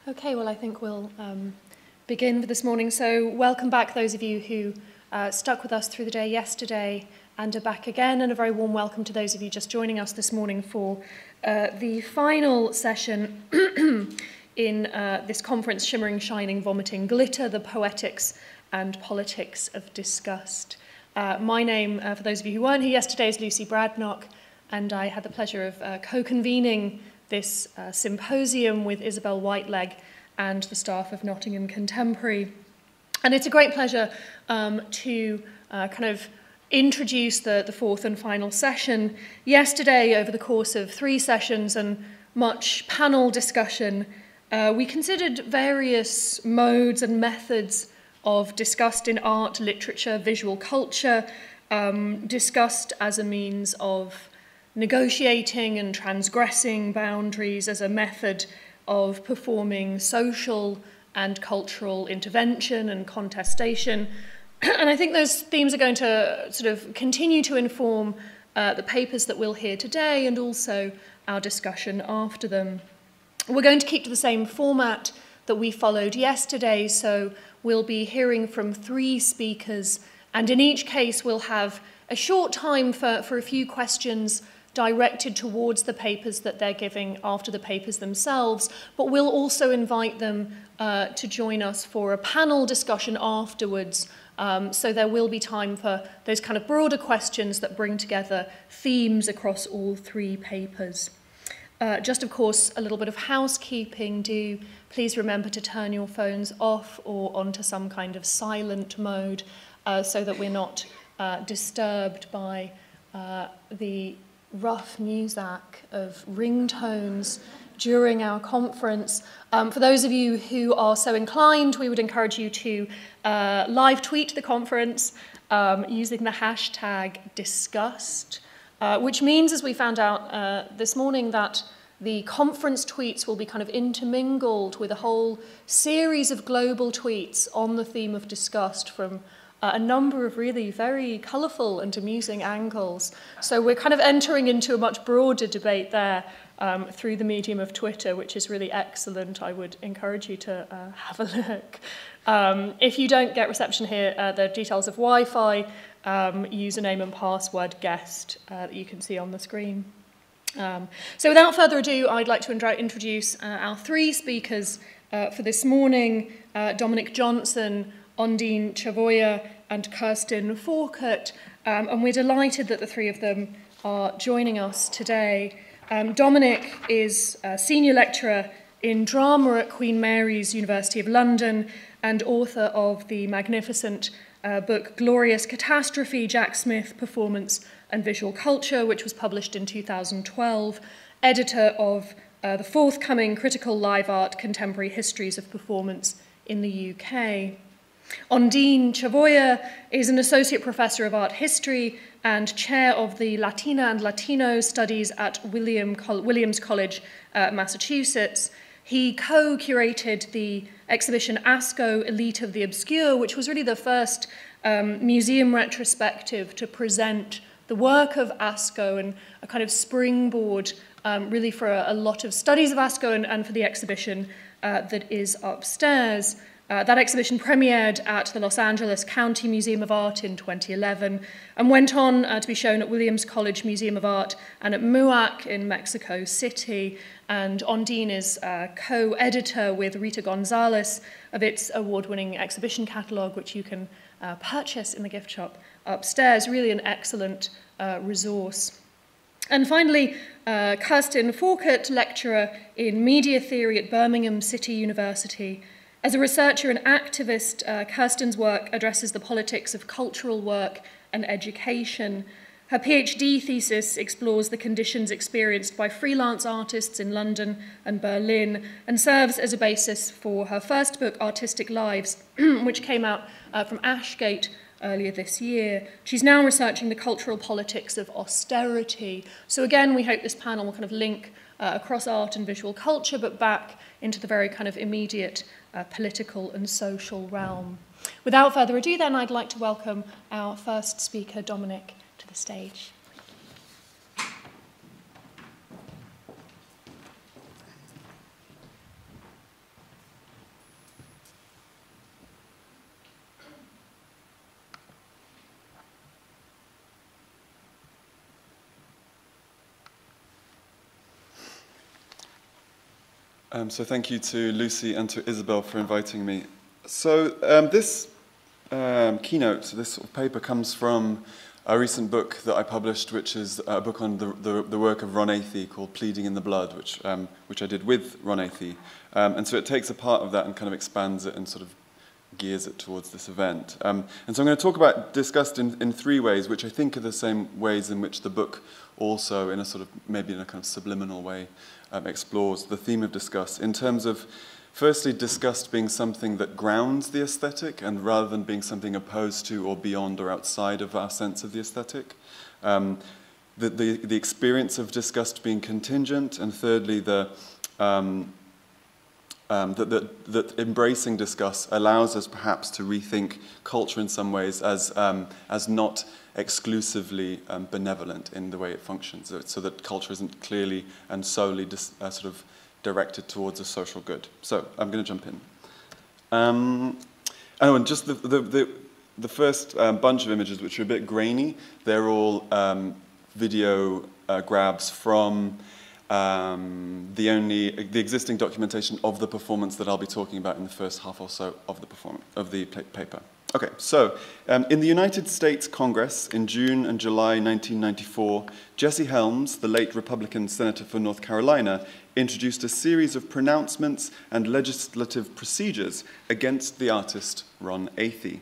Okay, well, I think we'll begin for this morning. So welcome back those of you who stuck with us through the day yesterday and are back again, and a very warm welcome to those of you just joining us this morning for the final session in this conference, Shimmering, Shining, Vomiting, Glitter, the Poetics and Politics of Disgust. My name, for those of you who weren't here yesterday, is Lucy Bradnock, and I had the pleasure of co-convening this symposium with Isabel Whiteleg and the staff of Nottingham Contemporary. And it's a great pleasure to kind of introduce the fourth and final session. Yesterday, over the course of 3 sessions and much panel discussion, we considered various modes and methods of disgust in art, literature, visual culture, disgust as a means of negotiating and transgressing boundaries, as a method of performing social and cultural intervention and contestation. And I think those themes are going to sort of continue to inform the papers that we'll hear today and also our discussion after them. We're going to keep to the same format that we followed yesterday, so we'll be hearing from 3 speakers, and in each case we'll have a short time for a few questions directed towards the papers that they're giving after the papers themselves, but we'll also invite them to join us for a panel discussion afterwards. So there will be time for those kind of broader questions that bring together themes across all 3 papers. Just, of course, a little bit of housekeeping. Do please remember to turn your phones off or onto some kind of silent mode so that we're not disturbed by the rough music of ringtones during our conference. For those of you who are so inclined, we would encourage you to live tweet the conference using the hashtag disgust, which means, as we found out this morning, that the conference tweets will be kind of intermingled with a whole series of global tweets on the theme of disgust from a number of really very colourful and amusing angles. So we're kind of entering into a much broader debate there through the medium of Twitter, which is really excellent. I would encourage you to have a look. If you don't get reception here, there are details of Wi-Fi, username and password guest that you can see on the screen. So without further ado, I'd like to introduce our 3 speakers for this morning, Dominic Johnson, Ondine Chavoya and Kirsten Fourkert, and we're delighted that the 3 of them are joining us today. Dominic is a senior lecturer in drama at Queen Mary's University of London and author of the magnificent book Glorious Catastrophe, Jack Smith, Performance and Visual Culture, which was published in 2012, editor of the forthcoming Critical Live Art Contemporary Histories of Performance in the UK. Ondine Chavoya is an associate professor of art history and chair of the Latina and Latino studies at Williams College, Massachusetts. He co-curated the exhibition Asco, Elite of the Obscure, which was really the first museum retrospective to present the work of Asco and a kind of springboard really for a lot of studies of Asco and for the exhibition that is upstairs. That exhibition premiered at the Los Angeles County Museum of Art in 2011 and went on to be shown at Williams College Museum of Art and at MUAC in Mexico City. And Ondine is co-editor with Rita Gonzalez of its award-winning exhibition catalogue, which you can purchase in the gift shop upstairs. Really an excellent resource. And finally, Kirsten Fourkert, lecturer in media theory at Birmingham City University. As a researcher and activist, Kirsten's work addresses the politics of cultural work and education. Her PhD thesis explores the conditions experienced by freelance artists in London and Berlin and serves as a basis for her first book, Artistic Lives, which came out from Ashgate earlier this year. She's now researching the cultural politics of austerity. So again, we hope this panel will kind of link across art and visual culture, but back into the very kind of immediate political and social realm. Without further ado, then, I'd like to welcome our first speaker, Dominic, to the stage. So thank you to Lucy and to Isabel for inviting me. So this keynote, this sort of paper comes from a recent book that I published, which is a book on the work of Ron Athey called Pleading in the Blood, which I did with Ron Athey. And so it takes a part of that and kind of expands it and sort of gears it towards this event. And so I'm going to talk about disgust in three ways, which I think are the same ways in which the book also, in a sort of, maybe in a kind of subliminal way, explores the theme of disgust in terms of, firstly, disgust being something that grounds the aesthetic, and rather than being something opposed to or beyond or outside of our sense of the aesthetic. The experience of disgust being contingent, and thirdly, that embracing disgust allows us perhaps to rethink culture in some ways as not exclusively benevolent in the way it functions, so that culture isn't clearly and solely sort of directed towards a social good. So I'm going to jump in. And just the first bunch of images, which are a bit grainy, they're all video grabs from the existing documentation of the performance that I'll be talking about in the first half or so of the paper. Okay, so in the United States Congress in June and July 1994, Jesse Helms, the late Republican senator for North Carolina, introduced a series of pronouncements and legislative procedures against the artist Ron Athey.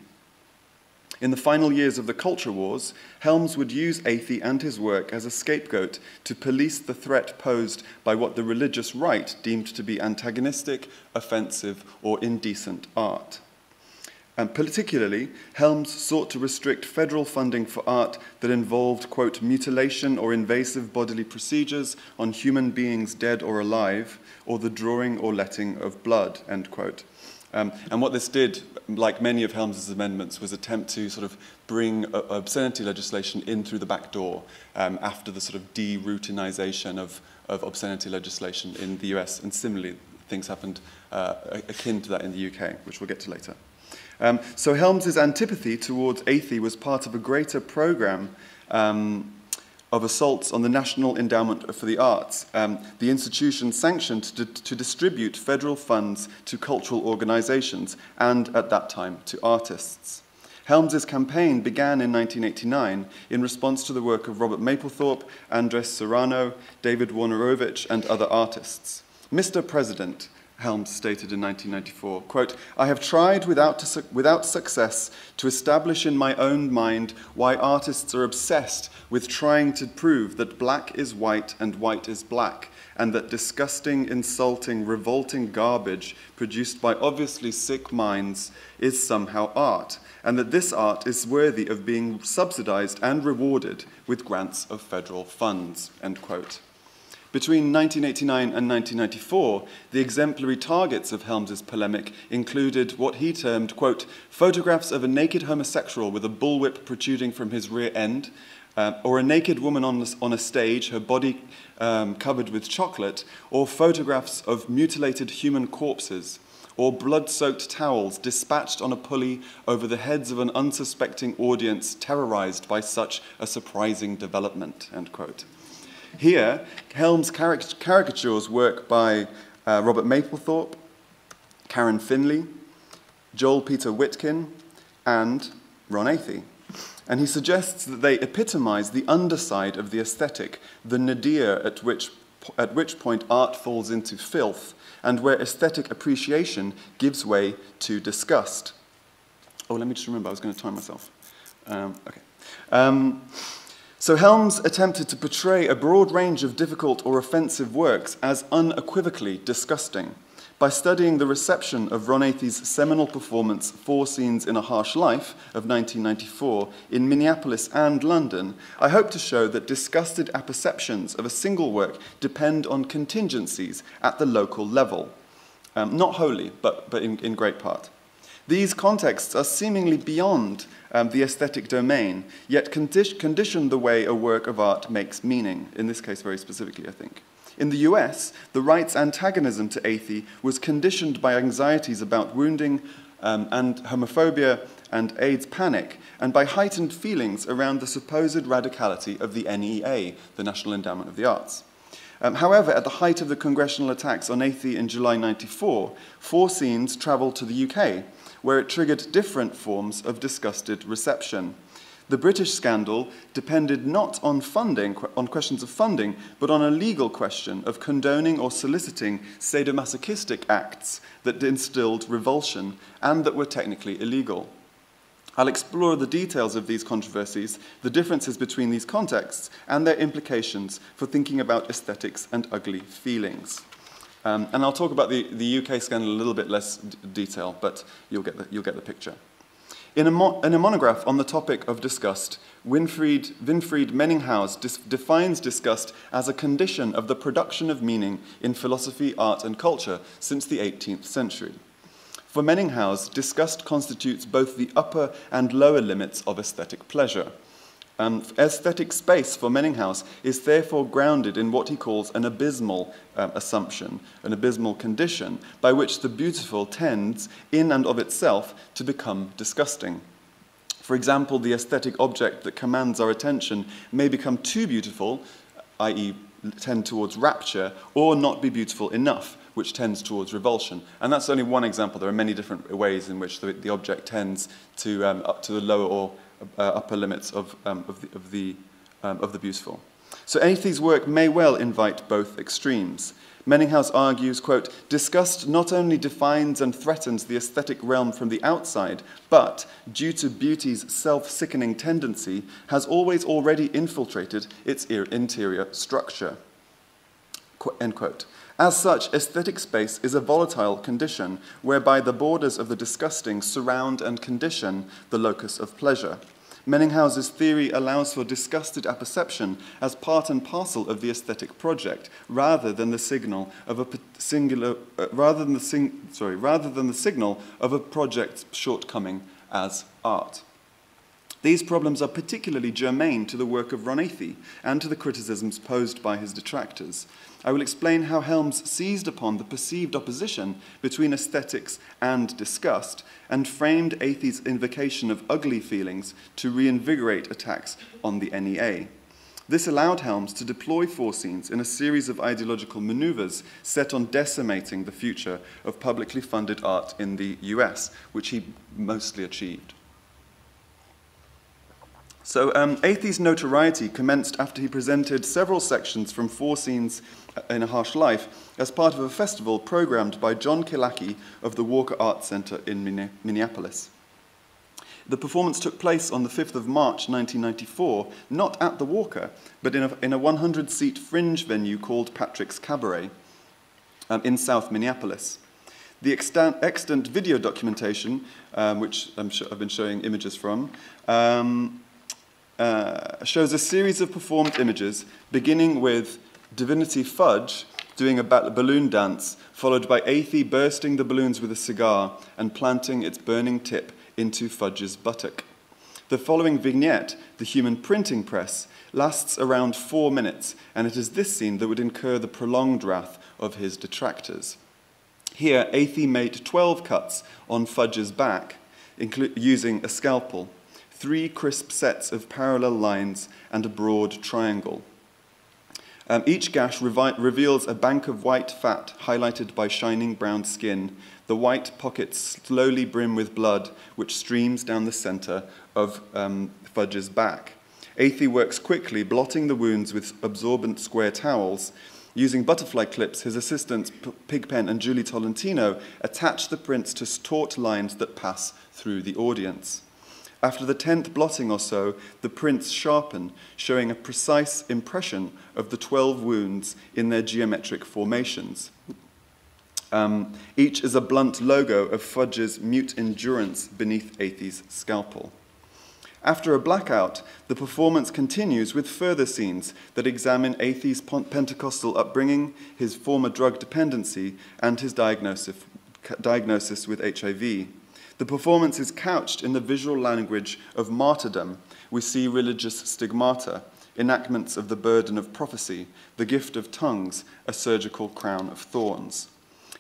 In the final years of the culture wars, Helms would use Athey and his work as a scapegoat to police the threat posed by what the religious right deemed to be antagonistic, offensive, or indecent art. And particularly, Helms sought to restrict federal funding for art that involved, quote, mutilation or invasive bodily procedures on human beings dead or alive, or the drawing or letting of blood, end quote. And what this did, like many of Helms's amendments, was attempt to sort of bring obscenity legislation in through the back door after the sort of de-routinization of obscenity legislation in the US. And similarly, things happened akin to that in the UK, which we'll get to later. So Helms's antipathy towards Athey was part of a greater program of assaults on the National Endowment for the Arts, the institution sanctioned to distribute federal funds to cultural organizations and, at that time, to artists. Helms's campaign began in 1989 in response to the work of Robert Mapplethorpe, Andres Serrano, David Wojnarowicz, and other artists. Mr. President, Helms stated in 1994, quote, I have tried without success to establish in my own mind why artists are obsessed with trying to prove that black is white and white is black, and that disgusting, insulting, revolting garbage produced by obviously sick minds is somehow art, and that this art is worthy of being subsidized and rewarded with grants of federal funds, end quote. Between 1989 and 1994, the exemplary targets of Helms's polemic included what he termed, quote, photographs of a naked homosexual with a bullwhip protruding from his rear end, or a naked woman on a stage, her body covered with chocolate, or photographs of mutilated human corpses, or blood-soaked towels dispatched on a pulley over the heads of an unsuspecting audience terrorized by such a surprising development, end quote. Here, Helms caricatures work by Robert Mapplethorpe, Karen Finley, Joel Peter Witkin, and Ron Athey. And he suggests that they epitomize the underside of the aesthetic, the nadir at which point art falls into filth, and where aesthetic appreciation gives way to disgust. Oh, let me just remember, I was going to time myself. So Helms attempted to portray a broad range of difficult or offensive works as unequivocally disgusting. By studying the reception of Ron Athey's seminal performance, Four Scenes in a Harsh Life, of 1994, in Minneapolis and London, I hope to show that disgusted apperceptions of a single work depend on contingencies at the local level. Not wholly, but in great part. These contexts are seemingly beyond the aesthetic domain, yet condition the way a work of art makes meaning, in this case very specifically, I think. In the US, the right's antagonism to Athey was conditioned by anxieties about wounding and homophobia and AIDS panic, and by heightened feelings around the supposed radicality of the NEA, the National Endowment of the Arts. However, at the height of the congressional attacks on Athey in July 94, 4 scenes travelled to the UK, where it triggered different forms of disgusted reception. The British scandal depended not on funding, on questions of funding, but on a legal question of condoning or soliciting sadomasochistic acts that instilled revulsion and that were technically illegal. I'll explore the details of these controversies, the differences between these contexts, and their implications for thinking about aesthetics and ugly feelings. And I'll talk about the UK scandal in a little bit less detail, but you'll get the picture. In a monograph on the topic of disgust, Winfried Menninghaus defines disgust as a condition of the production of meaning in philosophy, art, and culture since the 18th century. For Menninghaus, disgust constitutes both the upper and lower limits of aesthetic pleasure. Aesthetic space for Menninghaus is therefore grounded in what he calls an abysmal assumption, an abysmal condition, by which the beautiful tends, in and of itself, to become disgusting. For example, the aesthetic object that commands our attention may become too beautiful, i.e. tend towards rapture, or not be beautiful enough, which tends towards revulsion. And that's only one example. There are many different ways in which the object tends to up to the lower or upper limits of the beautiful. So Athey's work may well invite both extremes. Menninghaus argues, quote, disgust not only defines and threatens the aesthetic realm from the outside, but, due to beauty's self-sickening tendency, has always already infiltrated its interior structure. End quote. As such, aesthetic space is a volatile condition whereby the borders of the disgusting surround and condition the locus of pleasure. Menninghaus's theory allows for disgusted apperception as part and parcel of the aesthetic project, rather than the signal of a signal of a project's shortcoming as art. These problems are particularly germane to the work of Ron Athey and to the criticisms posed by his detractors. I will explain how Helms seized upon the perceived opposition between aesthetics and disgust and framed Athey's invocation of ugly feelings to reinvigorate attacks on the NEA. This allowed Helms to deploy 4 scenes in a series of ideological maneuvers set on decimating the future of publicly funded art in the US, which he mostly achieved. So Athey's notoriety commenced after he presented several sections from 4 scenes in A Harsh Life as part of a festival programmed by John Kilaki of the Walker Arts Centre in Minneapolis. The performance took place on the 5th of March 1994, not at the Walker, but in a 100-seat fringe venue called Patrick's Cabaret in South Minneapolis. The extant video documentation, which I've been showing images from, shows a series of performed images, beginning with Divinity Fudge doing a balloon dance, followed by Athey bursting the balloons with a cigar and planting its burning tip into Fudge's buttock. The following vignette, The Human Printing Press, lasts around 4 minutes, and it is this scene that would incur the prolonged wrath of his detractors. Here, Athey made 12 cuts on Fudge's back, using a scalpel, 3 crisp sets of parallel lines and a broad triangle. Each gash reveals a bank of white fat highlighted by shining brown skin. The white pockets slowly brim with blood, which streams down the center of Fudge's back. Athey works quickly, blotting the wounds with absorbent square towels. Using butterfly clips, his assistants Pigpen and Julie Tolentino attach the prints to taut lines that pass through the audience. After the 10th blotting or so, the prints sharpen, showing a precise impression of the 12 wounds in their geometric formations. Each is a blunt logo of Fudge's mute endurance beneath Athey's scalpel. After a blackout, the performance continues with further scenes that examine Athey's Pentecostal upbringing, his former drug dependency, and his diagnosis with HIV. The performance is couched in the visual language of martyrdom. We see religious stigmata, enactments of the burden of prophecy, the gift of tongues, a surgical crown of thorns.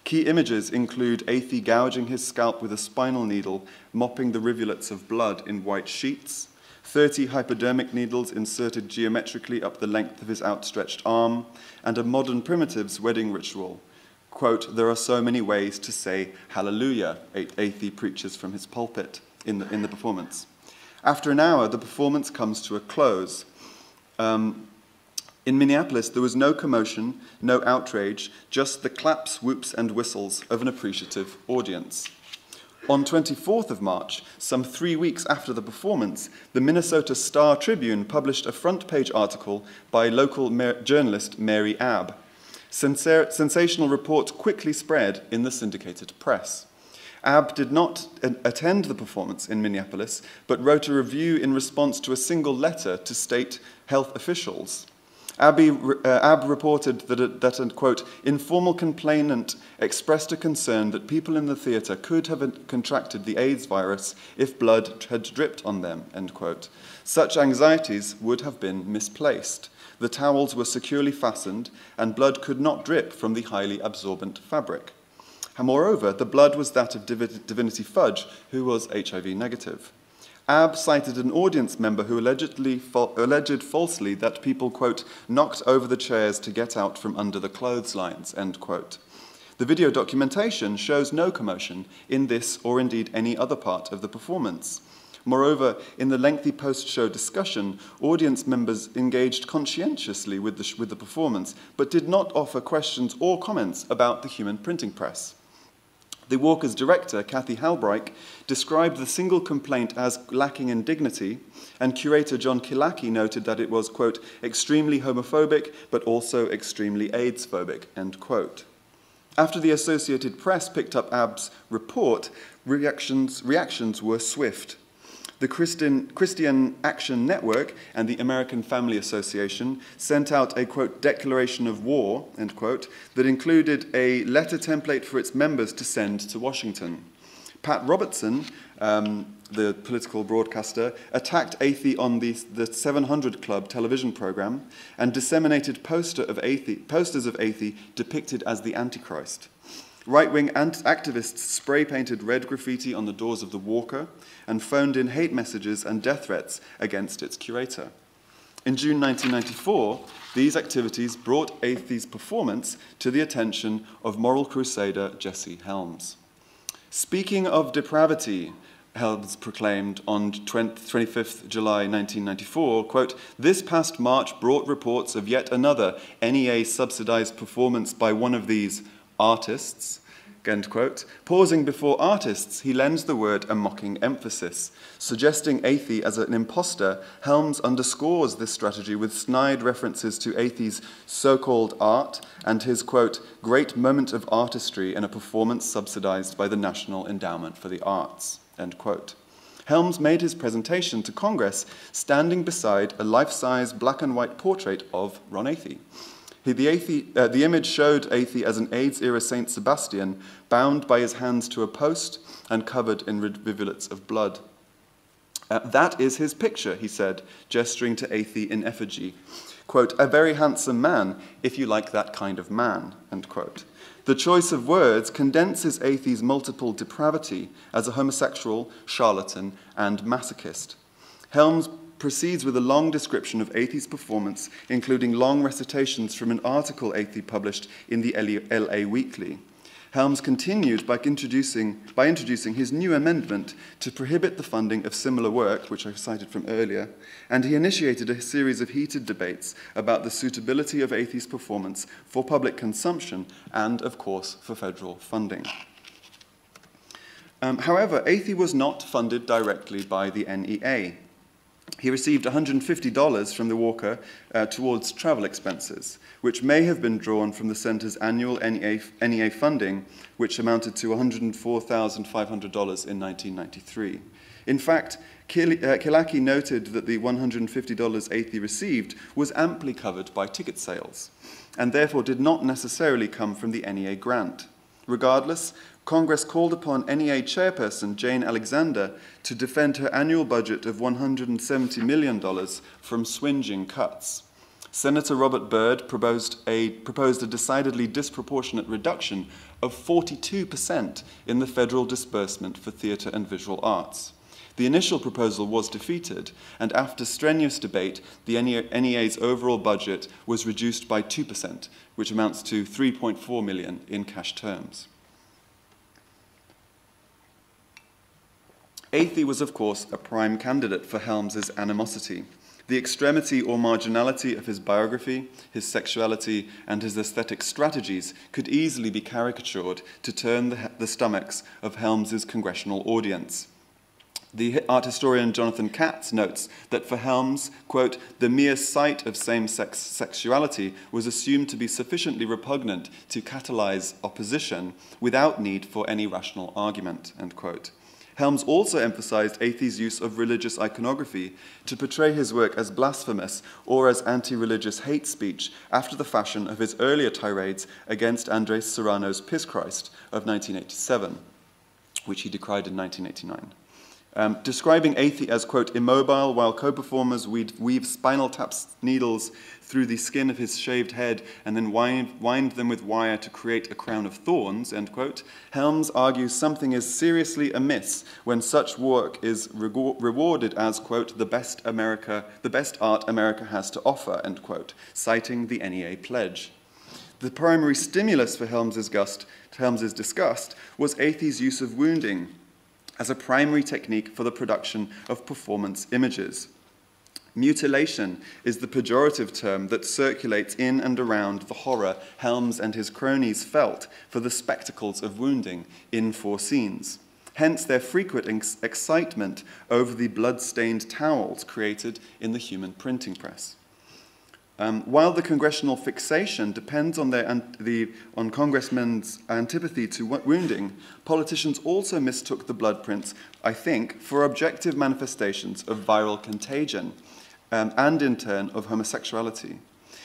Key images include Athey gouging his scalp with a spinal needle, mopping the rivulets of blood in white sheets, 30 hypodermic needles inserted geometrically up the length of his outstretched arm, and a modern primitives wedding ritual. Quote, "There are so many ways to say hallelujah," Athey preaches from his pulpit in the performance. After an hour, the performance comes to a close. In Minneapolis, there was no commotion, no outrage, just the claps, whoops, and whistles of an appreciative audience. On 24th of March, some 3 weeks after the performance, the Minnesota Star-Tribune published a front-page article by local journalist Mary Abb. Sensational reports quickly spread in the syndicated press. Abb did not attend the performance in Minneapolis, but wrote a review in response to a single letter to state health officials. Abb reported that a, quote, "informal complainant expressed a concern that people in the theatre could have contracted the AIDS virus if blood had dripped on them," end quote. Such anxieties would have been misplaced. The towels were securely fastened, and blood could not drip from the highly absorbent fabric. Moreover, the blood was that of Divinity Fudge, who was HIV negative. Abb cited an audience member who alleged falsely that people, quote, "knocked over the chairs to get out from under the clotheslines," end quote. The video documentation shows no commotion in this or indeed any other part of the performance. Moreover, in the lengthy post-show discussion, audience members engaged conscientiously with the performance, but did not offer questions or comments about the human printing press. The Walker's director, Kathy Halbreich, described the single complaint as lacking in dignity, and curator John Kilaki noted that it was, quote, "extremely homophobic, but also extremely AIDS-phobic," end quote. After the Associated Press picked up Abb's report, reactions were swift. The Christian Action Network and the American Family Association sent out a, quote, "declaration of war," end quote, that included a letter template for its members to send to Washington. Pat Robertson, the political broadcaster, attacked Athey on the 700 Club television program and disseminated posters of Athey depicted as the Antichrist. Right-wing activists spray-painted red graffiti on the doors of the Walker and phoned in hate messages and death threats against its curator. In June 1994, these activities brought Athey's performance to the attention of moral crusader Jesse Helms. "Speaking of depravity," Helms proclaimed on 25th July 1994, quote, "this past March brought reports of yet another NEA-subsidized performance by one of these artists," end quote. Pausing before artists, he lends the word a mocking emphasis. Suggesting Athey as an imposter, Helms underscores this strategy with snide references to Athey's so-called art and his, quote, "great moment of artistry in a performance subsidized by the National Endowment for the Arts," end quote. Helms made his presentation to Congress standing beside a life-size black and white portrait of Ron Athey. The image showed Athey as an AIDS-era Saint Sebastian, bound by his hands to a post and covered in rivulets of blood. "That is his picture," he said, gesturing to Athey in effigy. Quote, "a very handsome man, if you like that kind of man," end quote. The choice of words condenses Athey's multiple depravity as a homosexual, charlatan, and masochist. Helms proceeds with a long description of Athey's performance, including long recitations from an article Athey published in the LA Weekly. Helms continued by introducing his new amendment to prohibit the funding of similar work, which I cited from earlier, and he initiated a series of heated debates about the suitability of Athey's performance for public consumption and, of course, for federal funding. However, Athey was not funded directly by the NEA. He received $150 from the Walker towards travel expenses, which may have been drawn from the centre's annual NEA funding, which amounted to $104,500 in 1993. In fact, Kilaki noted that the $150 Athey received was amply covered by ticket sales, and therefore did not necessarily come from the NEA grant. Regardless, Congress called upon NEA chairperson Jane Alexander to defend her annual budget of $170 million from swinging cuts. Senator Robert Byrd proposed a decidedly disproportionate reduction of 42% in the federal disbursement for theatre and visual arts. the initial proposal was defeated, and after strenuous debate, the NEA's overall budget was reduced by 2%, which amounts to 3.4 million in cash terms. Athey was, of course, a prime candidate for Helms's animosity. The extremity or marginality of his biography, his sexuality, and his aesthetic strategies could easily be caricatured to turn the stomachs of Helms's congressional audience. The art historian Jonathan Katz notes that for Helms, quote, the mere sight of same-sex sexuality was assumed to be sufficiently repugnant to catalyze opposition without need for any rational argument, end quote. Helms also emphasized Athey's use of religious iconography to portray his work as blasphemous or as anti-religious hate speech after the fashion of his earlier tirades against Andres Serrano's Piss Christ of 1987, which he decried in 1989. Describing Athey as, quote, immobile while co-performers weave spinal tap needles through the skin of his shaved head and then wind them with wire to create a crown of thorns, end quote, Helms argues something is seriously amiss when such work is rewarded as, quote, the best art America has to offer, end quote, citing the NEA pledge. The primary stimulus for Helms's disgust was Athey's use of wounding as a primary technique for the production of performance images. Mutilation is the pejorative term that circulates in and around the horror Helms and his cronies felt for the spectacles of wounding in 4 scenes. Hence their frequent excitement over the blood-stained towels created in the human printing press. While the congressional fixation depends on congressmen's antipathy to wounding, politicians also mistook the blood prints, I think, for objective manifestations of viral contagion and, in turn, of homosexuality.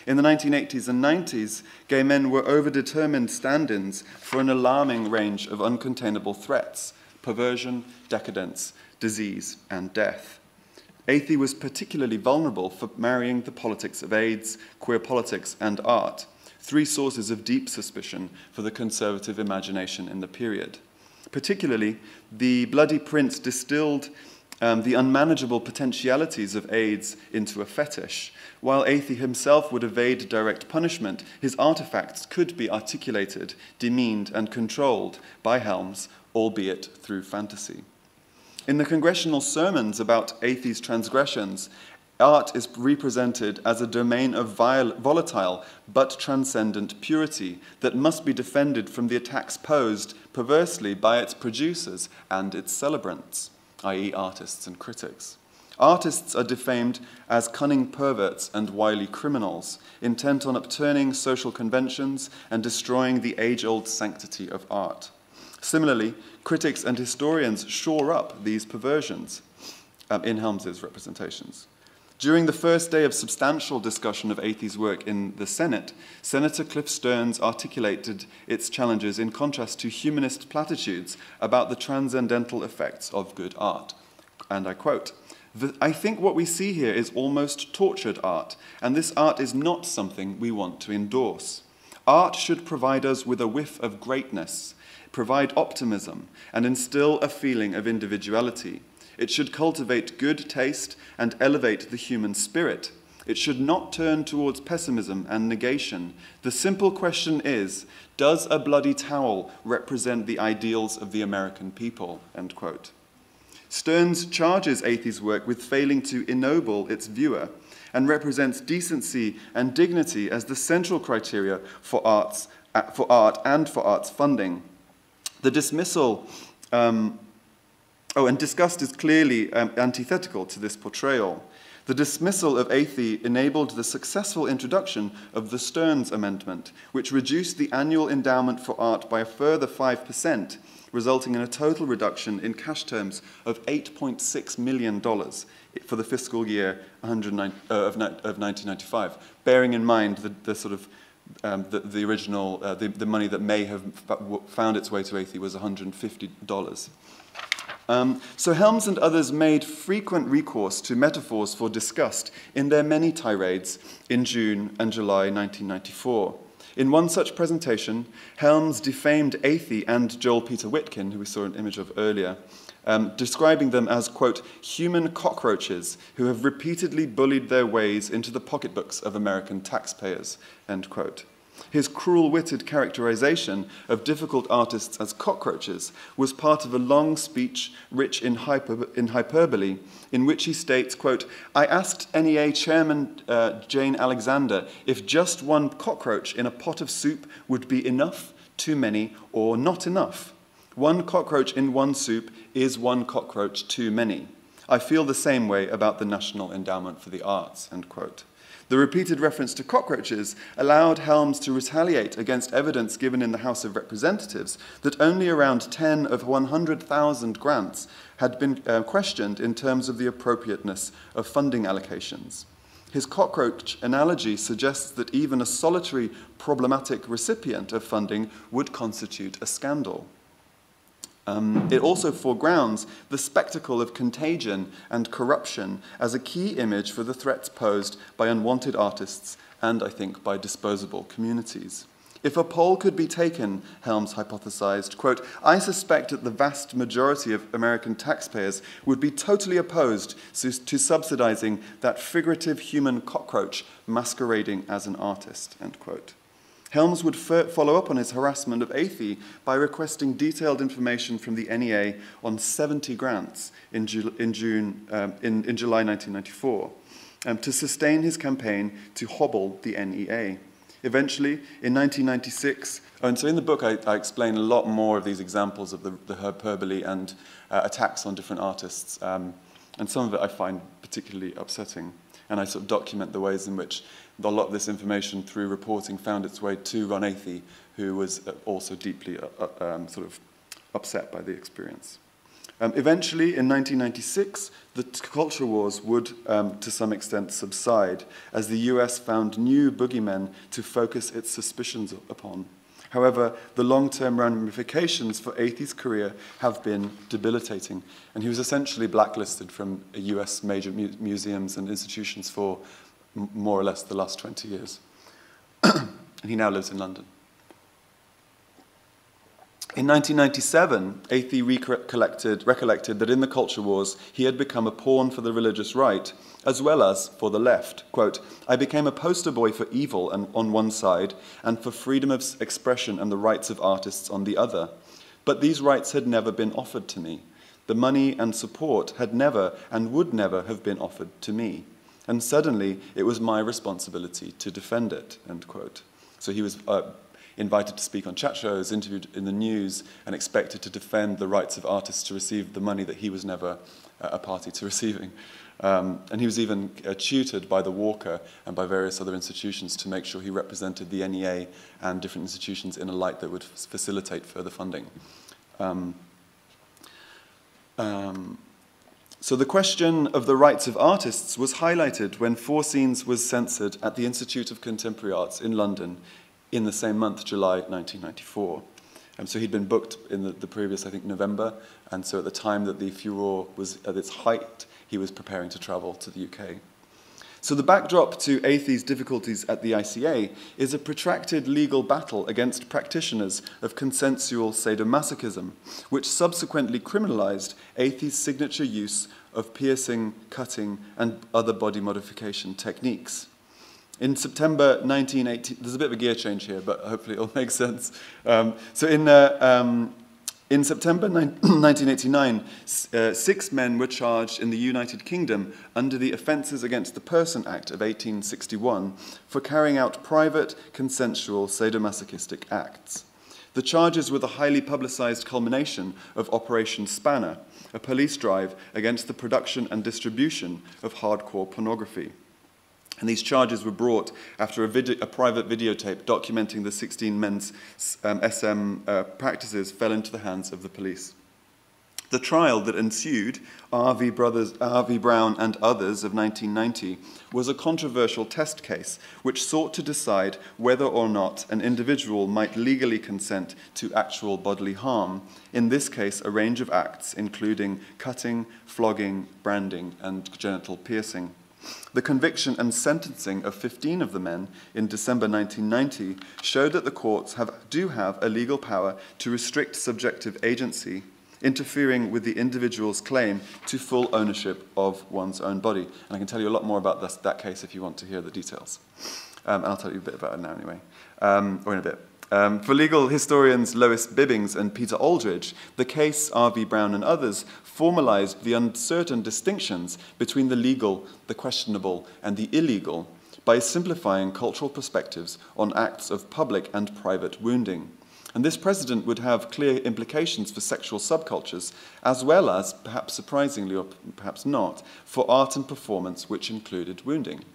In the 1980s and 90s, gay men were overdetermined stand-ins for an alarming range of uncontainable threats: perversion, decadence, disease, and death. Athey was particularly vulnerable for marrying the politics of AIDS, queer politics, and art, 3 sources of deep suspicion for the conservative imagination in the period. Particularly, the bloody prints distilled the unmanageable potentialities of AIDS into a fetish. While Athey himself would evade direct punishment, his artifacts could be articulated, demeaned, and controlled by Helms, albeit through fantasy. In the congressional sermons about Athey's transgressions, art is represented as a domain of volatile but transcendent purity that must be defended from the attacks posed perversely by its producers and its celebrants, i.e. artists and critics. Artists are defamed as cunning perverts and wily criminals, intent on upturning social conventions and destroying the age-old sanctity of art. Similarly, critics and historians shore up these perversions in Helms's representations. During the first day of substantial discussion of Athey's work in the Senate, Senator Cliff Stearns articulated its challenges in contrast to humanist platitudes about the transcendental effects of good art. And I quote, "I think what we see here is almost tortured art, and this art is not something we want to endorse. Art should provide us with a whiff of greatness, provide optimism, and instill a feeling of individuality. It should cultivate good taste and elevate the human spirit. It should not turn towards pessimism and negation. The simple question is, does a bloody towel represent the ideals of the American people?" End quote. Stearns charges Athey's work with failing to ennoble its viewer and represents decency and dignity as the central criteria for art and for arts funding. The dismissal, and disgust is clearly antithetical to this portrayal. The dismissal of Athey enabled the successful introduction of the Stearns Amendment, which reduced the annual endowment for art by a further 5%, resulting in a total reduction in cash terms of $8.6 million for the fiscal year of 1995, bearing in mind the original, the money that may have found its way to Athey was $150. So Helms and others made frequent recourse to metaphors for disgust in their many tirades in June and July 1994. In one such presentation, Helms defamed Athey and Joel Peter Witkin, who we saw an image of earlier, describing them as, quote, human cockroaches who have repeatedly bullied their ways into the pocketbooks of American taxpayers, end quote. His cruel-witted characterization of difficult artists as cockroaches was part of a long speech rich in hyperbole, in which he states, quote, I asked NEA Chairman Jane Alexander if just one cockroach in a pot of soup would be enough, too many, or not enough. One cockroach in one soup is one cockroach too many. I feel the same way about the National Endowment for the Arts, end quote. The repeated reference to cockroaches allowed Helms to retaliate against evidence given in the House of Representatives that only around 10 of 100,000 grants had been questioned in terms of the appropriateness of funding allocations. His cockroach analogy suggests that even a solitary problematic recipient of funding would constitute a scandal. It also foregrounds the spectacle of contagion and corruption as a key image for the threats posed by unwanted artists and, I think, by disposable communities. If a poll could be taken, Helms hypothesized, quote, I suspect that the vast majority of American taxpayers would be totally opposed to subsidizing that figurative human cockroach masquerading as an artist, end quote. Helms would follow up on his harassment of Athey by requesting detailed information from the NEA on 70 grants in July 1994 to sustain his campaign to hobble the NEA. Eventually, in 1996, and so in the book I explain a lot more of these examples of the hyperbole and attacks on different artists, and some of it I find particularly upsetting. And I sort of document the ways in which a lot of this information through reporting found its way to Ron Athey, who was also deeply sort of upset by the experience. Eventually, in 1996, the culture wars would, to some extent, subside as the US found new boogeymen to focus its suspicions upon. However, the long-term ramifications for Athey's career have been debilitating, and he was essentially blacklisted from US major museums and institutions for more or less the last 20 years. And he now lives in London. In 1997, Athey recollected that in the culture wars, he had become a pawn for the religious right, as well as for the left. Quote, I became a poster boy for evil on one side, and for freedom of expression and the rights of artists on the other. But these rights had never been offered to me. The money and support had never and would never have been offered to me. And suddenly, it was my responsibility to defend it, end quote. So he was invited to speak on chat shows, interviewed in the news, and expected to defend the rights of artists to receive the money that he was never a party to receiving. And he was even tutored by the Walker and by various other institutions to make sure he represented the NEA and different institutions in a light that would facilitate further funding. So the question of the rights of artists was highlighted when Four Scenes was censored at the Institute of Contemporary Arts in London in the same month, July 1994. So he'd been booked in the previous, I think, November, and so at the time that the furore was at its height, he was preparing to travel to the UK. So the backdrop to Athey's difficulties at the ICA is a protracted legal battle against practitioners of consensual sadomasochism, which subsequently criminalized Athey's signature use of piercing, cutting, and other body modification techniques. In September 1980, there's a bit of a gear change here, but hopefully it'll make sense. In September 1989, 6 men were charged in the United Kingdom under the Offences Against the Person Act of 1861 for carrying out private, consensual, sadomasochistic acts. The charges were the highly publicised culmination of Operation Spanner, a police drive against the production and distribution of hardcore pornography. And these charges were brought after a private videotape documenting the 16 men's SM practices fell into the hands of the police. The trial that ensued, R.V. Brown and others of 1990, was a controversial test case which sought to decide whether or not an individual might legally consent to actual bodily harm, in this case a range of acts including cutting, flogging, branding, and genital piercing. The conviction and sentencing of 15 of the men in December 1990 showed that the courts do have a legal power to restrict subjective agency interfering with the individual's claim to full ownership of one's own body. And I can tell you a lot more about that case if you want to hear the details. And I'll tell you a bit about it now anyway, or in a bit. For legal historians Lois Bibbings and Peter Aldridge, the case R.V. Brown and others formalized the uncertain distinctions between the legal, the questionable, and the illegal by simplifying cultural perspectives on acts of public and private wounding. And this precedent would have clear implications for sexual subcultures, as well as, perhaps surprisingly or perhaps not, for art and performance which included wounding.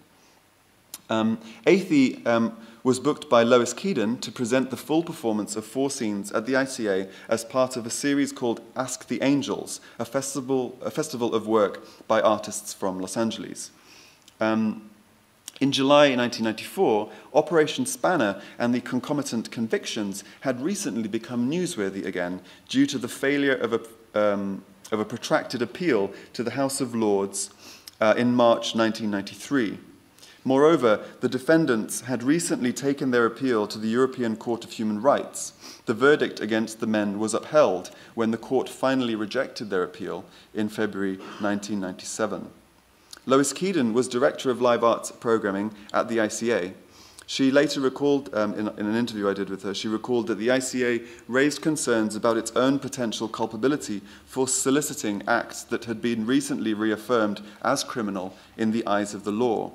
Athey was booked by Lois Keedon to present the full performance of 4 scenes at the ICA as part of a series called Ask the Angels, a festival of work by artists from Los Angeles. In July 1994, Operation Spanner and the concomitant convictions had recently become newsworthy again due to the failure of a protracted appeal to the House of Lords in March 1993. Moreover, the defendants had recently taken their appeal to the European Court of Human Rights. The verdict against the men was upheld when the court finally rejected their appeal in February 1997. Lois Keedon was director of live arts programming at the ICA. She later recalled, in an interview I did with her, she recalled that the ICA raised concerns about its own potential culpability for soliciting acts that had been recently reaffirmed as criminal in the eyes of the law.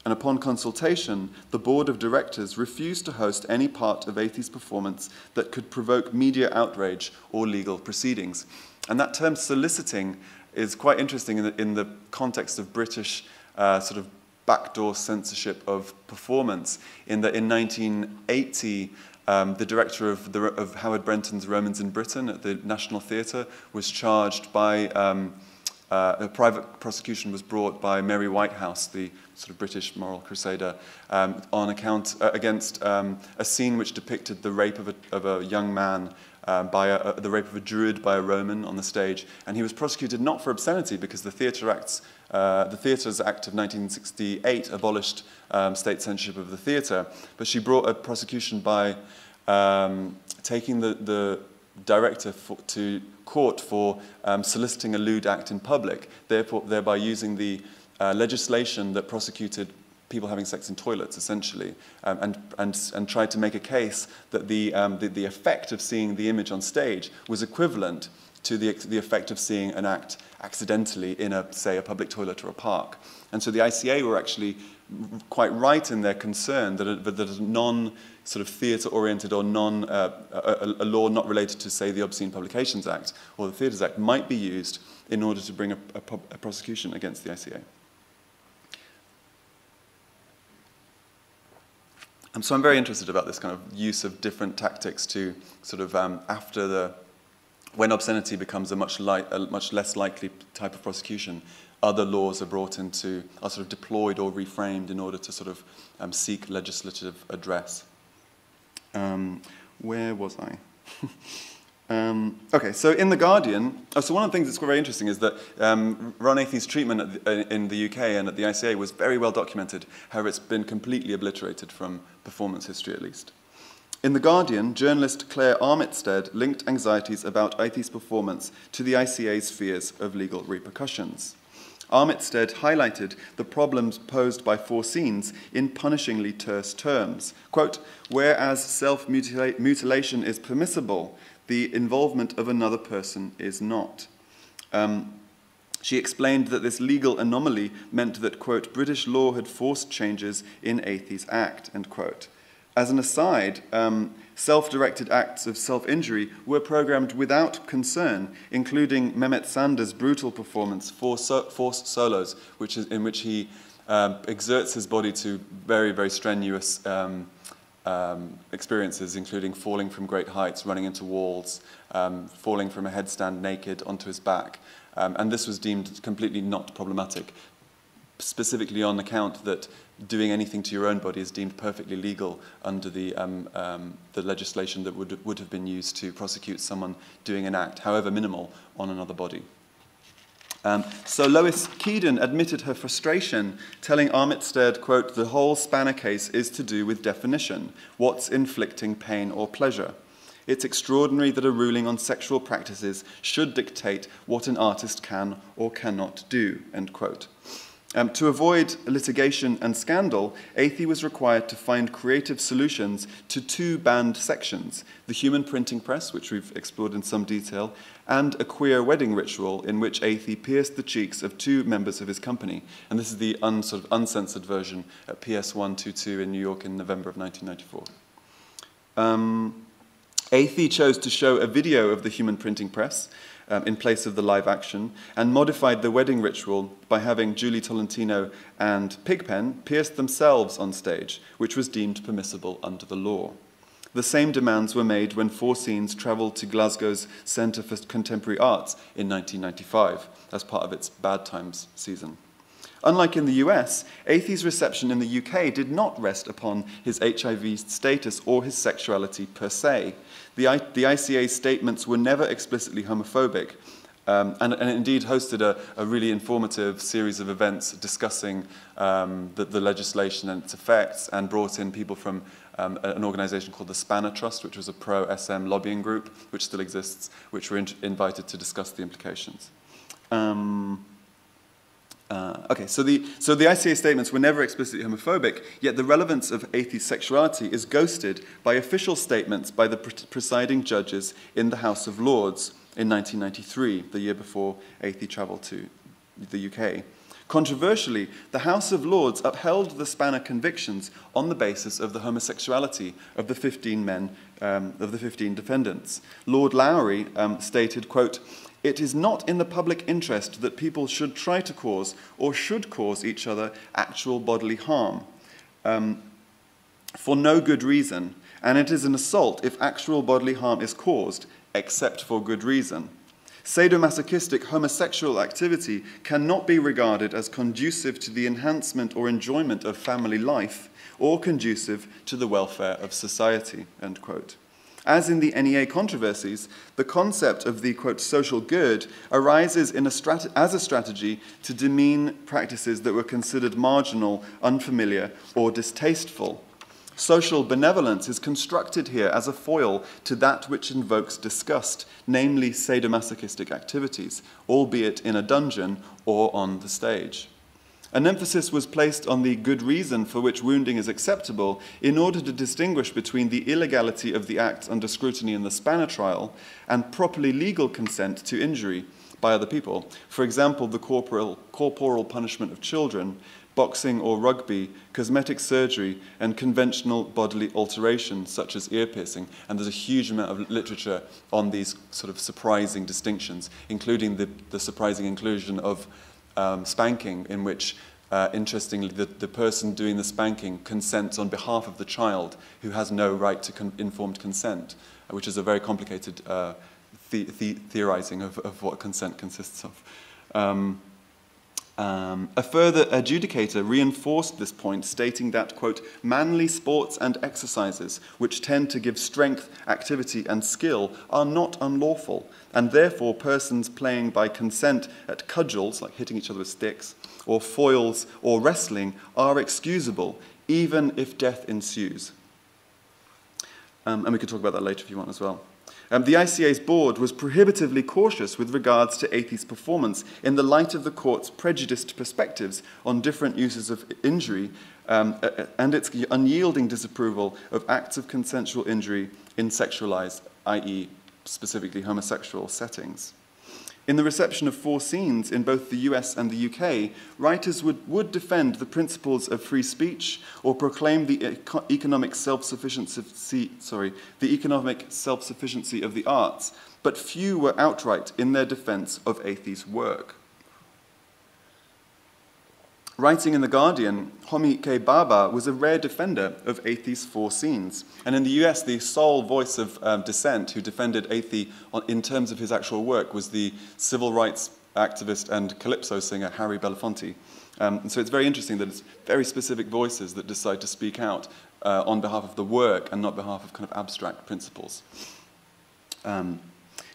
And upon consultation, the board of directors refused to host any part of Athey's performance that could provoke media outrage or legal proceedings. And that term soliciting is quite interesting in the context of British sort of backdoor censorship of performance, in that in 1980, the director of Howard Brenton's Romans in Britain at the National Theatre was charged by a private prosecution was brought by Mary Whitehouse, the sort of British moral crusader, on account against a scene which depicted the rape of a young man the rape of a druid by a Roman on the stage, and he was prosecuted not for obscenity because the Theatres Act of 1968 abolished state censorship of the theatre, but she brought a prosecution by taking the director to court for soliciting a lewd act in public, thereby using the legislation that prosecuted people having sex in toilets, essentially, and tried to make a case that the effect of seeing the image on stage was equivalent to the effect of seeing an act accidentally in say, a public toilet or a park. And so the ICA were actually quite right in their concern that a non-sort of theatre-oriented or a law not related to, say, the Obscene Publications Act or the Theatres Act might be used in order to bring a prosecution against the ICA. So I'm very interested about this kind of use of different tactics to sort of when obscenity becomes a much less likely type of prosecution, other laws are sort of deployed or reframed in order to sort of seek legislative address. Where was I? Okay, so in The Guardian, so one of the things that's very interesting is that Ron Athey's treatment in the UK and at the ICA was very well documented. However, it's been completely obliterated from performance history, at least. In The Guardian, journalist Claire Armitstead linked anxieties about Athey's performance to the ICA's fears of legal repercussions. Armitstead highlighted the problems posed by 4 scenes in punishingly terse terms. Quote, whereas self-mutilation is permissible, the involvement of another person is not. She explained that this legal anomaly meant that, quote, British law had forced changes in Athey's act, end quote. As an aside, self-directed acts of self-injury were programmed without concern, including Mehmet Sander's brutal performance, Forced Solos, in which he exerts his body to very, very strenuous experiences, including falling from great heights, running into walls, falling from a headstand naked onto his back. And this was deemed completely not problematic, specifically on account that doing anything to your own body is deemed perfectly legal under the legislation that would have been used to prosecute someone doing an act, however minimal, on another body. So Lois Keedon admitted her frustration, telling Armitstead, quote, the whole Spanner case is to do with definition. What's inflicting pain or pleasure? It's extraordinary that a ruling on sexual practices should dictate what an artist can or cannot do, end quote. To avoid litigation and scandal, Athey was required to find creative solutions to two banned sections, the human printing press, which we've explored in some detail, and a queer wedding ritual in which Athey pierced the cheeks of two members of his company. And this is the sort of uncensored version at PS 122 in New York in November of 1994. Athey chose to show a video of the human printing press in place of the live action, and modified the wedding ritual by having Julie Tolentino and Pigpen pierce themselves on stage, which was deemed permissible under the law. The same demands were made when Four Scenes travelled to Glasgow's Centre for Contemporary Arts in 1995 as part of its Bad Times season. Unlike in the US, Athey's reception in the UK did not rest upon his HIV status or his sexuality per se. The ICA's statements were never explicitly homophobic, and indeed hosted a really informative series of events discussing the legislation and its effects, and brought in people from an organization called the Spanner Trust, which was a pro-SM lobbying group, which still exists, which were invited to discuss the implications. So the ICA statements were never explicitly homophobic, yet the relevance of Athey's sexuality is ghosted by official statements by the presiding judges in the House of Lords in 1993, the year before Athey travelled to the UK. Controversially, the House of Lords upheld the Spanner convictions on the basis of the homosexuality of the 15 defendants. Lord Lowry stated, quote, "It is not in the public interest that people should try to cause or should cause each other actual bodily harm for no good reason, and it is an assault if actual bodily harm is caused, except for good reason. Sadomasochistic homosexual activity cannot be regarded as conducive to the enhancement or enjoyment of family life or conducive to the welfare of society," end quote. As in the NEA controversies, the concept of the, quote, social good arises as a strategy to demean practices that were considered marginal, unfamiliar, or distasteful. Social benevolence is constructed here as a foil to that which invokes disgust, namely sadomasochistic activities, albeit in a dungeon or on the stage. An emphasis was placed on the good reason for which wounding is acceptable in order to distinguish between the illegality of the acts under scrutiny in the Spanner trial and properly legal consent to injury by other people. For example, the corporal punishment of children, boxing or rugby, cosmetic surgery, and conventional bodily alterations such as ear piercing. And there's a huge amount of literature on these sort of surprising distinctions, including the surprising inclusion of spanking, in which, interestingly, the person doing the spanking consents on behalf of the child who has no right to informed consent, which is a very complicated theorizing of what consent consists of. A further adjudicator reinforced this point, stating that, quote, "manly sports and exercises which tend to give strength, activity, and skill are not unlawful, and therefore persons playing by consent at cudgels, like hitting each other with sticks, or foils, or wrestling, are excusable, even if death ensues." And we can talk about that later if you want as well. The ICA's board was prohibitively cautious with regards to Athey's performance in the light of the court's prejudiced perspectives on different uses of injury and its unyielding disapproval of acts of consensual injury in sexualized, i.e. specifically homosexual settings. In the reception of Four Scenes in both the US and the UK, writers would defend the principles of free speech or proclaim the economic self-sufficiency of the arts, but few were outright in their defense of Athey's work. Writing in The Guardian, Homi K. Baba was a rare defender of Athey's Four Scenes. And in the US, the sole voice of dissent who defended Athey in terms of his actual work was the civil rights activist and calypso singer Harry Belafonte. And so it's very interesting that it's very specific voices that decide to speak out on behalf of the work and not behalf of kind of abstract principles.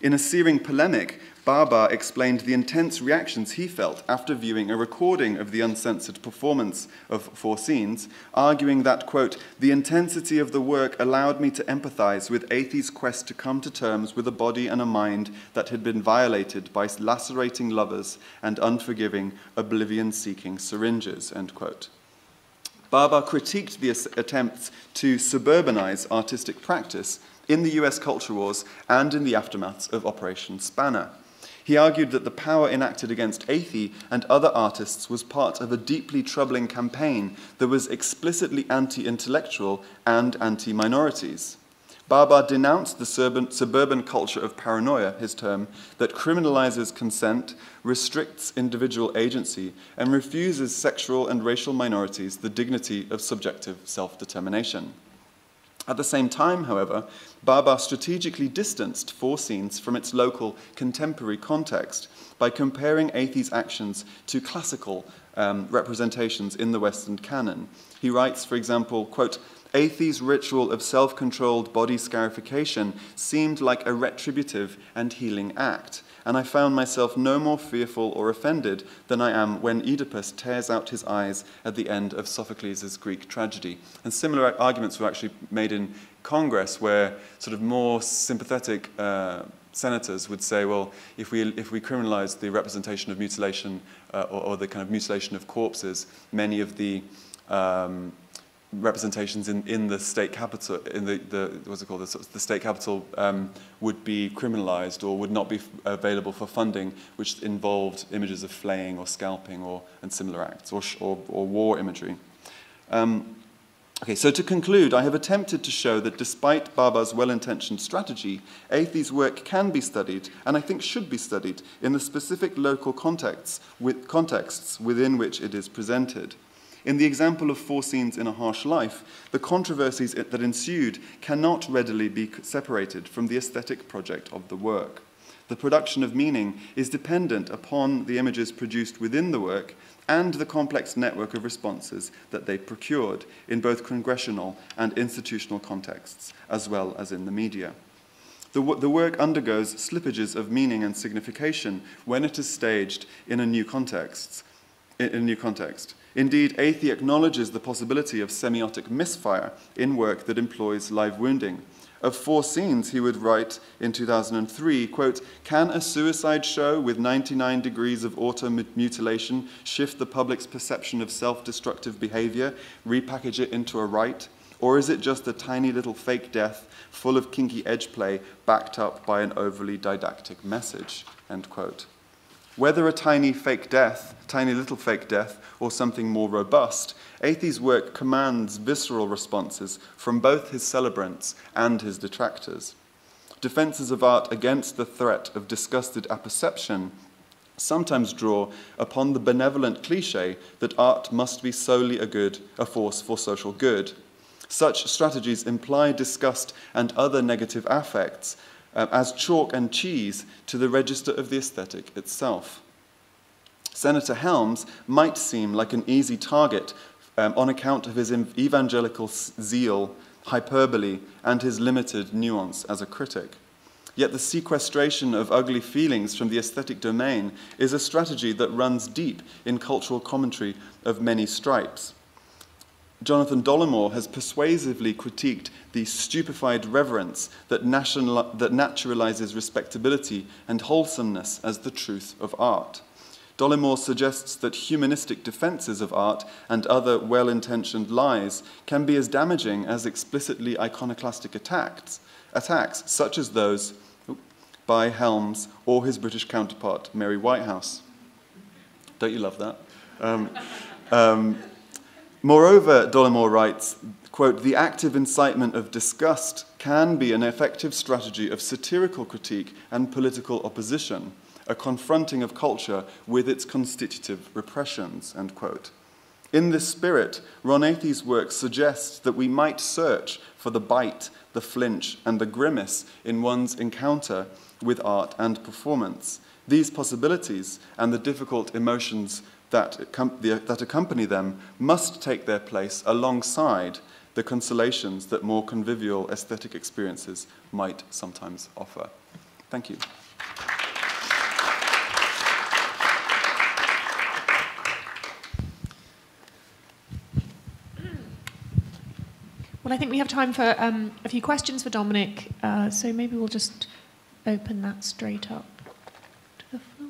In a searing polemic, Baba explained the intense reactions he felt after viewing a recording of the uncensored performance of Four Scenes, arguing that, quote, "The intensity of the work allowed me to empathize with Athie's quest to come to terms with a body and a mind that had been violated by lacerating lovers and unforgiving, oblivion-seeking syringes," end quote. Baba critiqued the attempts to suburbanize artistic practice in the US culture wars and in the aftermaths of Operation Spanner. He argued that the power enacted against Athie and other artists was part of a deeply troubling campaign that was explicitly anti-intellectual and anti-minorities. Baba denounced the suburban culture of paranoia, his term, that criminalizes consent, restricts individual agency, and refuses sexual and racial minorities the dignity of subjective self-determination. At the same time, however, Baba strategically distanced Four Scenes from its local contemporary context by comparing Athie's actions to classical representations in the Western canon. He writes, for example, quote, "Athie's ritual of self-controlled body scarification seemed like a retributive and healing act, and I found myself no more fearful or offended than I am when Oedipus tears out his eyes at the end of Sophocles' Greek tragedy." And similar arguments were actually made in Congress, where sort of more sympathetic senators would say, well, if we criminalize the representation of mutilation or the kind of mutilation of corpses, many of the representations in the state capital, in what's it called, the state capital would be criminalized or would not be available for funding, which involved images of flaying or scalping and similar acts, or war imagery. Okay, so to conclude, I have attempted to show that despite Baba's well-intentioned strategy, Athie's work can be studied, and I think should be studied, in the specific local contexts within which it is presented. In the example of Four Scenes in a Harsh Life, the controversies that ensued cannot readily be separated from the aesthetic project of the work. The production of meaning is dependent upon the images produced within the work and the complex network of responses that they procured in both congressional and institutional contexts, as well as in the media. The work undergoes slippages of meaning and signification when it is staged in a new context. Indeed, Athie acknowledges the possibility of semiotic misfire in work that employs live wounding. Of Four Scenes, he would write in 2003, quote, "Can a suicide show with 99 degrees of auto-mutilation shift the public's perception of self-destructive behavior, repackage it into a rite? Or is it just a tiny little fake death full of kinky edge play backed up by an overly didactic message?" End quote. Whether a tiny little fake death, or something more robust, Athie's work commands visceral responses from both his celebrants and his detractors. Defenses of art against the threat of disgusted apperception sometimes draw upon the benevolent cliché that art must be solely a force for social good. Such strategies imply disgust and other negative affects as chalk and cheese to the register of the aesthetic itself. Senator Helms might seem like an easy target on account of his evangelical zeal, hyperbole, and his limited nuance as a critic. Yet the sequestration of ugly feelings from the aesthetic domain is a strategy that runs deep in cultural commentary of many stripes. Jonathan Dollimore has persuasively critiqued the stupefied reverence that naturalizes respectability and wholesomeness as the truth of art. Dollimore suggests that humanistic defenses of art and other well-intentioned lies can be as damaging as explicitly iconoclastic attacks such as those by Helms or his British counterpart, Mary Whitehouse. Don't you love that? Moreover, Dollimore writes, quote, "The active incitement of disgust can be an effective strategy of satirical critique and political opposition, a confronting of culture with its constitutive repressions," end quote. In this spirit, Ron Athie's work suggests that we might search for the bite, the flinch, and the grimace in one's encounter with art and performance. These possibilities and the difficult emotions that accompany them must take their place alongside the consolations that more convivial aesthetic experiences might sometimes offer. Thank you. Well, I think we have time for a few questions for Dominic, so maybe we'll just open that straight up to the floor.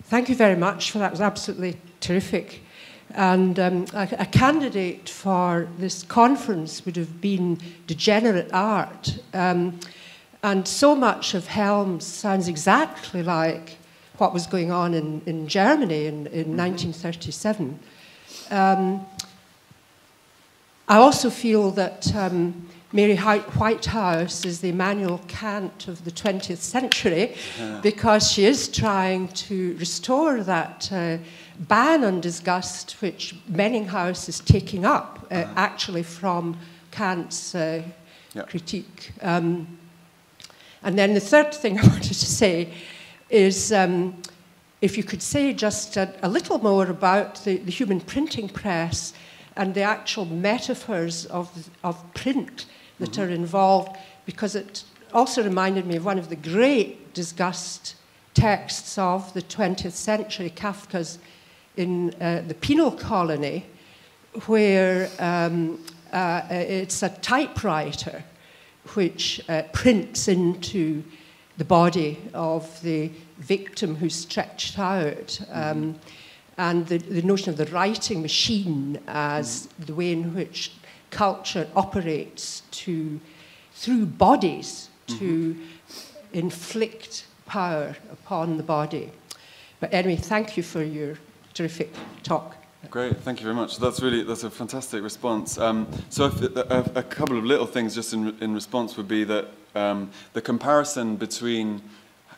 Thank you very much for that. It was absolutely terrific. And a candidate for this conference would have been degenerate art. And so much of Helms sounds exactly like what was going on in Germany in 1937. I also feel that Mary Whitehouse is the Immanuel Kant of the 20th century, because she is trying to restore that ban on disgust which Menninghaus is taking up, actually from Kant's critique. And then the third thing I wanted to say is if you could say just a little more about the human printing press and the actual metaphors of print that are involved, because it also reminded me of one of the great disgust texts of the 20th century, Kafka's in the Penal Colony, where it's a typewriter which prints into the body of the victim who's stretched out, and the notion of the writing machine as the way in which culture operates through bodies to inflict power upon the body. But anyway, thank you for your terrific talk. Great, thank you very much. That's a fantastic response. So a couple of little things just in response would be that the comparison between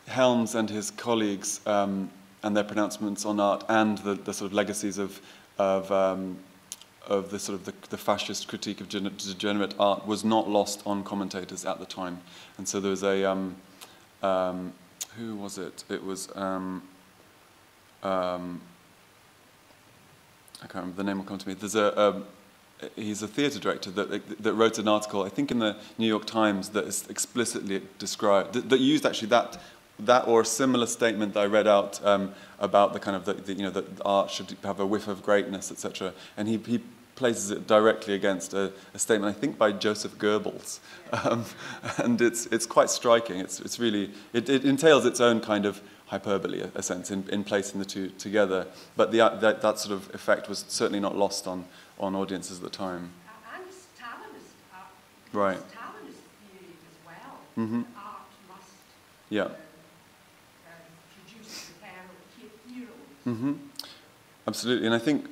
Helms and his colleagues and their pronouncements on art and the sort of legacies of the sort of the fascist critique of degenerate art was not lost on commentators at the time. And so there was a who was it? It was I can't remember, the name will come to me. There's he's a theatre director that wrote an article, I think in the New York Times, that is explicitly described, that used actually that or a similar statement that I read out about the kind of that art should have a whiff of greatness, etc. And he places it directly against a statement, I think, by Joseph Goebbels, and it's quite striking. It's really it entails its own kind of hyperbole, a sense, in placing the two together. But that sort of effect was certainly not lost on audiences at the time. And Stalinist, right. Stalinist theory as well. Mm-hmm. Art must produce the pair of heroes. Mm-hmm. Absolutely, and I think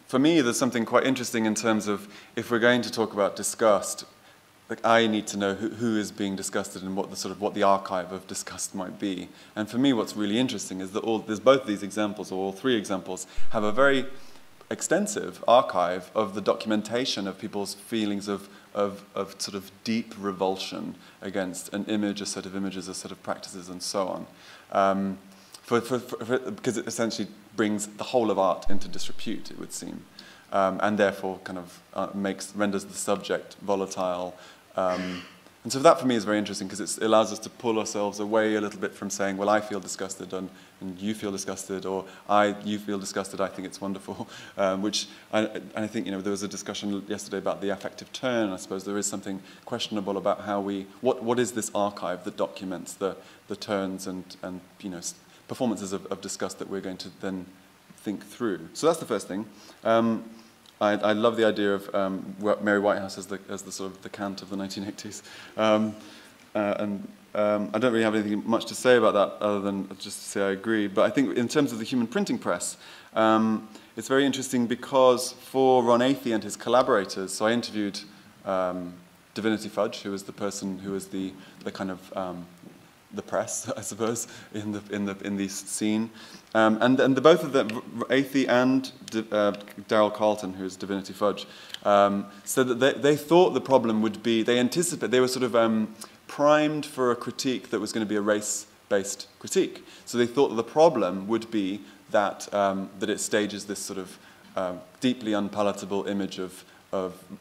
for me, there's something quite interesting in terms of if we're going to talk about disgust. Like, I need to know who is being disgusted and what the archive of disgust might be. And for me, what's really interesting is that there's both these examples, or all three examples, have a very extensive archive of the documentation of people's feelings of sort of deep revulsion against an image, a set of images, a set of practices, and so on. Because it essentially brings the whole of art into disrepute, it would seem, and therefore kind of renders the subject volatile. And so that for me is very interesting because it allows us to pull ourselves away a little bit from saying, well, I feel disgusted and you feel disgusted, or you feel disgusted, I think it's wonderful. Which I think there was a discussion yesterday about the affective turn. I suppose there is something questionable about how what is this archive that documents the turns and performances of disgust that we're going to then think through. So that's the first thing. I love the idea of Mary Whitehouse as the sort of the Kant of the 1980s, and I don't really have anything much to say about that other than just to say I agree. But I think in terms of the human printing press, it's very interesting because for Ron Athey and his collaborators, so I interviewed Divinity Fudge, who was the person who was the kind of the press, I suppose, in the scene, and both of them, Athey and Darrell Carlton, who is Divinity Fudge, said that they thought the problem would be they were sort of primed for a critique that was going to be a race-based critique. So they thought that the problem would be that that it stages this sort of deeply unpalatable image of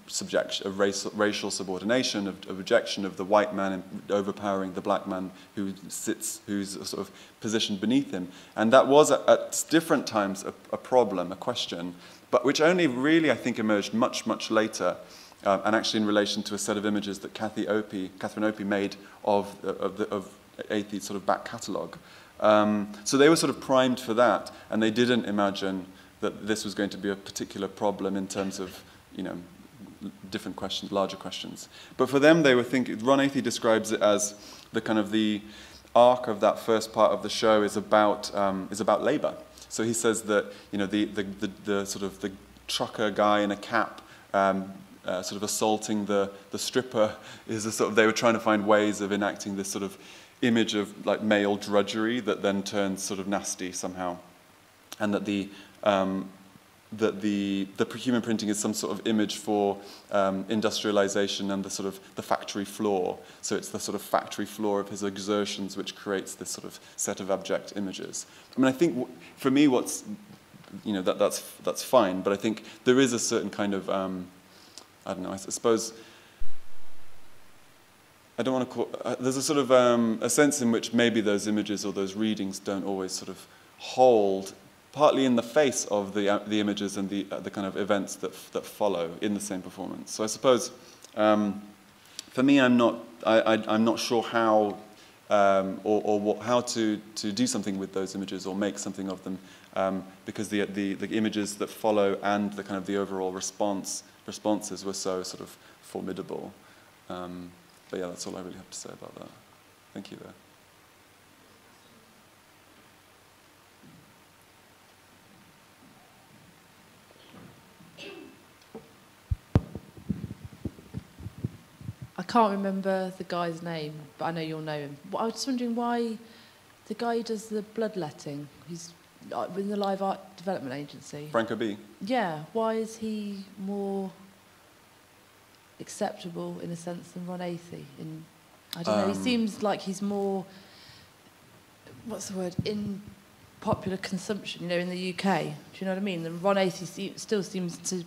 subjection, of racial subordination, of rejection of the white man overpowering the black man who's sort of positioned beneath him. And that was at different times a problem, a question, but which only really, I think, emerged much, much later, and actually in relation to a set of images that Catherine Opie made of Athey's sort of back catalogue. So they were sort of primed for that, and they didn't imagine that this was going to be a particular problem in terms of, different questions, larger questions. But for them, they were thinking, Ron Athey describes it as the kind of the arc of that first part of the show is about labour. So he says that, the sort of the trucker guy in a cap sort of assaulting the stripper is a sort of, they were trying to find ways of enacting this sort of image of like male drudgery that then turns sort of nasty somehow, and that the human printing is some sort of image for industrialization and the sort of the factory floor. So it's the sort of factory floor of his exertions which creates this sort of set of abject images. I mean, I think for me, what's that's fine, but I think there is a certain kind of I don't know. I suppose I don't want to call. There's a sort of a sense in which maybe those images or those readings don't always sort of hold, partly in the face of the images and the kind of events that follow in the same performance. So I suppose for me, I'm not sure how how to do something with those images or make something of them, because the images that follow and the kind of the overall responses were so sort of formidable. But yeah, that's all I really have to say about that. Thank you, though. I can't remember the guy's name, but I know you'll know him. But I was just wondering why the guy who does the bloodletting, he's in the Live Art Development Agency. Franco B. Yeah, why is he more acceptable in a sense than Ron Athey? I don't know, he seems like he's more, what's the word, in popular consumption, in the UK. Do you know what I mean? And Ron Athey still seems to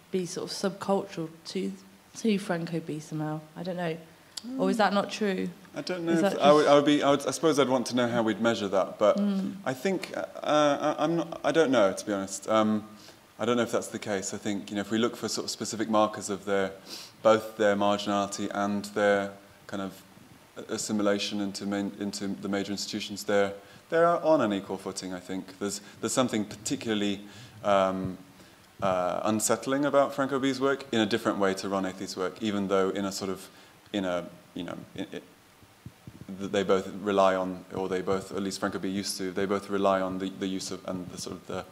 be sort of subcultural to Franco B somehow. I don't know. Or is that not true? I don't know. I suppose I'd want to know how we'd measure that, but I think I don't know, to be honest. I don't know if that's the case. I think if we look for sort of specific markers of both their marginality and their kind of assimilation into the major institutions, they're on an equal footing. I think there's something particularly unsettling about Franco B's work in a different way to Ron Athey's work, even though they both rely on, or they both, at least Franco B used to, they both rely on the use of and the sort of the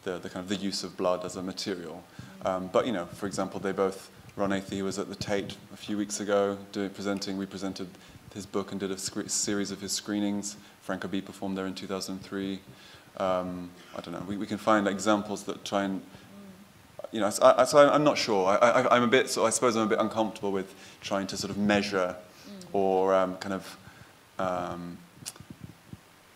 kind of the use of blood as a material. But for example, Ron Athey was at the Tate a few weeks ago we presented his book and did a series of his screenings. Franco B performed there in 2003. I don't know. We can find examples that try and, so I'm not sure. I'm a bit. So I suppose I'm a bit uncomfortable with trying to sort of measure or kind of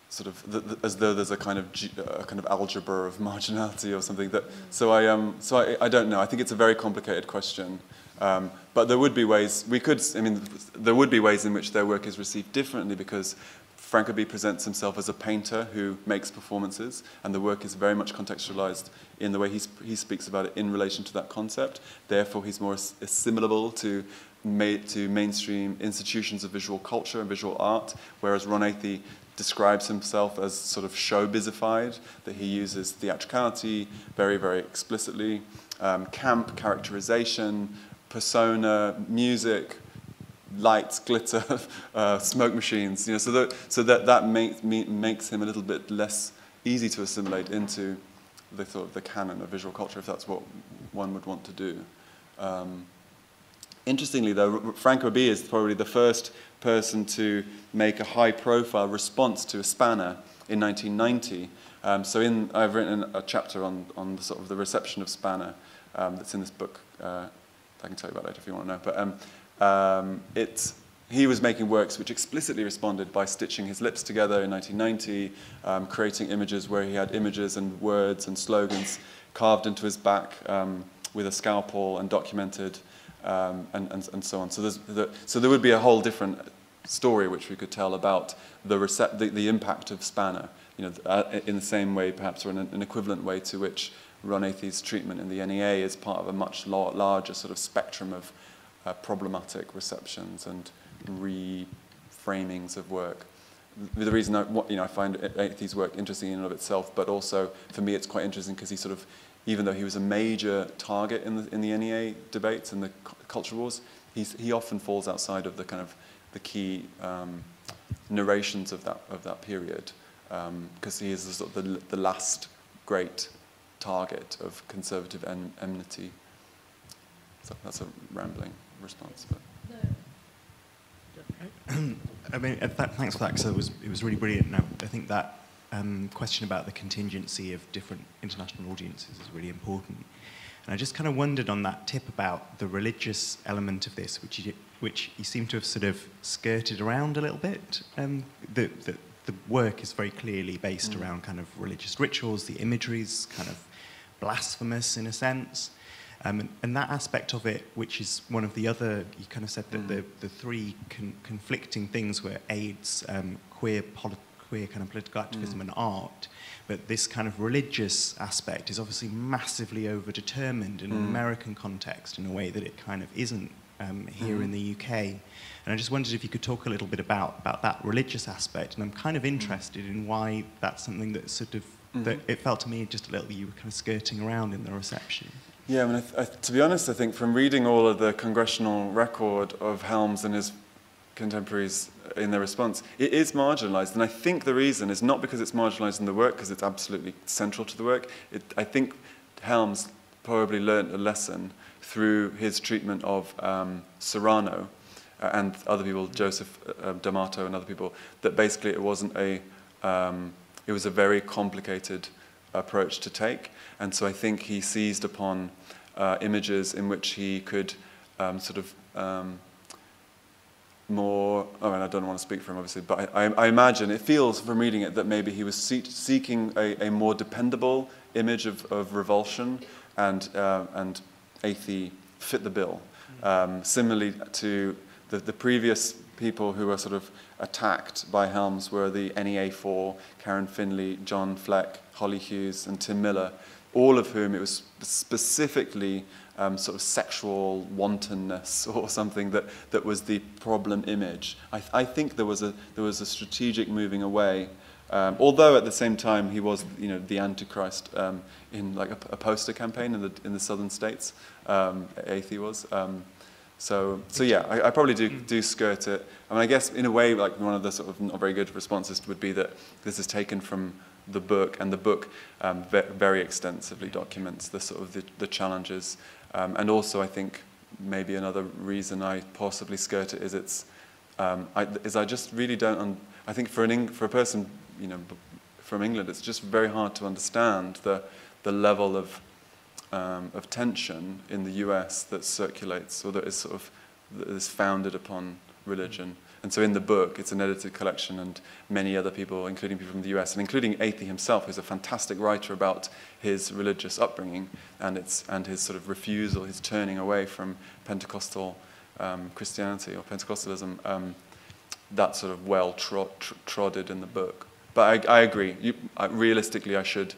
sort of as though there's a kind of algebra of marginality or something. So I don't know. I think it's a very complicated question. But there would be ways there would be ways in which their work is received differently, because Franco B presents himself as a painter who makes performances, and the work is very much contextualized in the way he speaks about it in relation to that concept. Therefore, he's more assimilable to mainstream institutions of visual culture and visual art, whereas Ron Athey describes himself as sort of showbizified, that he uses theatricality very, very explicitly, camp characterization, persona, music, lights, glitter, smoke machines. So that makes him a little bit less easy to assimilate into the sort of the canon of visual culture, if that's what one would want to do. Interestingly, though, Franco B is probably the first person to make a high-profile response to a spanner in 1990. I've written a chapter on the sort of the reception of spanner that's in this book. I can tell you about it if you want to know. But he was making works which explicitly responded by stitching his lips together in 1990, creating images where he had images and words and slogans carved into his back with a scalpel and documented, and so on. So there would be a whole different story which we could tell about the impact of Spanner, in the same way perhaps, or in an equivalent way to which Ron Athey's treatment in the NEA is part of a much larger sort of spectrum of problematic receptions and reframings of work. The reason I find Athey's work interesting in and of itself, but also for me it's quite interesting because he sort of, even though he was a major target in the NEA debates and the culture wars, he often falls outside of the kind of the key narrations of that period, because he is the sort of the last great target of conservative enmity. So that's a rambling response. But. I mean, thanks for that, because it was really brilliant. Now, I think that question about the contingency of different international audiences is really important. And I just kind of wondered on that tip about the religious element of this, which you seem to have sort of skirted around a little bit. The work is very clearly based around kind of religious rituals. The imagery is kind of blasphemous in a sense. And that aspect of it, which is one of the other, you kind of said that the three conflicting things were AIDS, queer kind of political activism and art, but this kind of religious aspect is obviously massively overdetermined in an American context in a way that it kind of isn't here in the UK. And I just wondered if you could talk a little bit about that religious aspect, and I'm kind of interested in why that's something that sort of, that it felt to me just a little, you were kind of skirting around in the reception. Yeah, I mean, to be honest, I think from reading all of the congressional record of Helms and his contemporaries in their response, it is marginalised. And I think the reason is not because it's marginalised in the work, because it's absolutely central to the work. I think Helms probably learned a lesson through his treatment of Serrano and other people, Joseph D'Amato and other people, that basically it wasn't it was a very complicated approach to take. And so I think he seized upon images in which he could sort of more, I mean, I don't want to speak for him obviously, but I imagine, it feels from reading it that maybe he was seeking a more dependable image of revulsion, and Athey fit the bill. Similarly to the previous people who were sort of attacked by Helms were the NEA4, Karen Finley, John Fleck, Holly Hughes, and Tim Miller, all of whom it was specifically sort of sexual wantonness or something that was the problem image. I think there was a strategic moving away, although at the same time he was, the Antichrist in like a poster campaign in the southern states. Athey was. So yeah, I probably do skirt it. I mean, I guess in a way, like one of the sort of not very good responses would be that this is taken from the book, and the book very extensively documents the sort of the challenges. And also, I think maybe another reason I possibly skirt it is I just really don't. I think for a person, from England, it's just very hard to understand the level of tension in the US that circulates, or that is founded upon religion. And so in the book, it's an edited collection, and many other people, including people from the US, and including Athey himself, who's a fantastic writer about his religious upbringing and his sort of refusal, his turning away from Pentecostal Christianity or Pentecostalism, that's sort of well trodden in the book. But I agree. Realistically, it should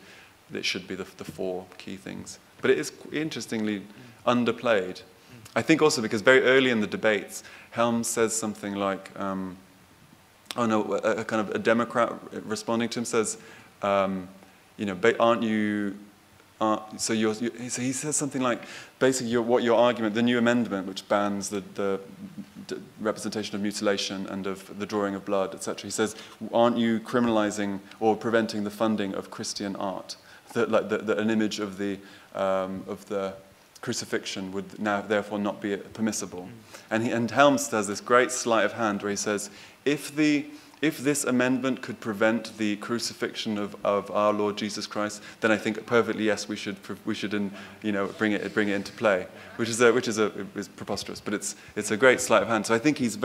be the four key things. But it is interestingly underplayed. I think also because very early in the debates, Helms says something like, a kind of a Democrat responding to him says, aren't you? So he says something like, basically, what your argument, the new amendment, which bans the representation of mutilation and of the drawing of blood, etc. He says, aren't you criminalizing or preventing the funding of Christian art? That an image of the crucifixion would now therefore not be permissible. And Helms does this great sleight of hand where he says, if this amendment could prevent the crucifixion of our Lord Jesus Christ, then I think perfectly yes, we should bring it into play, which is preposterous, but it's a great sleight of hand. So I think he's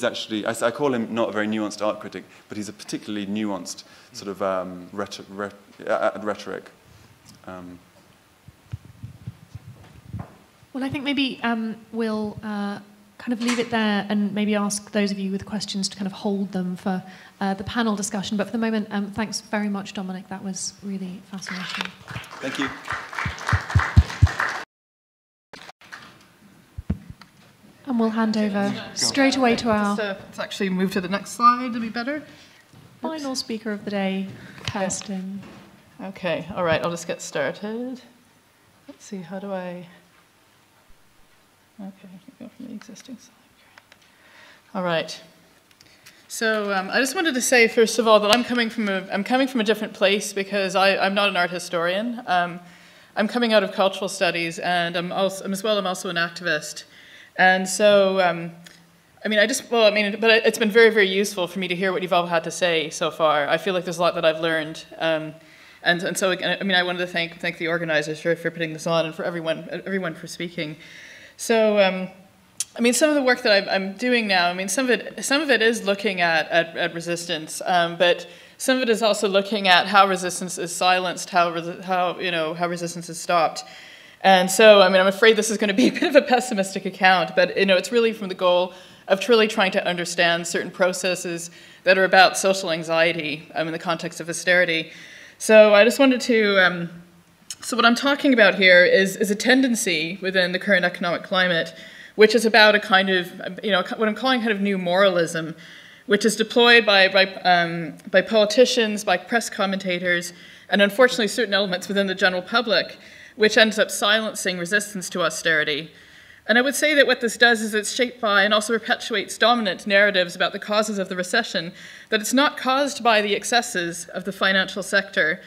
actually, I call him not a very nuanced art critic, but he's a particularly nuanced sort of rhetoric. Well, I think maybe we'll kind of leave it there and maybe ask those of you with questions to kind of hold them for the panel discussion. But for the moment, thanks very much, Dominic. That was really fascinating. Thank you. And we'll hand over straight away to our let's actually move to the next slide to be better. final speaker of the day, Kirsten. Okay, all right, I'll just get started. Let's see, how do I... Okay, I can go from the existing slide. All right. So I just wanted to say, first of all, that I'm coming from a different place because I'm not an art historian. I'm coming out of cultural studies, and I'm also an activist. And so, but it's been very, very useful for me to hear what you've all had to say so far. I feel like there's a lot that I've learned. And so, I wanted to thank the organizers for putting this on and for everyone for speaking. So, some of the work that I'm doing now, some of it is looking at resistance, but some of it is also looking at how resistance is silenced, how resistance is stopped. And so, I'm afraid this is going to be a bit of a pessimistic account, but it's really from the goal of truly trying to understand certain processes that are about social anxiety in the context of austerity. So I just wanted to, so what I'm talking about here is a tendency within the current economic climate, which is about a kind of, what I'm calling kind of new moralism, which is deployed by politicians, by press commentators, and unfortunately certain elements within the general public, which ends up silencing resistance to austerity. And I would say that what this does is it's shaped by and also perpetuates dominant narratives about the causes of the recession, that it's not caused by the excesses of the financial sector,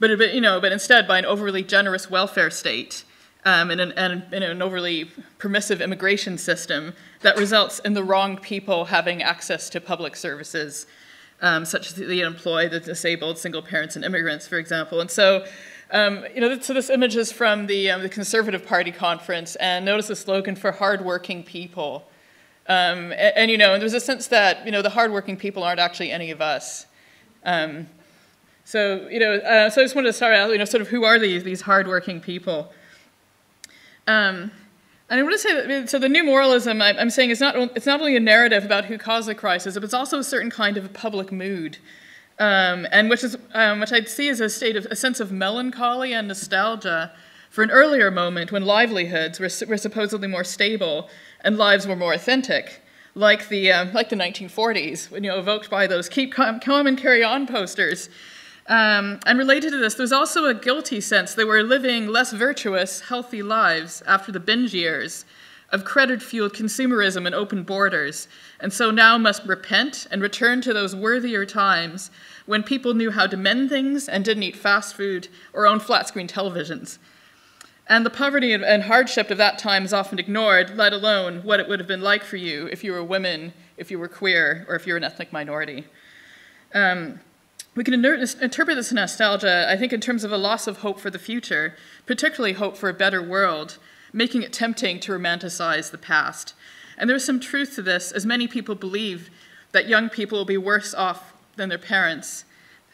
but instead by an overly generous welfare state and an overly permissive immigration system that results in the wrong people having access to public services, such as the unemployed, the disabled, single parents, and immigrants, for example. And so, so this image is from the Conservative Party conference, and notice the slogan for hardworking people. And there's a sense that, the hardworking people aren't actually any of us. So I just wanted to start out, sort of who are these hardworking people? And I want to say that, so the new moralism I'm saying it's not only a narrative about who caused the crisis, but it's also a certain kind of public mood. And which I'd see as a sense of melancholy and nostalgia for an earlier moment when livelihoods were supposedly more stable and lives were more authentic, like the 1940s, evoked by those "Keep Calm and Carry On" posters. And related to this, there's also a guilty sense that we're living less virtuous, healthy lives after the binge years of credit-fueled consumerism and open borders, and so now must repent and return to those worthier times when people knew how to mend things and didn't eat fast food or own flat-screen televisions. And the poverty and hardship of that time is often ignored, let alone what it would have been like for you if you were a woman, if you were queer, or if you're an ethnic minority. We can interpret this nostalgia, I think, in terms of a loss of hope for the future, particularly hope for a better world, making it tempting to romanticize the past. And there's some truth to this, as many people believe that young people will be worse off than their parents,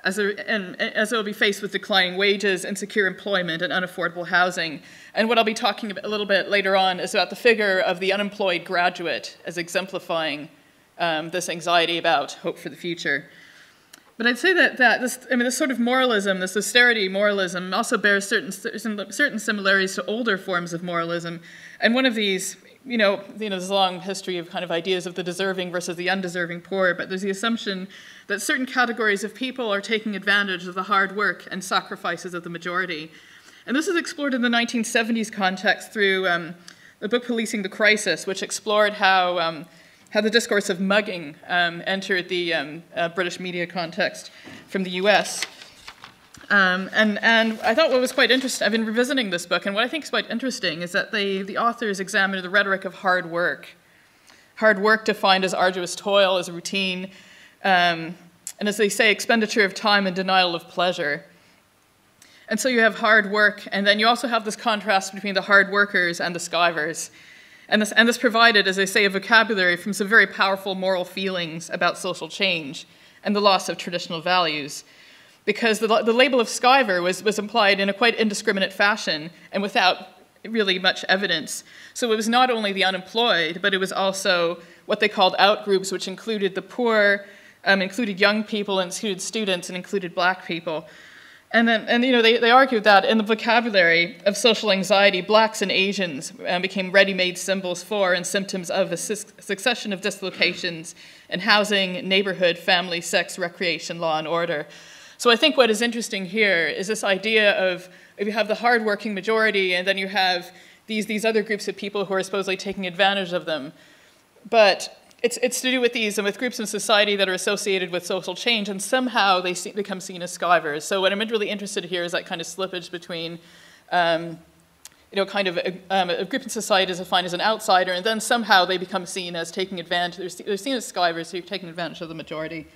as they'll be faced with declining wages, insecure employment, and unaffordable housing. And what I'll be talking about a little bit later on is about the figure of the unemployed graduate as exemplifying this anxiety about hope for the future. But I'd say that this sort of moralism, this austerity moralism, also bears certain similarities to older forms of moralism. And one of these, there's a long history of kind of ideas of the deserving versus the undeserving poor, but there's the assumption that certain categories of people are taking advantage of the hard work and sacrifices of the majority. And this is explored in the 1970s context through the book Policing the Crisis, which explored how the discourse of mugging entered the British media context from the US. And I thought what was quite interesting, I've been revisiting this book, and what I think is quite interesting is that the authors examined the rhetoric of hard work. Hard work defined as arduous toil, as routine, and as they say, expenditure of time and denial of pleasure. And so you have hard work, and then you also have this contrast between the hard workers and the skivers. And this provided, as I say, a vocabulary from some very powerful moral feelings about social change and the loss of traditional values. Because the label of skiver was implied in a quite indiscriminate fashion and without really much evidence. So it was not only the unemployed, but it was also what they called outgroups, which included the poor, included young people, included students, and included black people. And they argued that in the vocabulary of social anxiety, blacks and Asians became ready-made symbols for and symptoms of a succession of dislocations in housing, neighborhood, family, sex, recreation, law, and order. So I think what is interesting here is this idea of, if you have the hardworking majority, and then you have these other groups of people who are supposedly taking advantage of them. But it's to do with these and with groups in society that are associated with social change, and somehow they become seen as skivers. So what I'm really interested here is that kind of slippage between, kind of a group in society is defined as an outsider, and then somehow they become seen as taking advantage. They're seen as skivers who are taking advantage of the majority.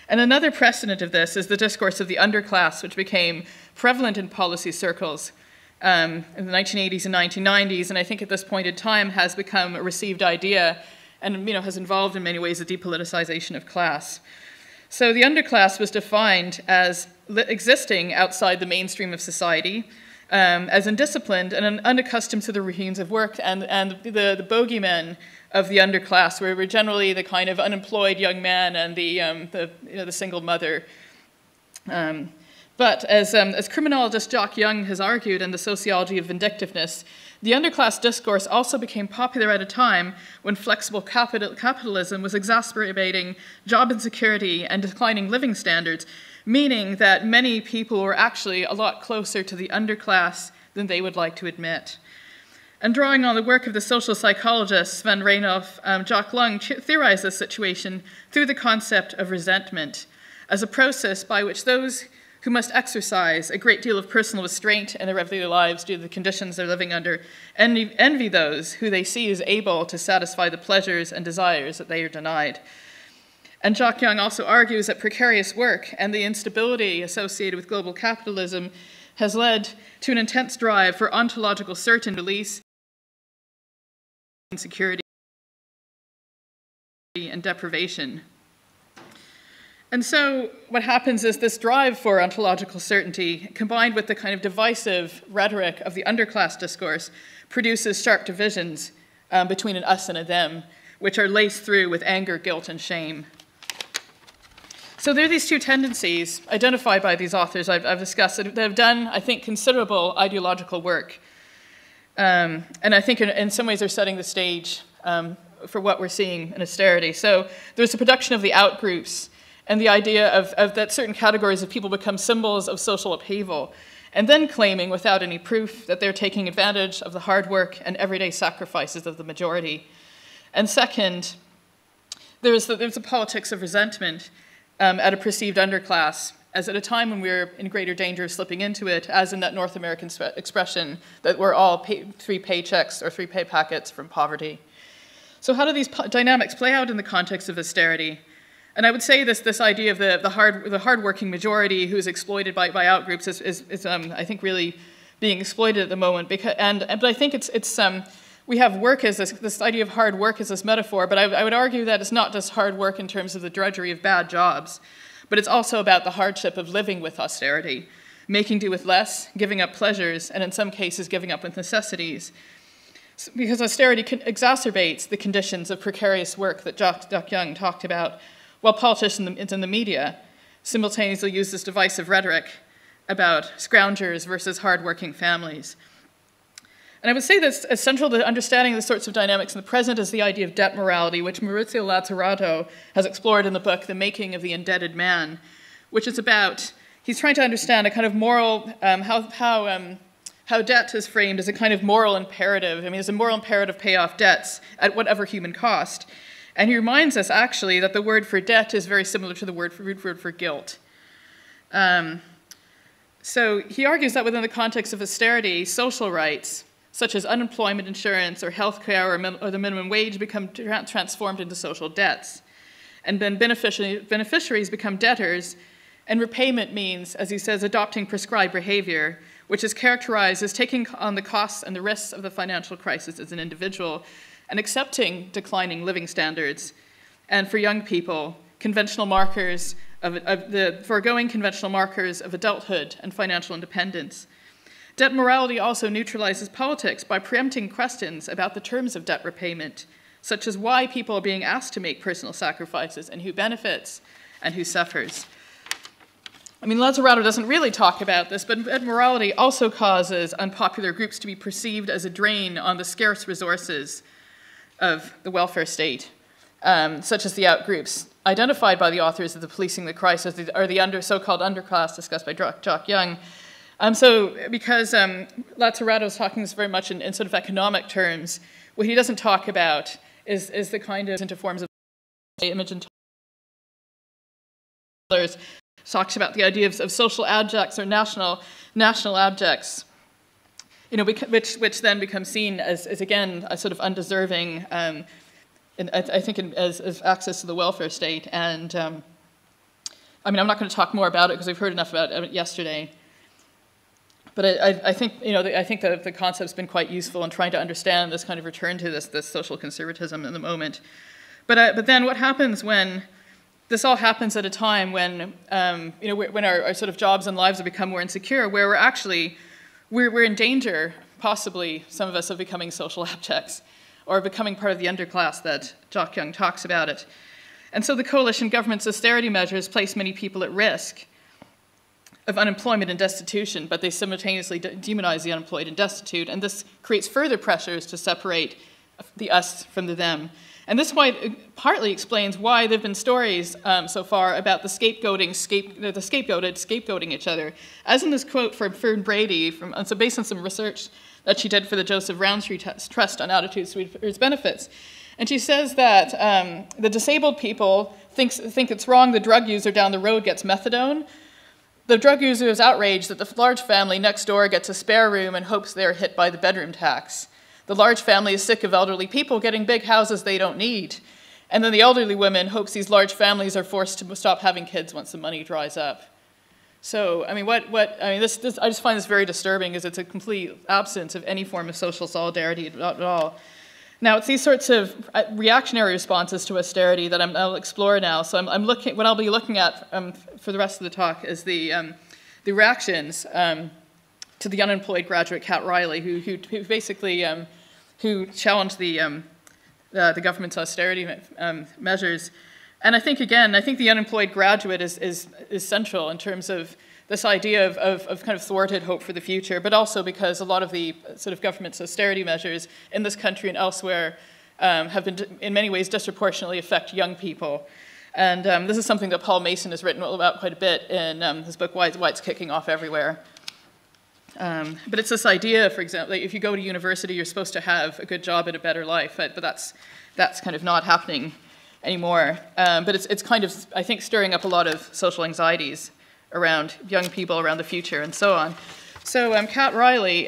And another precedent of this is the discourse of the underclass, which became prevalent in policy circles in the 1980s and 1990s, and I think at this point in time has become a received idea and has involved in many ways the depoliticization of class. So the underclass was defined as existing outside the mainstream of society, as undisciplined and unaccustomed to the routines of work, and the bogeymen of the underclass were generally the kind of unemployed young man and the single mother. But as criminologist Jock Young has argued in The Sociology of Vindictiveness, the underclass discourse also became popular at a time when flexible capitalism was exacerbating job insecurity and declining living standards, meaning that many people were actually a lot closer to the underclass than they would like to admit. And drawing on the work of the social psychologists Sven Reinhoff, Jock Young theorized this situation through the concept of resentment as a process by which those who must exercise a great deal of personal restraint in their everyday lives due to the conditions they're living under, envy those who they see as able to satisfy the pleasures and desires that they are denied. And Jock Young also argues that precarious work and the instability associated with global capitalism has led to an intense drive for ontological certain release, insecurity, and deprivation. And so what happens is this drive for ontological certainty, combined with the kind of divisive rhetoric of the underclass discourse, produces sharp divisions between an us and a them, which are laced through with anger, guilt, and shame. So there are these two tendencies identified by these authors I've discussed that have done, I think, considerable ideological work. And I think in some ways they're setting the stage for what we're seeing in austerity. So there's the production of the outgroups, and the idea of that certain categories of people become symbols of social upheaval, and then claiming without any proof that they're taking advantage of the hard work and everyday sacrifices of the majority. And second, there's the politics of resentment at a perceived underclass, as at a time when we're in greater danger of slipping into it, as in that North American expression that we're all three paychecks or three pay packets from poverty. So how do these dynamics play out in the context of austerity? And I would say this idea of the hardworking majority who is exploited by outgroups is I think really being exploited at the moment. But I think we have work as this idea of hard work as this metaphor. But I would argue that it's not just hard work in terms of the drudgery of bad jobs, but it's also about the hardship of living with austerity, making do with less, giving up pleasures, and in some cases giving up with necessities. Because austerity exacerbates the conditions of precarious work that Jock Young talked about, while politicians in the media simultaneously use this divisive rhetoric about scroungers versus hardworking families. And I would say that essential to understanding the sorts of dynamics in the present is the idea of debt morality, which Maurizio Lazzarato has explored in the book The Making of the Indebted Man, which is about, he's trying to understand a kind of moral, how debt is framed as a kind of moral imperative. I mean, it's a moral imperative to pay off debts at whatever human cost. And he reminds us, actually, that the word for debt is very similar to the word for guilt. So he argues that within the context of austerity, social rights, such as unemployment insurance or health care or the minimum wage, become transformed into social debts. And then beneficiaries become debtors, and repayment means, as he says, adopting prescribed behavior, which is characterized as taking on the costs and the risks of the financial crisis as an individual, and accepting declining living standards, and for young people, conventional markers foregoing conventional markers of adulthood and financial independence. Debt morality also neutralizes politics by preempting questions about the terms of debt repayment, such as why people are being asked to make personal sacrifices and who benefits and who suffers. I mean, Lazzarato doesn't really talk about this, but debt morality also causes unpopular groups to be perceived as a drain on the scarce resources of the welfare state, such as the outgroups identified by the authors of the Policing the Crisis, or the so-called underclass discussed by Jock Young. So because Lazzarato is talking this very much in sort of economic terms, what he doesn't talk about is the kind of into forms of Imogen Tyler talks about the idea of social abjects or national abjects, you know, which then become seen as again a sort of undeserving, I think as access to the welfare state. And I mean, I'm not going to talk more about it because we've heard enough about it yesterday. But I think, you know, I think that the concept's been quite useful in trying to understand this kind of return to this social conservatism in the moment. But then what happens when this all happens at a time when, you know, when our sort of jobs and lives have become more insecure, where we're in danger, possibly some of us, of becoming social abjects or becoming part of the underclass that Jock Young talks about it. And so the coalition government's austerity measures place many people at risk of unemployment and destitution, but they simultaneously demonize the unemployed and destitute, and this creates further pressures to separate the us from the them. And this partly explains why there have been stories so far about the scapegoating each other. As in this quote from Fern Brady, so based on some research that she did for the Joseph Rowntree Trust on attitudes towards benefits. And she says that the disabled people think it's wrong the drug user down the road gets methadone. The drug user is outraged that the large family next door gets a spare room and hopes they're hit by the bedroom tax. The large family is sick of elderly people getting big houses they don't need. And then the elderly woman hopes these large families are forced to stop having kids once the money dries up. So, I mean, I just find this very disturbing, because it's a complete absence of any form of social solidarity at all. Now, it's these sorts of reactionary responses to austerity that I'll explore now. So what I'll be looking at for the rest of the talk is the reactions to the unemployed graduate Cat Riley, who basically who challenged the government's austerity measures. And I think the unemployed graduate is central in terms of this idea of kind of thwarted hope for the future, but also because a lot of the sort of government's austerity measures in this country and elsewhere have been, in many ways, disproportionately affect young people. And this is something that Paul Mason has written about quite a bit in his book, Why It's Kicking Off Everywhere. But it's this idea, for example, if you go to university, you're supposed to have a good job and a better life, but that's kind of not happening anymore. But it's kind of, I think, stirring up a lot of social anxieties around young people, around the future, and so on. So Cat Riley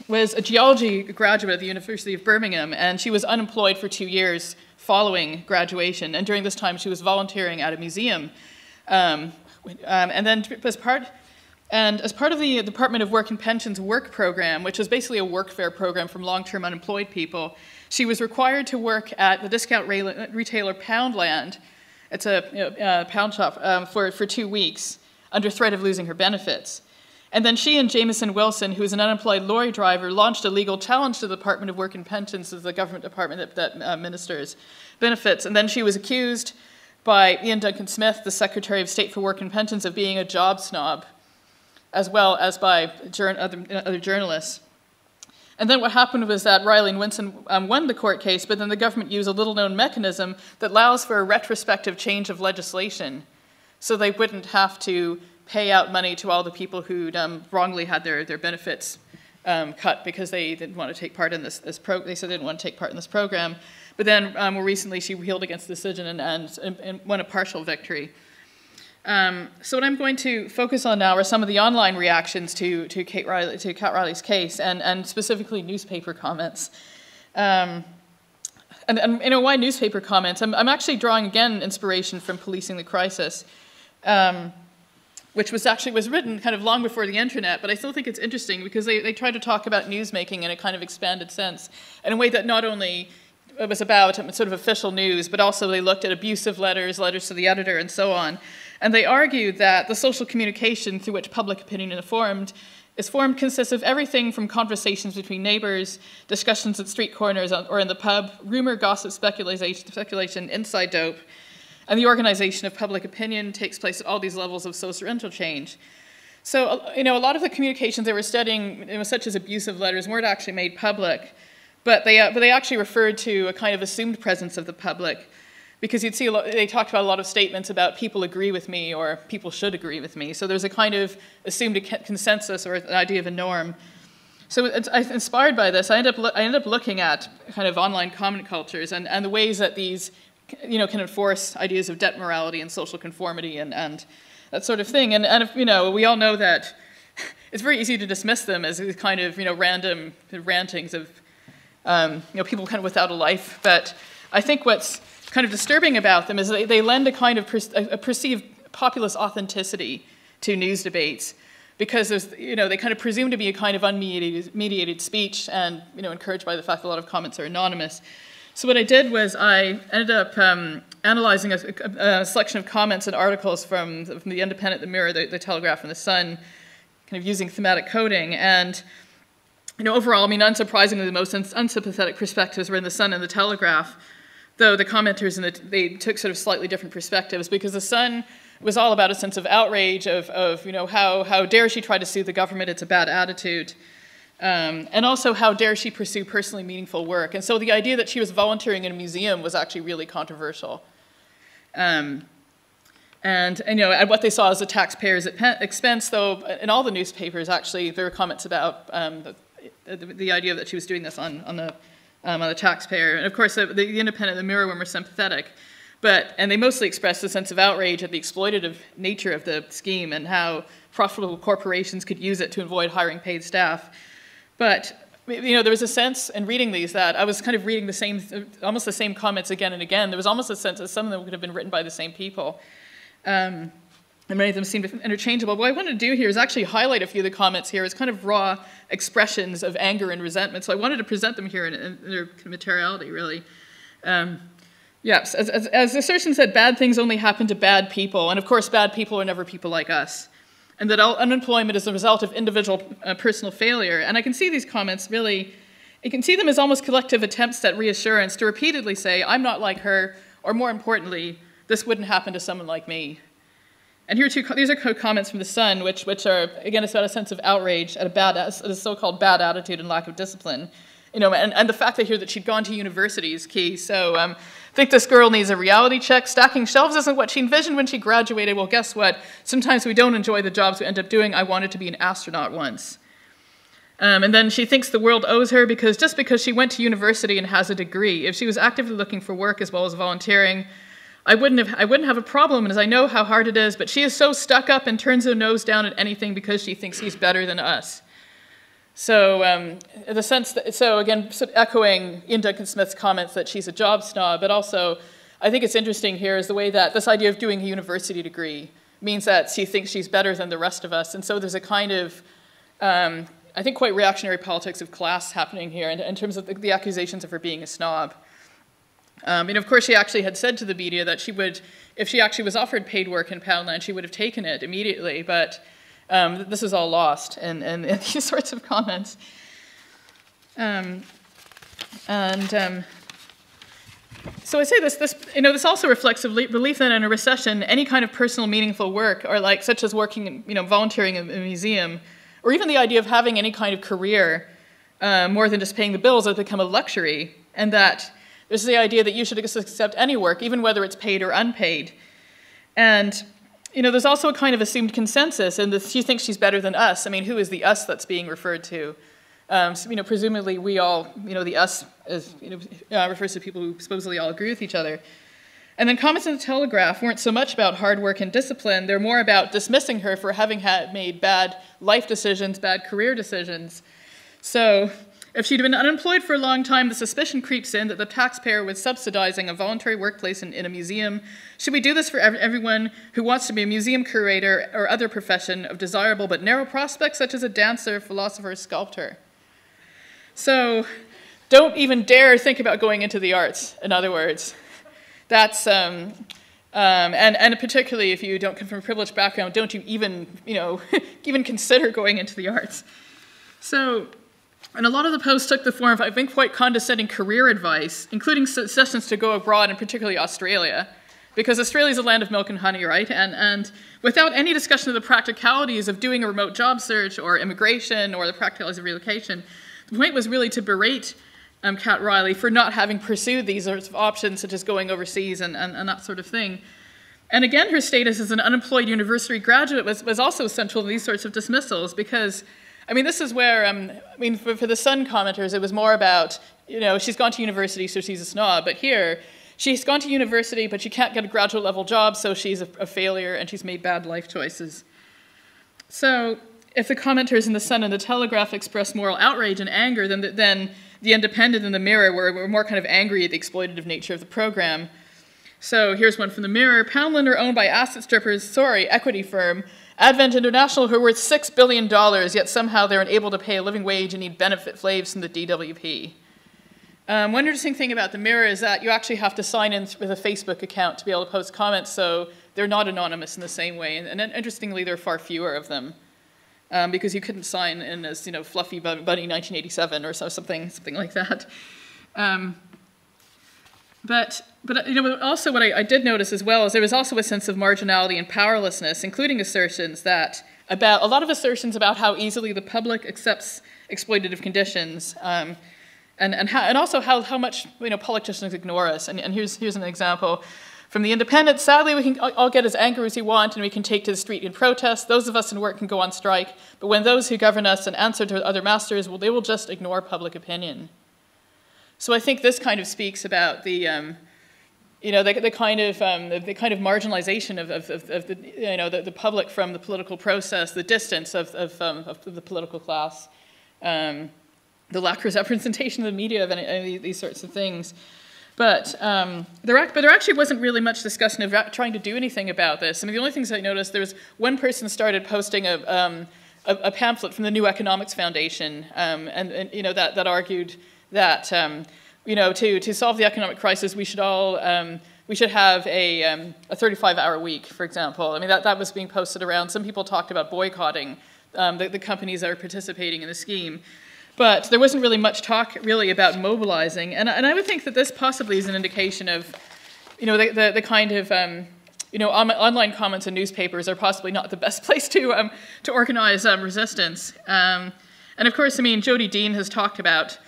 was a geology graduate at the University of Birmingham, and she was unemployed for 2 years following graduation. And during this time, she was volunteering at a museum. And then as part of the Department of Work and Pensions work program, which was basically a workfare program from long-term unemployed people, she was required to work at the discount retailer Poundland. It's a pound shop for 2 weeks under threat of losing her benefits. And then she and Jameson Wilson, who is an unemployed lorry driver, launched a legal challenge to the Department of Work and Pensions, as the government department that administers benefits. And then she was accused by Ian Duncan Smith, the Secretary of State for Work and Pensions, of being a job snob, as well as by other journalists. And then what happened was that Riley and Winson won the court case, but then the government used a little-known mechanism that allows for a retrospective change of legislation, so they wouldn't have to pay out money to all the people who'd wrongly had their benefits cut because they didn't want to take part in this program. They said they didn't want to take part in this program. But then more recently, she appealed against the decision and won a partial victory. So what I'm going to focus on now are some of the online reactions to Cat Riley's case, and specifically newspaper comments. And you know, why newspaper comments? I'm actually drawing again inspiration from Policing the Crisis, which was written kind of long before the internet, but I still think it's interesting because they try to talk about newsmaking in a kind of expanded sense, in a way that not only it was about sort of official news, but also they looked at abusive letters to the editor, and so on. And they argued that the social communication through which public opinion is formed Its form consists of everything from conversations between neighbors, discussions at street corners or in the pub, rumor, gossip, speculation, inside dope, and the organization of public opinion takes place at all these levels of social interchange. So, a lot of the communications they were studying, such as abusive letters, weren't actually made public, but they actually referred to a kind of assumed presence of the public, because you'd see they talked about a lot of statements about people agree with me or people should agree with me. So there's a kind of assumed consensus or an idea of a norm. So inspired by this, I ended up looking at kind of online comment cultures and the ways that these, can enforce ideas of debt morality and social conformity and that sort of thing. And we all know that it's very easy to dismiss them as kind of, random rantings of, people kind of without a life. But I think what's kind of disturbing about them is they lend a kind of a perceived populist authenticity to news debates, because there's, they kind of presume to be a kind of unmediated speech, and encouraged by the fact that a lot of comments are anonymous. So what I did was I ended up analyzing a selection of comments and articles from the Independent, the Mirror, the Telegraph, and the Sun, kind of using thematic coding. And overall, unsurprisingly, the most unsympathetic perspectives were in the Sun and the Telegraph, though the commenters they took sort of slightly different perspectives, because the Sun was all about a sense of outrage of how dare she try to sue the government, it's a bad attitude, and also how dare she pursue personally meaningful work. And so the idea that she was volunteering in a museum was actually really controversial. And at what they saw as the taxpayers' expense, though in all the newspapers actually there were comments about the idea that she was doing this on the taxpayer. And of course, the Independent and the Mirror were more sympathetic, and they mostly expressed a sense of outrage at the exploitative nature of the scheme and how profitable corporations could use it to avoid hiring paid staff. But there was a sense in reading these that I was kind of reading almost the same comments again and again. There was almost a sense that some of them could have been written by the same people. And many of them seemed interchangeable. What I wanted to do here is actually highlight a few of the comments here as kind of raw expressions of anger and resentment. So I wanted to present them here in their materiality, really. Yes, as the assertion said, bad things only happen to bad people. And of course, bad people are never people like us. And that unemployment is the result of individual personal failure. And I can see these comments really, you can see them as almost collective attempts at reassurance to repeatedly say, I'm not like her, or more importantly, this wouldn't happen to someone like me. And these are comments from the Sun, which are, again, it's about a sense of outrage at a so-called bad attitude and lack of discipline. And the fact that she'd gone to university is key. So I think this girl needs a reality check. Stacking shelves isn't what she envisioned when she graduated. Well, guess what? Sometimes we don't enjoy the jobs we end up doing. I wanted to be an astronaut once. And then she thinks the world owes her just because she went to university and has a degree. If she was actively looking for work as well as volunteering, I wouldn't have a problem, as I know how hard it is, but she is so stuck up and turns her nose down at anything because she thinks she's better than us. So again, sort of echoing Ian Duncan Smith's comments that she's a job snob, but also I think it's interesting here is the way that this idea of doing a university degree means that she thinks she's better than the rest of us. And so there's a kind of, I think, quite reactionary politics of class happening here in terms of the accusations of her being a snob. And of course, she actually had said to the media that she would, if she actually was offered paid work in Poundland, she would have taken it immediately. But this is all lost in these sorts of comments. So I say this also reflects a belief that in a recession, any kind of personal, meaningful work, or such as working, volunteering in a museum, or even the idea of having any kind of career, more than just paying the bills, has become a luxury, and that there's the idea that you should accept any work, even whether it's paid or unpaid. And, there's also a kind of assumed consensus, and she thinks she's better than us. I mean, who is the us that's being referred to? Presumably we all, the us is, refers to people who supposedly all agree with each other. And then comments in the Telegraph weren't so much about hard work and discipline. They're more about dismissing her for having made bad life decisions, bad career decisions. So if she'd been unemployed for a long time, the suspicion creeps in that the taxpayer was subsidizing a voluntary workplace in a museum. Should we do this for everyone who wants to be a museum curator or other profession of desirable but narrow prospects, such as a dancer, philosopher, sculptor? So don't even dare think about going into the arts, in other words. That's, And particularly if you don't come from a privileged background, don't you even, even consider going into the arts. So, and a lot of the posts took the form of, I think, quite condescending career advice, including suggestions to go abroad, and particularly Australia, because Australia is a land of milk and honey, right? And without any discussion of the practicalities of doing a remote job search or immigration or the practicalities of relocation, the point was really to berate Cat Riley for not having pursued these sorts of options, such as going overseas and that sort of thing. And again, her status as an unemployed university graduate was also central to these sorts of dismissals, because, I mean, this is where, for the Sun commenters, it was more about, she's gone to university, so she's a snob. But here, she's gone to university, but she can't get a graduate level job, so she's a failure, and she's made bad life choices. So if the commenters in the Sun and the Telegraph expressed moral outrage and anger, then the Independent and the Mirror were more kind of angry at the exploitative nature of the program. So here's one from the Mirror. Poundland are owned by asset strippers, equity firm, Advent International, who are worth $6 billion, yet somehow they're unable to pay a living wage and need benefit flaves from the DWP. One interesting thing about the Mirror is that you actually have to sign in with a Facebook account to be able to post comments, so they're not anonymous in the same way. And interestingly, there are far fewer of them, because you couldn't sign in as, Fluffy Bunny 1987 or something like that. But also what I did notice as well is there was also a sense of marginality and powerlessness, including assertions a lot of assertions about how easily the public accepts exploitative conditions, and also how much politicians ignore us. And here's an example from the Independent. Sadly, we can all get as angry as we want, and we can take to the street in protest. Those of us in work can go on strike, but when those who govern us and answer to other masters, they will just ignore public opinion. So I think this kind of speaks about the kind of marginalization of the public from the political process, the distance of the political class, the lack of representation of the media of any of these sorts of things. But there actually wasn't really much discussion of trying to do anything about this. I mean, the only things I noticed, there was one person started posting a pamphlet from the New Economics Foundation, that argued that to solve the economic crisis, we should have a 35-hour week, for example. I mean, that was being posted around. Some people talked about boycotting the companies that are participating in the scheme. But there wasn't really much talk really about mobilizing. And I would think that this possibly is an indication of, the kind of, online comments in newspapers are possibly not the best place to organize resistance. And of course, I mean, Jodie Dean has talked about,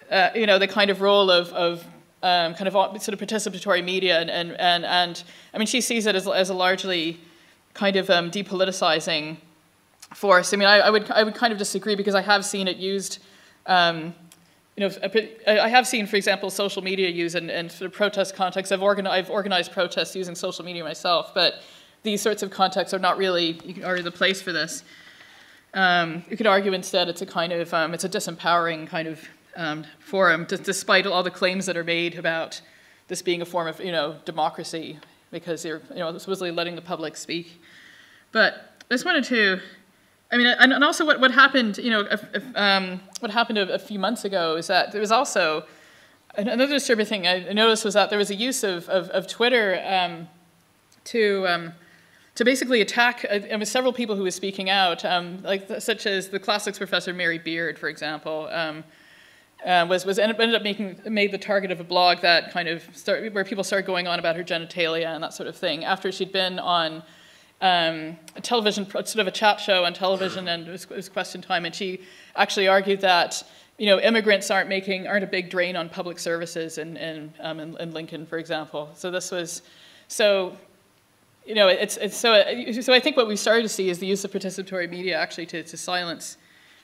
the kind of role of sort of participatory media, and I mean, she sees it as a largely kind of depoliticizing force. I mean, I would kind of disagree, because I have seen it used. I have seen, for example, social media used in sort of protest contexts. I've organized protests using social media myself, but these sorts of contexts are not really the place for this. You could argue instead it's a kind of it's a disempowering kind of forum, despite all the claims that are made about this being a form of democracy, because you're supposedly letting the public speak. But I just wanted to. I mean, and also what happened, what happened a few months ago is that there was also another disturbing thing I noticed, was that there was a use of Twitter to basically attack several people who were speaking out, such as the classics professor Mary Beard, for example, ended up made the target of a blog that kind of where people started going on about her genitalia and that sort of thing after she'd been on. A television, sort of a chat show on television, and it was Question Time, and she actually argued that immigrants aren't a big drain on public services in Lincoln, for example. So this was so I think what we started to see is the use of participatory media actually to silence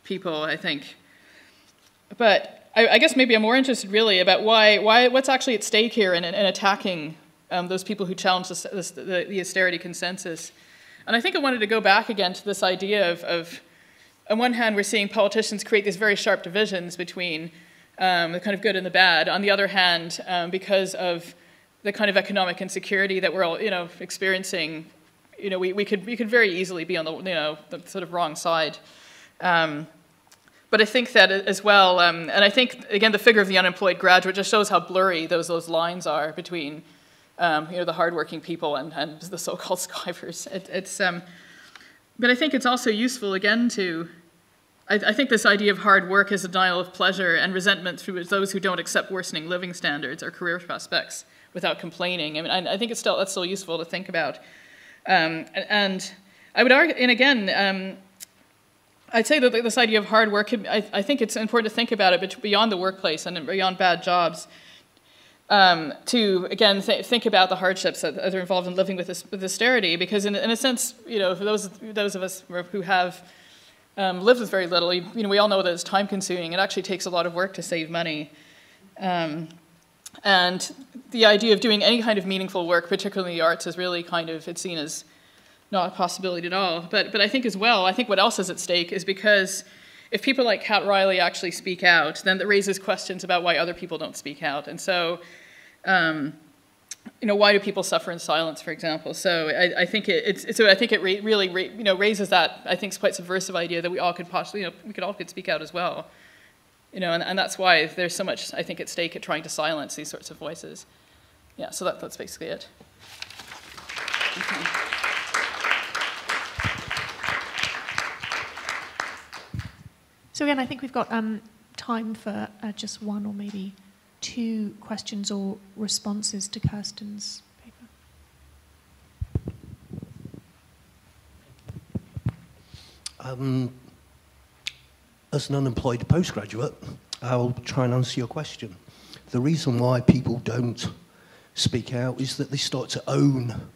people, I think. But I guess maybe I'm more interested really about what's actually at stake here in attacking those people who challenge the austerity consensus. And I think I wanted to go back again to this idea of on one hand, we're seeing politicians create these very sharp divisions between the kind of good and the bad. On the other hand, because of the kind of economic insecurity that we're all, experiencing, we could very easily be on the sort of wrong side. But I think that as well, and I think again the figure of the unemployed graduate just shows how blurry those lines are between the hardworking people and the so-called skivers. But I think it's also useful, again, I think this idea of hard work is a denial of pleasure and resentment through those who don't accept worsening living standards or career prospects without complaining. I mean, I think that's still useful to think about. And I would argue, and again, I'd say that this idea of hard work, I think it's important to think about it beyond the workplace and beyond bad jobs, to, again, think about the hardships that are involved in living with austerity, because in a sense, for those of us who have lived with very little, we all know that it's time-consuming. It actually takes a lot of work to save money. And the idea of doing any kind of meaningful work, particularly in the arts, is really it's seen as not a possibility at all. But I think as well, what else is at stake is because if people like Kat Riley actually speak out, then that raises questions about why other people don't speak out. And so, why do people suffer in silence, for example? So I think it really raises that, I think, quite subversive idea that we all could possibly, we all could speak out as well. And that's why there's so much, I think, at stake at trying to silence these sorts of voices. Yeah, so that's basically it. Okay. So again, I think we've got time for just one or maybe two questions or responses to Kirsten's paper. As an unemployed postgraduate, I'll try and answer your question. The reason why people don't speak out is that they start to own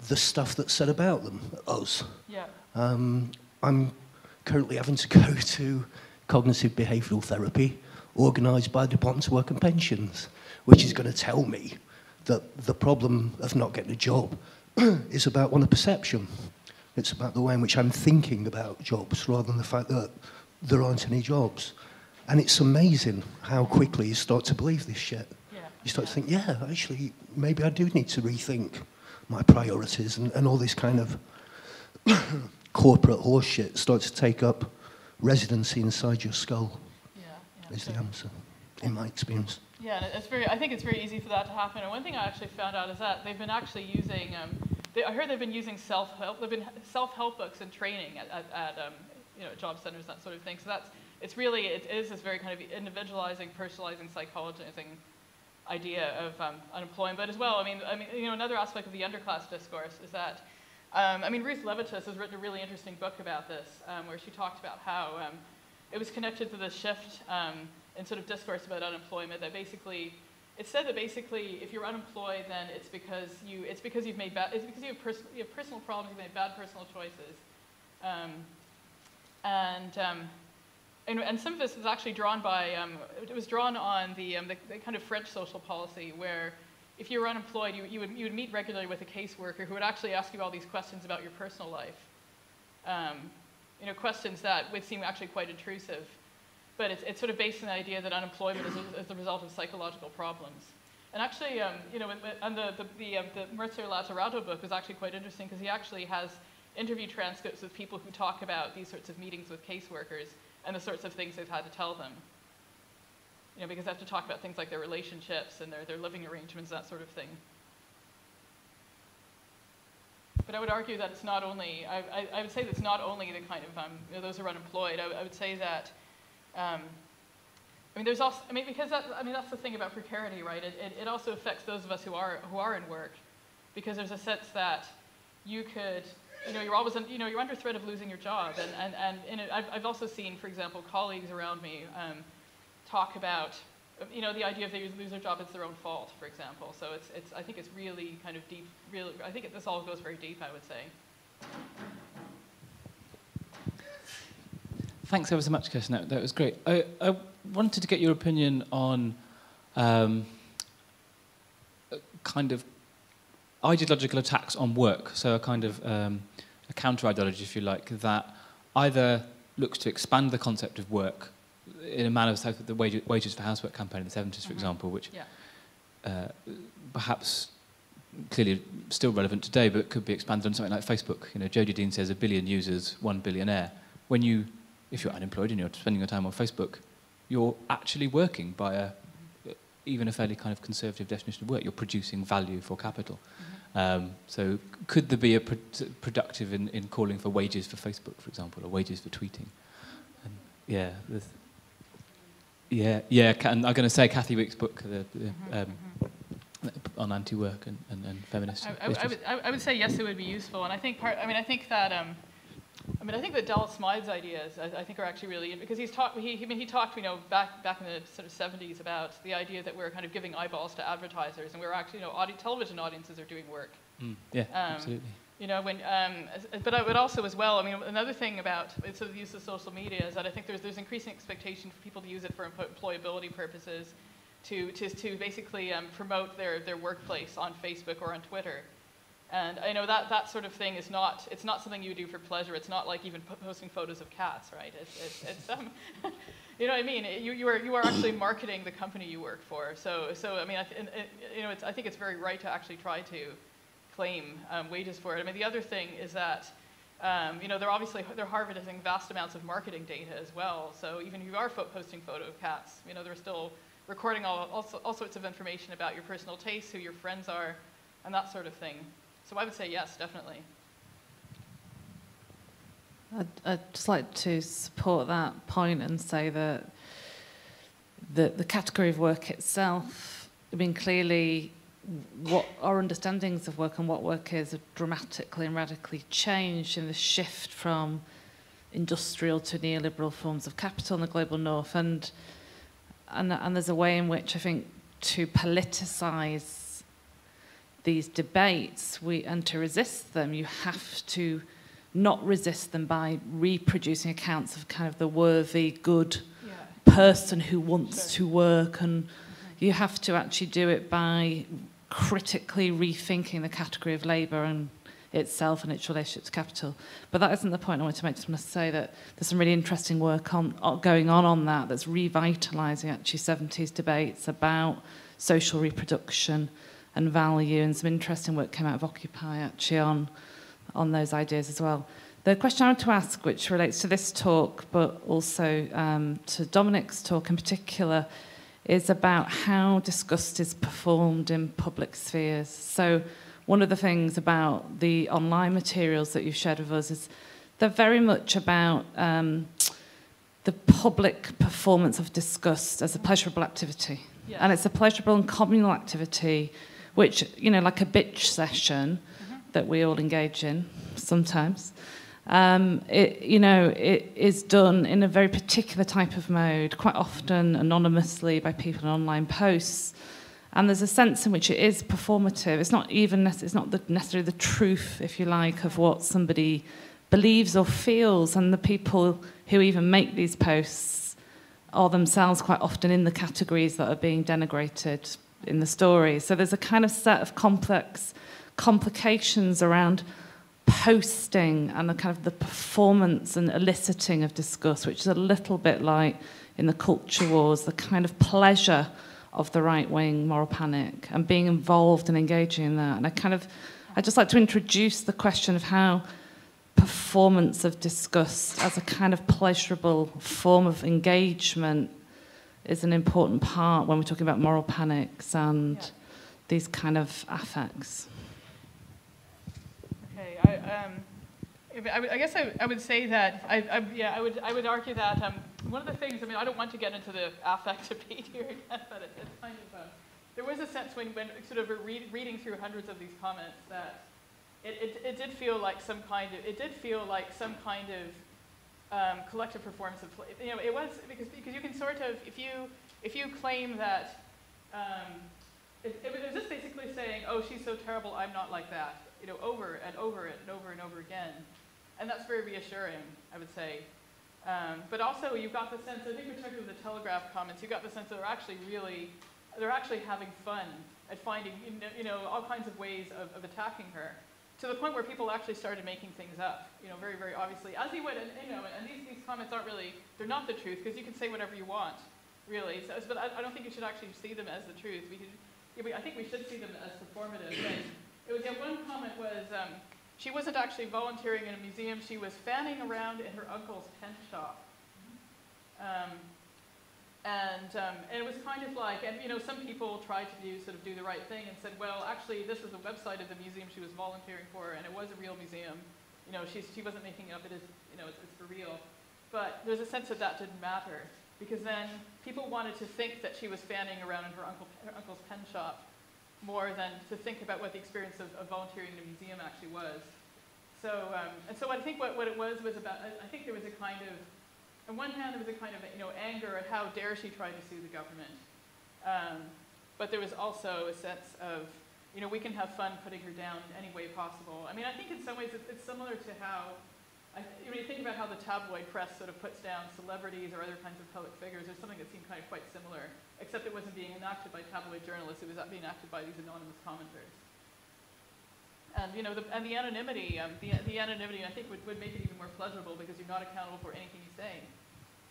the stuff that's said about them, us. Yeah. I'm currently having to go to cognitive behavioural therapy organised by the Department of Work and Pensions, which is going to tell me that the problem of not getting a job is about one of perception. It's about the way in which I'm thinking about jobs rather than the fact that there aren't any jobs. And it's amazing how quickly you start to believe this shit. Yeah. You start to think, yeah, actually, maybe I do need to rethink my priorities, and all this kind of corporate horse shit starts to take up residency inside your skull. Yeah, is the answer, in my experience. Yeah, I think it's very easy for that to happen. And one thing I actually found out is that they've been actually using, I heard they've been using self-help books and training at job centers, that sort of thing. So it is this very kind of individualizing, personalizing, psychologizing idea of unemployment. But as well, I mean, another aspect of the underclass discourse is that, Ruth Levitas has written a really interesting book about this, where she talked about how it was connected to the shift in sort of discourse about unemployment. That basically, it said that basically, if you're unemployed, then it's because you have personal problems, you've made bad personal choices. And some of this was actually drawn by, it was drawn on the kind of French social policy where if you were unemployed, you would meet regularly with a caseworker who would actually ask you all these questions about your personal life. Questions that would seem actually quite intrusive. But it's sort of based on the idea that unemployment is the result of psychological problems. And actually, and the Mercer-Lazzarato book was actually quite interesting because he actually has interview transcripts with people who talk about these sorts of meetings with caseworkers and the sorts of things they've had to tell them. Because they have to talk about things like their relationships and their living arrangements, that sort of thing. But I would argue that it's not only, I would say that it's not only the kind of, those who are unemployed. I would say that, there's also, because that's the thing about precarity, right? It also affects those of us who are in work, because there's a sense that you could, you're always, you're under threat of losing your job. And I've also seen, for example, colleagues around me talk about, the idea if they lose their job, it's their own fault, for example. So I think it's really kind of deep, I think this all goes very deep, I would say. Thanks ever so much, Kirsten. That was great. I wanted to get your opinion on kind of ideological attacks on work. So a kind of a counter-ideology, if you like, that either looks to expand the concept of work in a manner like the Wages for Housework campaign in the 70s, for example, which perhaps clearly still relevant today, but could be expanded on something like Facebook. Jodie Dean says 1 billion users, 1 billionaire. If you're unemployed and you're spending your time on Facebook, you're actually working by even a fairly kind of conservative definition of work, you're producing value for capital. So could there be a productive in calling for wages for Facebook, for example, or wages for tweeting? And and I'm going to say Kathy Wick's book, on anti-work and feminist issues. I would say yes, it would be useful, and I think I think that Dallas Smide's ideas I think are actually really, because he talked back in the sort of 70s about the idea that we're kind of giving eyeballs to advertisers, and we're actually television audiences are doing work. Absolutely. But I would also as well, another thing about sort of the use of social media is that I think there's increasing expectation for people to use it for employability purposes, to basically promote their workplace on Facebook or on Twitter. And I know that sort of thing it's not something you do for pleasure. It's not like even posting photos of cats, right? It's you know what I mean? You are actually marketing the company you work for. So I think it's very right to actually try to claim wages for it. The other thing is that they're harvesting vast amounts of marketing data as well. So even if you are posting photo of cats, they're still recording all sorts of information about your personal tastes, who your friends are, and that sort of thing. So I would say yes, definitely. I'd just like to support that point and say that the category of work itself, clearly what our understandings of work and what work is have dramatically and radically changed in the shift from industrial to neoliberal forms of capital in the global north. And there's a way in which I think to politicise these debates and to resist them, you have to not resist them by reproducing accounts of kind of the worthy, good person who wants to work, and you have to actually do it by critically rethinking the category of labour and itself and its relationship to capital. But that isn't the point I want to make. I just want to say that there's some really interesting work going on that's revitalising actually 70s debates about social reproduction and value, and some interesting work came out of Occupy actually on those ideas as well. The question I want to ask, which relates to this talk, but also to Dominic's talk in particular, is about how disgust is performed in public spheres. So one of the things about the online materials that you've shared with us is they're very much about the public performance of disgust as a pleasurable activity. Yes. And it's a pleasurable and communal activity, which, like a bitch session that we all engage in sometimes, it is done in a very particular type of mode, quite often anonymously by people in online posts. And there's a sense in which it is performative. It's not necessarily the truth, if you like, of what somebody believes or feels. And the people who even make these posts are themselves quite often in the categories that are being denigrated in the story. So there's a kind of set of complications around posting and the kind of the performance and eliciting of disgust, which is a little bit like in the culture wars, the kind of pleasure of the right-wing moral panic and being involved and engaging in that. And I'd just like to introduce the question of how performance of disgust as a kind of pleasurable form of engagement is an important part when we're talking about moral panics and these kind of affects. Okay, I guess I would say that I would argue that one of the things, I don't want to get into the affect debate here again, but it's kind of there was a sense when sort of reading through hundreds of these comments that it did feel like some kind of collective performance of, it was because you can sort of, if you claim that it was just basically saying, oh, she's so terrible, I'm not like that, over and over and over and over again, and that's very reassuring, I would say. But also you got the sense, I think particularly with the Telegraph comments, you got the sense that they're actually having fun at finding all kinds of ways of attacking her, to the point where people actually started making things up, very, very obviously, as he would, and these comments aren't really, they're not the truth, because you can say whatever you want, really. So, but I don't think you should actually see them as the truth. I think we should see them as performative. But one comment was, she wasn't actually volunteering in a museum, she was fanning around in her uncle's tent shop. And it was kind of like, and some people tried to do the right thing and said, well, actually, this is the website of the museum she was volunteering for, and it was a real museum. She wasn't making it up. It is, it's for real. But there's a sense that didn't matter, because then people wanted to think that she was fanning around in her uncle's pen shop more than to think about what the experience of volunteering in a museum actually was. So, and so I think what it was about, I think there was a kind of, on one hand, there was a kind of anger at how dare she try to sue the government. But there was also a sense of, we can have fun putting her down in any way possible. I mean, I think in some ways it's similar to how, when you think about how the tabloid press sort of puts down celebrities or other kinds of public figures, there's something that seemed kind of quite similar, except it wasn't being enacted by tabloid journalists, it was being enacted by these anonymous commenters. And the anonymity, the anonymity, I think would make it even more pleasurable, because you're not accountable for anything you say.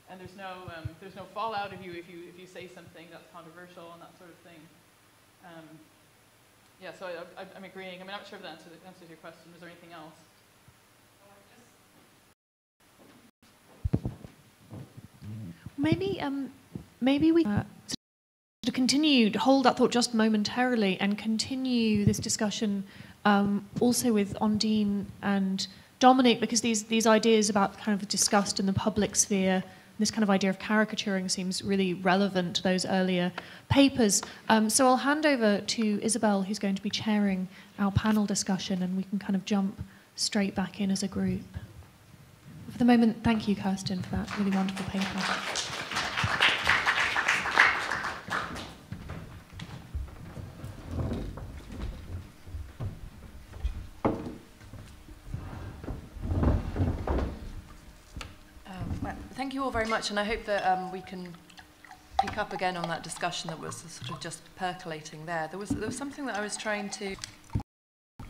And there's no fallout of you if you say something that's controversial and that sort of thing. Yeah, so I'm agreeing. I'm not sure if that answers your question. Is there anything else? Maybe we to continue, hold that thought just momentarily, and continue this discussion also with Ondine and Dominic, because these ideas about kind of disgust in the public sphere, this kind of idea of caricaturing, seems really relevant to those earlier papers. So I'll hand over to Isabel, who's going to be chairing our panel discussion, and we can kind of jump straight back in as a group. For the moment, thank you, Kirsten, for that really wonderful paper. Thank you all very much, and I hope that we can pick up again on that discussion that was sort of just percolating there. There was something that I was trying to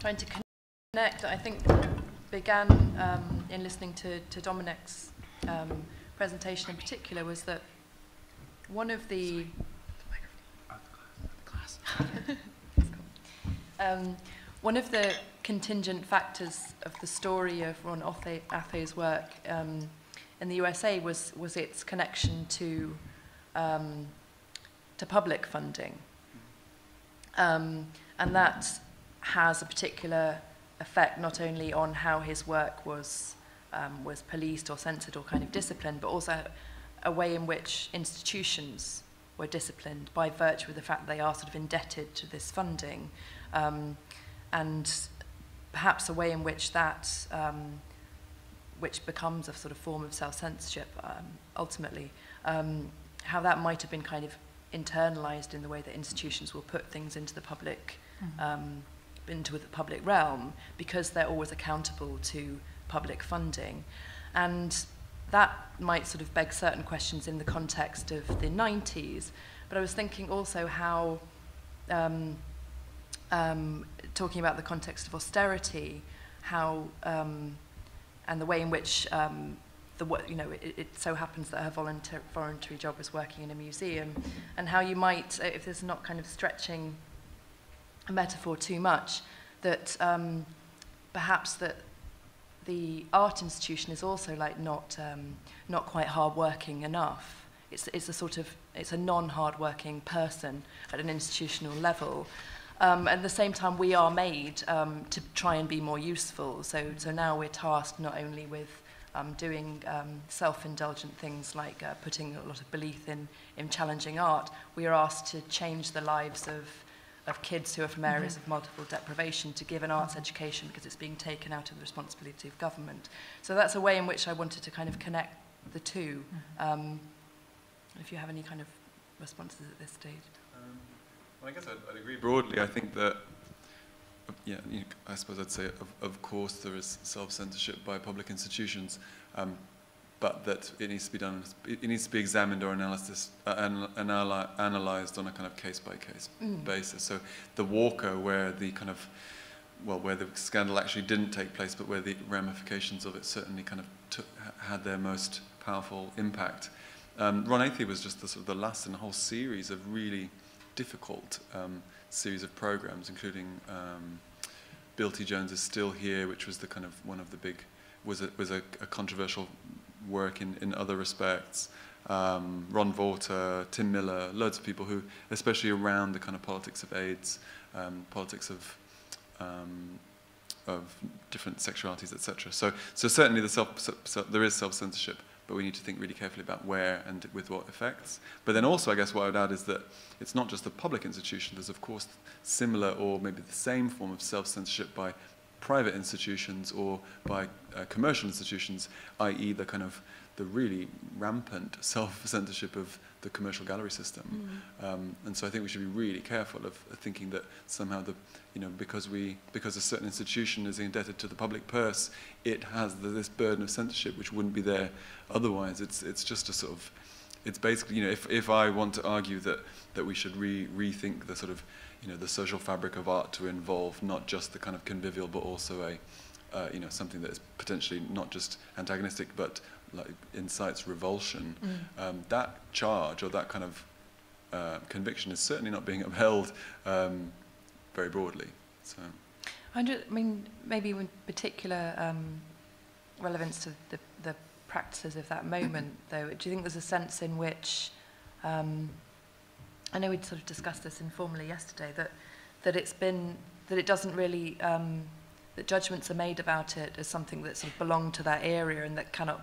connect that I think began in listening to Dominic's presentation in particular, was that one of the one of the contingent factors of the story of Ron Athay's work in the USA was its connection to public funding, and that has a particular effect not only on how his work was policed or censored or kind of disciplined, but also a way in which institutions were disciplined by virtue of the fact that they are sort of indebted to this funding, and perhaps a way in which that which becomes a sort of form of self-censorship, ultimately, how that might have been kind of internalized in the way that institutions will put things into the public, into the public realm, because they're always accountable to public funding. And that might sort of beg certain questions in the context of the 90s, but I was thinking also how, talking about the context of austerity, how and the way in which it so happens that her voluntary job is working in a museum, and how you might, if there's not kind of stretching a metaphor too much, that perhaps that the art institution is also like not quite hard-working enough. It's a non-hard-working person at an institutional level. At the same time, we are made to try and be more useful. So now we're tasked not only with doing self-indulgent things like putting a lot of belief in challenging art, we are asked to change the lives of kids who are from areas of multiple deprivation, to give an arts education because it's being taken out of the responsibility of government. So that's a way in which I wanted to kind of connect the two. If you have any kind of responses at this stage. Well, I guess I'd agree broadly. I think that, I suppose I'd say, of course, there is self-censorship by public institutions, but that it needs to be done. It needs to be examined or analyzed on a kind of case-by-case basis. So the Walker, where the kind of, where the scandal actually didn't take place, but where the ramifications of it certainly kind of had their most powerful impact. Ron Athey was just the sort of the last in a whole series of really difficult series of programs, including Bill T. Jones is Still Here, which was the kind of one of the big, was a controversial work in other respects. Ron Vorter, Tim Miller, loads of people who, especially around the kind of politics of AIDS, politics of different sexualities, etc. So certainly there is self-censorship, but we need to think really carefully about where and with what effects. But then also, I guess what I would add is that it's not just the public institution. There's, of course, similar or maybe the same form of self-censorship by private institutions or by commercial institutions, i.e. the really rampant self-censorship of the commercial gallery system. And so I think we should be really careful of thinking that somehow because a certain institution is indebted to the public purse, it has this burden of censorship which wouldn't be there otherwise. It's just a sort of, it's basically, if I want to argue that we should rethink the sort of, the social fabric of art to involve not just the kind of convivial, but also something that is potentially not just antagonistic, but like incites revulsion. That charge or that kind of conviction is certainly not being upheld very broadly. So, maybe in particular relevance to the practices of that moment, though. Do you think there's a sense in which I know we'd sort of discussed this informally yesterday, that it doesn't really that judgments are made about it as something that sort of belonged to that era and that cannot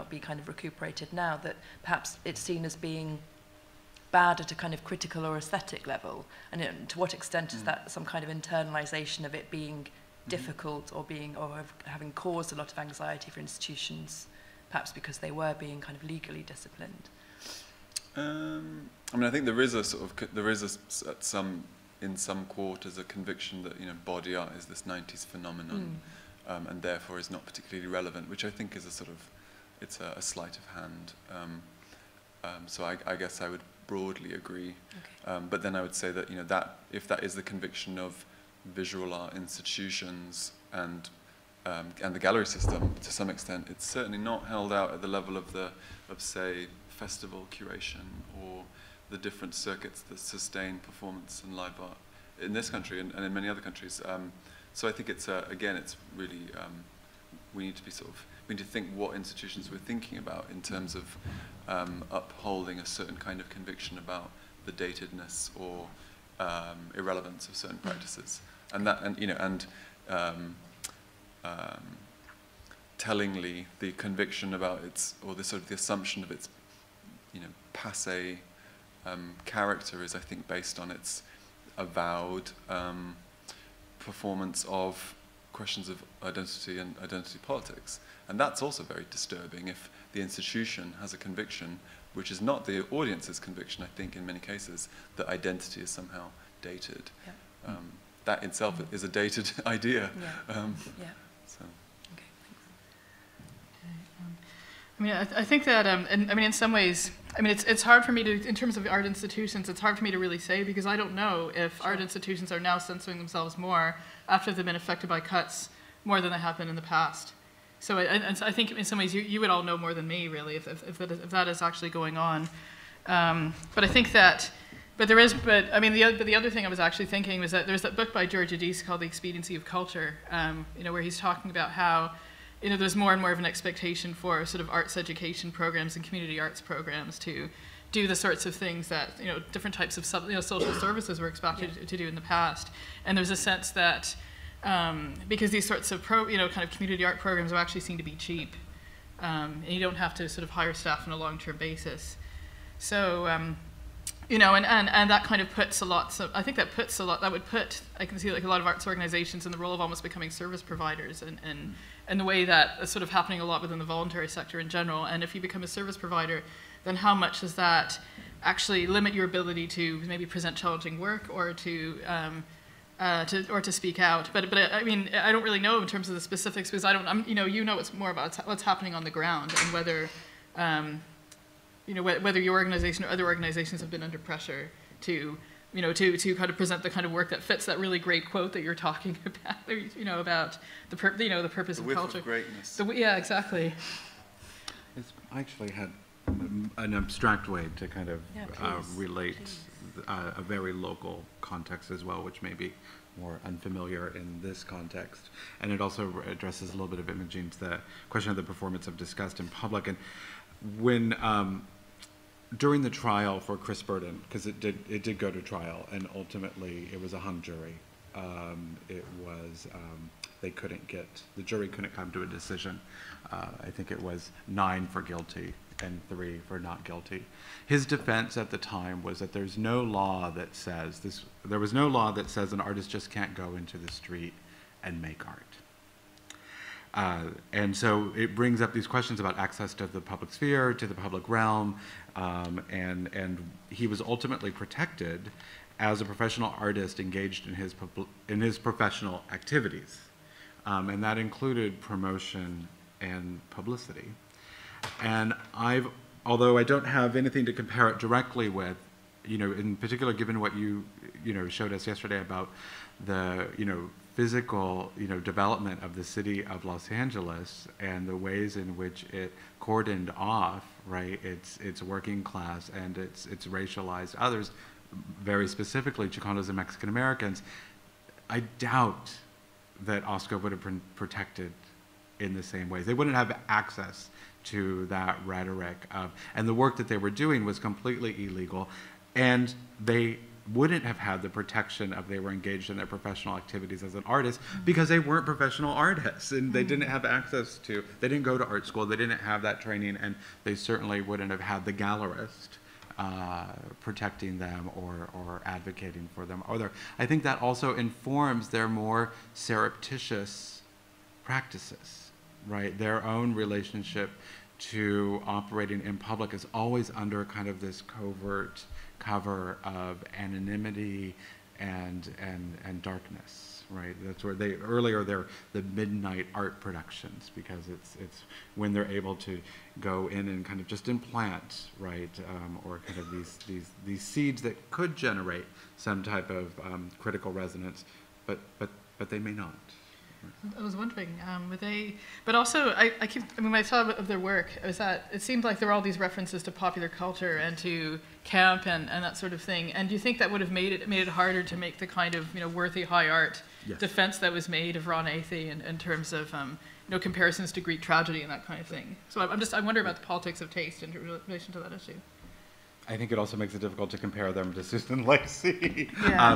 be kind of recuperated now, that perhaps it's seen as being bad at a kind of critical or aesthetic level, and to what extent is that some kind of internalization of it being difficult or having caused a lot of anxiety for institutions, perhaps because they were being kind of legally disciplined? I think there is in some quarters a conviction that body art is this 90s phenomenon, and therefore is not particularly relevant, which I think is it's a sleight of hand. So I guess I would broadly agree, okay. But then I would say that that if that is the conviction of visual art institutions and the gallery system to some extent, it's certainly not held out at the level of say festival curation or the different circuits that sustain performance and live art in this country and in many other countries. So I think it's really we need to think what institutions we're thinking about in terms of upholding a certain kind of conviction about the datedness or irrelevance of certain practices, tellingly the conviction about its, or the sort of the assumption of its passé character is, I think, based on its avowed performance of questions of identity and identity politics. And that's also very disturbing if the institution has a conviction which is not the audience's conviction, I think, in many cases, that identity is somehow dated. Yeah. That itself is a dated idea. Yeah. So. Okay, I thanks. I think that, in some ways, it's hard for me to, in terms of art institutions, it's hard for me to really say because I don't know if art institutions are now censoring themselves more after they've been affected by cuts more than they have been in the past. So I think in some ways you would all know more than me, really, if that is actually going on. But I think that, the other thing I was actually thinking was that there's that book by George Adis called The Expediency of Culture, where he's talking about how there's more and more of an expectation for sort of arts education programs and community arts programs to do the sorts of things that different types of social services were expected to do in the past. And there's a sense that because these sorts of kind of community art programs are actually seen to be cheap, and you don't have to sort of hire staff on a long-term basis. So and that kind of puts a lot. So I think that puts a lot. That would put, I can see like a lot of arts organizations in the role of almost becoming service providers, and the way that is sort of happening a lot within the voluntary sector in general. And if you become a service provider, then how much does that actually limit your ability to maybe present challenging work or to speak out? But I don't really know in terms of the specifics because I don't. It's more about what's happening on the ground and whether. Whether your organization or other organizations have been under pressure to kind of present the kind of work that fits that really great quote that you're talking about, about the purpose of culture. Of greatness. Yeah, exactly. I actually had an abstract way to kind of relate a very local context as well, which may be more unfamiliar in this context. And it also addresses a little bit of Imogen's the question of the performance of disgust in public. And when during the trial for Chris Burden, because it did go to trial, and ultimately it was a hung jury. The jury couldn't come to a decision. I think it was 9 for guilty and 3 for not guilty. His defense at the time was that there was no law that says an artist just can't go into the street and make art. And so it brings up these questions about access to the public sphere, to the public realm, and he was ultimately protected as a professional artist engaged in his professional activities. And that included promotion and publicity. And although I don't have anything to compare it directly with, in particular, given what you showed us yesterday about the, physical, development of the city of Los Angeles and the ways in which it cordoned off, right, its working class and its racialized others, very specifically Chicanos and Mexican Americans, I doubt that Asco would have been protected in the same ways. They wouldn't have access to that rhetoric and the work that they were doing was completely illegal, and they wouldn't have had the protection of they were engaged in their professional activities as an artist because they weren't professional artists and they didn't have access to, they didn't go to art school, they didn't have that training, and they certainly wouldn't have had the gallerist protecting them or advocating for them. I think that also informs their more surreptitious practices, right? Their own relationship to operating in public is always under kind of this covert cover of anonymity and darkness, right? That's where they're the midnight art productions, because it's when they're able to go in and kind of just implant, right, or kind of these seeds that could generate some type of critical resonance, but they may not. I was wondering, but also when I saw of their work, was that it seemed like there were all these references to popular culture and to camp and that sort of thing. And do you think that would have made it harder to make the kind of worthy high art defense that was made of Ron Athey in terms of comparisons to Greek tragedy and that kind of thing? So I wonder about the politics of taste in relation to that issue. I think it also makes it difficult to compare them to Susan Lacey,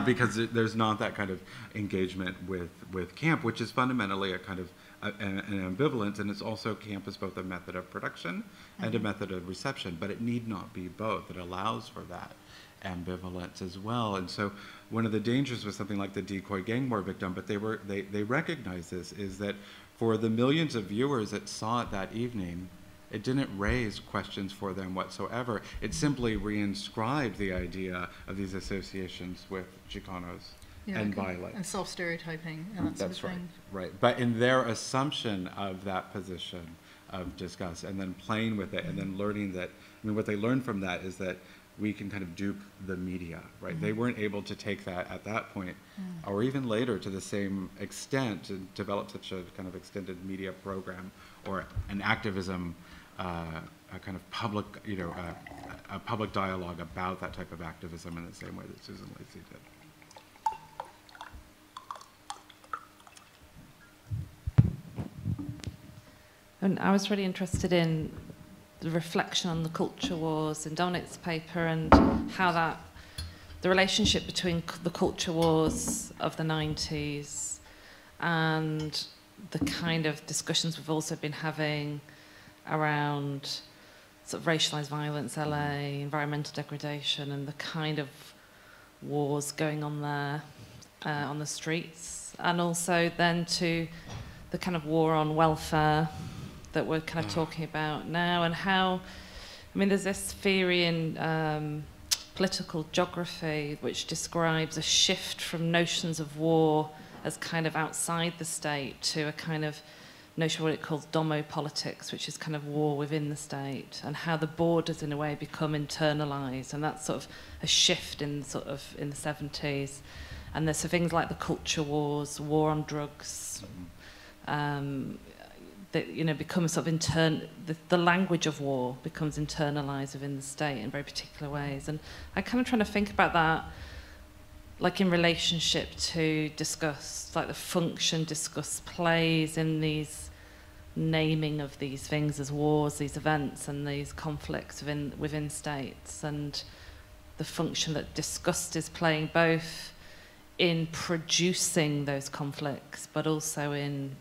because there's not that kind of engagement with camp, which is fundamentally a kind of an ambivalence, and it's also camp is both a method of production and a method of reception, but it need not be both. It allows for that ambivalence as well. And so one of the dangers with something like the decoy gang war victim, but they recognize this, is that for the millions of viewers that saw it that evening, it didn't raise questions for them whatsoever. It simply reinscribed the idea of these associations with Chicanos and violence. And self-stereotyping and that sort of thing. That's right. But in their assumption of that position of disgust and then playing with it and then learning that, what they learned from that is that we can kind of dupe the media, right? They weren't able to take that at that point or even later to the same extent and develop such a kind of extended media program or an activism, a kind of public, a public dialogue about that type of activism in the same way that Susan Lacey did. And I was really interested in the reflection on the culture wars in Dominic's paper and how the relationship between the culture wars of the 90s and the kind of discussions we've also been having around sort of racialized violence, LA, environmental degradation, and the kind of wars going on there on the streets, and also then to the kind of war on welfare that we're kind of talking about now, and how, there's this theory in political geography which describes a shift from notions of war as kind of outside the state to a kind of notion of what it calls domopolitics, which is kind of war within the state, and how the borders in a way become internalized, and that's sort of a shift in the 70s. And there's things like the culture wars, war on drugs, that become sort of the language of war becomes internalized within the state in very particular ways. And I kind of trying to think about that, like in relationship to disgust, like the function disgust plays in these naming of these things as wars, these events and these conflicts within states, and the function that disgust is playing both in producing those conflicts, but also in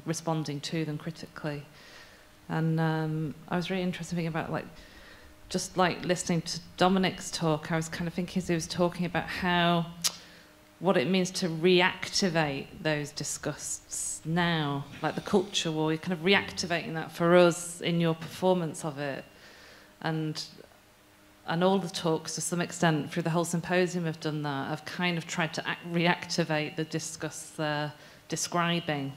responding to them critically. And I was really interested in thinking about just listening to Dominic's talk. I was kind of thinking as he was talking about what it means to reactivate those disgusts now, like the culture war. You're kind of reactivating that for us in your performance of it, and all the talks to some extent through the whole symposium have done that. I've kind of tried to reactivate the disgusts they're describing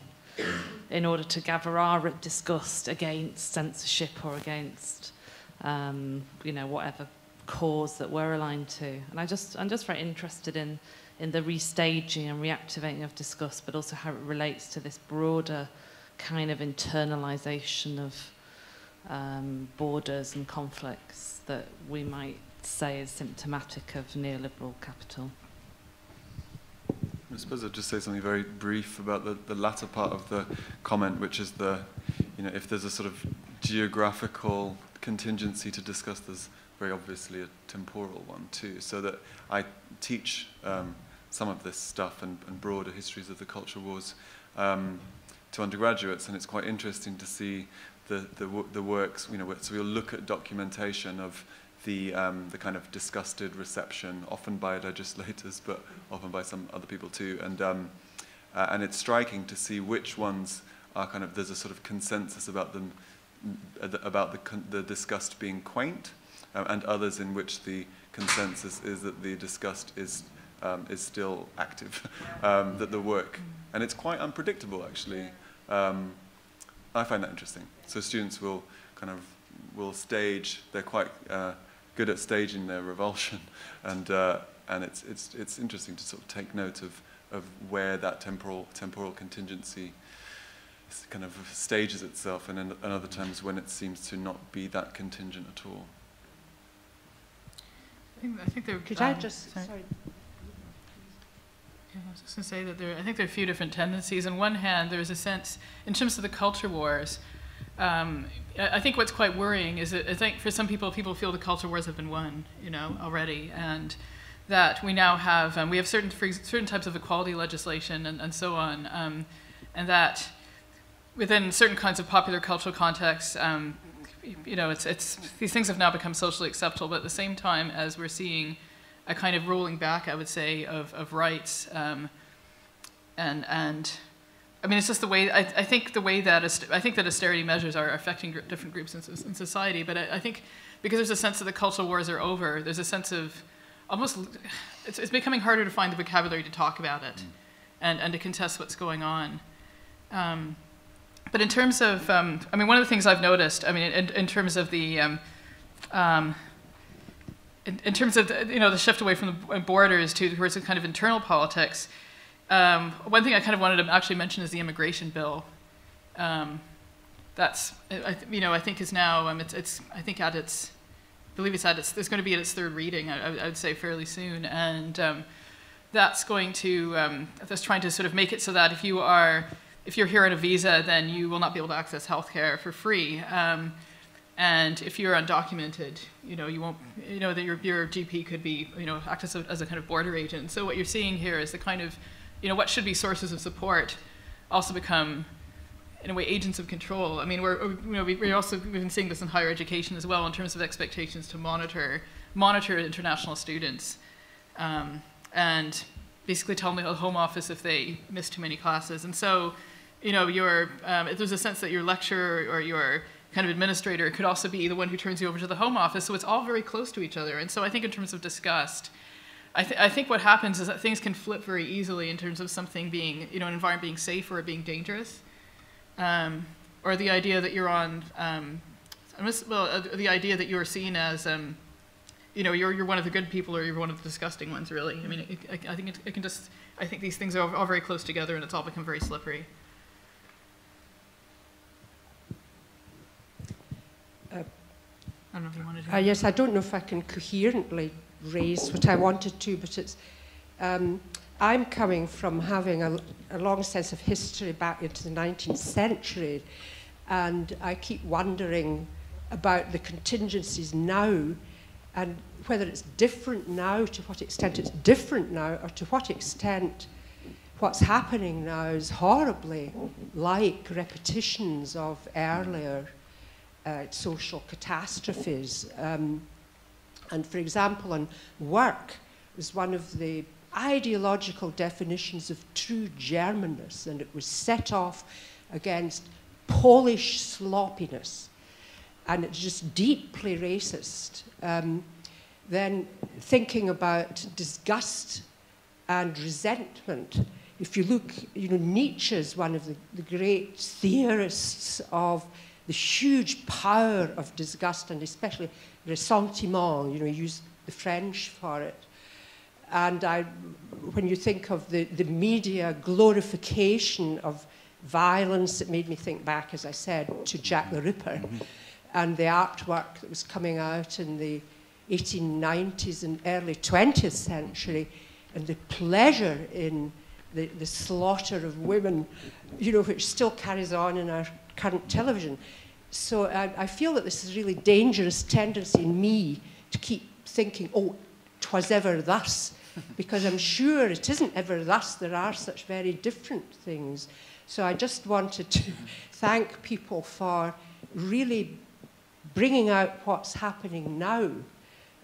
in order to gather our disgust against censorship or against whatever cause that we're aligned to. And I'm just very interested in the restaging and reactivating of disgust, but also how it relates to this broader kind of internalization of borders and conflicts that we might say is symptomatic of neoliberal capital. I suppose I'd just say something very brief about the latter part of the comment, which is if there's a sort of geographical contingency to discuss, there's very obviously a temporal one too. So that I teach some of this stuff and broader histories of the culture wars to undergraduates, and it's quite interesting to see the works. So we'll look at documentation of the kind of disgusted reception, often by legislators, but often by some other people too. And it's striking to see which ones are kind of, there's a sort of consensus about them, about the disgust being quaint, and others in which the consensus is that the disgust is still active, that the work, and it's quite unpredictable actually. I find that interesting. So students will stage. They're quite good at staging their revulsion, and it's interesting to sort of take note of where that temporal contingency kind of stages itself, and other times when it seems to not be that contingent at all. I think there. Could I just sorry. I was just going to say that I think there are a few different tendencies. On one hand, there's a sense, in terms of the culture wars, I think what's quite worrying is that I think for some people feel the culture wars have been won, already, and that we now have certain types of equality legislation and so on, and that within certain kinds of popular cultural contexts, it's these things have now become socially acceptable, but at the same time as we're seeing a kind of rolling back, I would say, of rights, and I mean, it's just the way I think that austerity measures are affecting different groups in society. But I think because there's a sense that the cultural wars are over, there's a sense of almost it's becoming harder to find the vocabulary to talk about it, and to contest what's going on. But in terms of, I mean, one of the things I've noticed, I mean, in terms of the in terms of the shift away from the borders towards a kind of internal politics, one thing I kind of wanted to actually mention is the immigration bill. That's I think is now it's I think at its it's going to be at its third reading, I would say fairly soon, and that's going to that's trying to sort of make it so that if you're here on a visa, then you will not be able to access healthcare for free. And if you're undocumented, you won't, that your GP could be, act as a kind of border agent. So what you're seeing here is the kind of, what should be sources of support also become, in a way, agents of control. I mean, we've been seeing this in higher education as well in terms of expectations to monitor international students, and basically tell the Home Office if they miss too many classes. And so, there's a sense that your lecturer or your kind of administrator could also be the one who turns you over to the Home Office, so it's all very close to each other. And so I think in terms of disgust, I think what happens is that things can flip very easily in terms of something being, an environment being safe or being dangerous, or the idea that you're on, the idea that you're seen as, you're one of the good people or you're one of the disgusting ones, really. I mean, I think these things are all very close together, and it's all become very slippery. I don't know if you wanted to. Yes, I don't know if I can coherently raise what I wanted to, but it's I'm coming from having a long sense of history back into the 19th century, and I keep wondering about the contingencies now, and whether it's different now, to what extent it's different now, or to what extent what's happening now is horribly like repetitions of earlier social catastrophes. And for example, on work was one of the ideological definitions of true Germanness, and it was set off against Polish sloppiness, and it's just deeply racist. Then thinking about disgust and resentment, if you look, Nietzsche is one of the great theorists of the huge power of disgust, and especially ressentiment, he used the French for it. And when you think of the media glorification of violence, it made me think back, as I said, to Jack the Ripper, and the artwork that was coming out in the 1890s and early 20th century, and the pleasure in the slaughter of women, which still carries on in our current television. So I feel that this is a really dangerous tendency in me to keep thinking, oh, 'twas ever thus, because I'm sure it isn't ever thus. There are such very different things. So I just wanted to thank people for really bringing out what's happening now,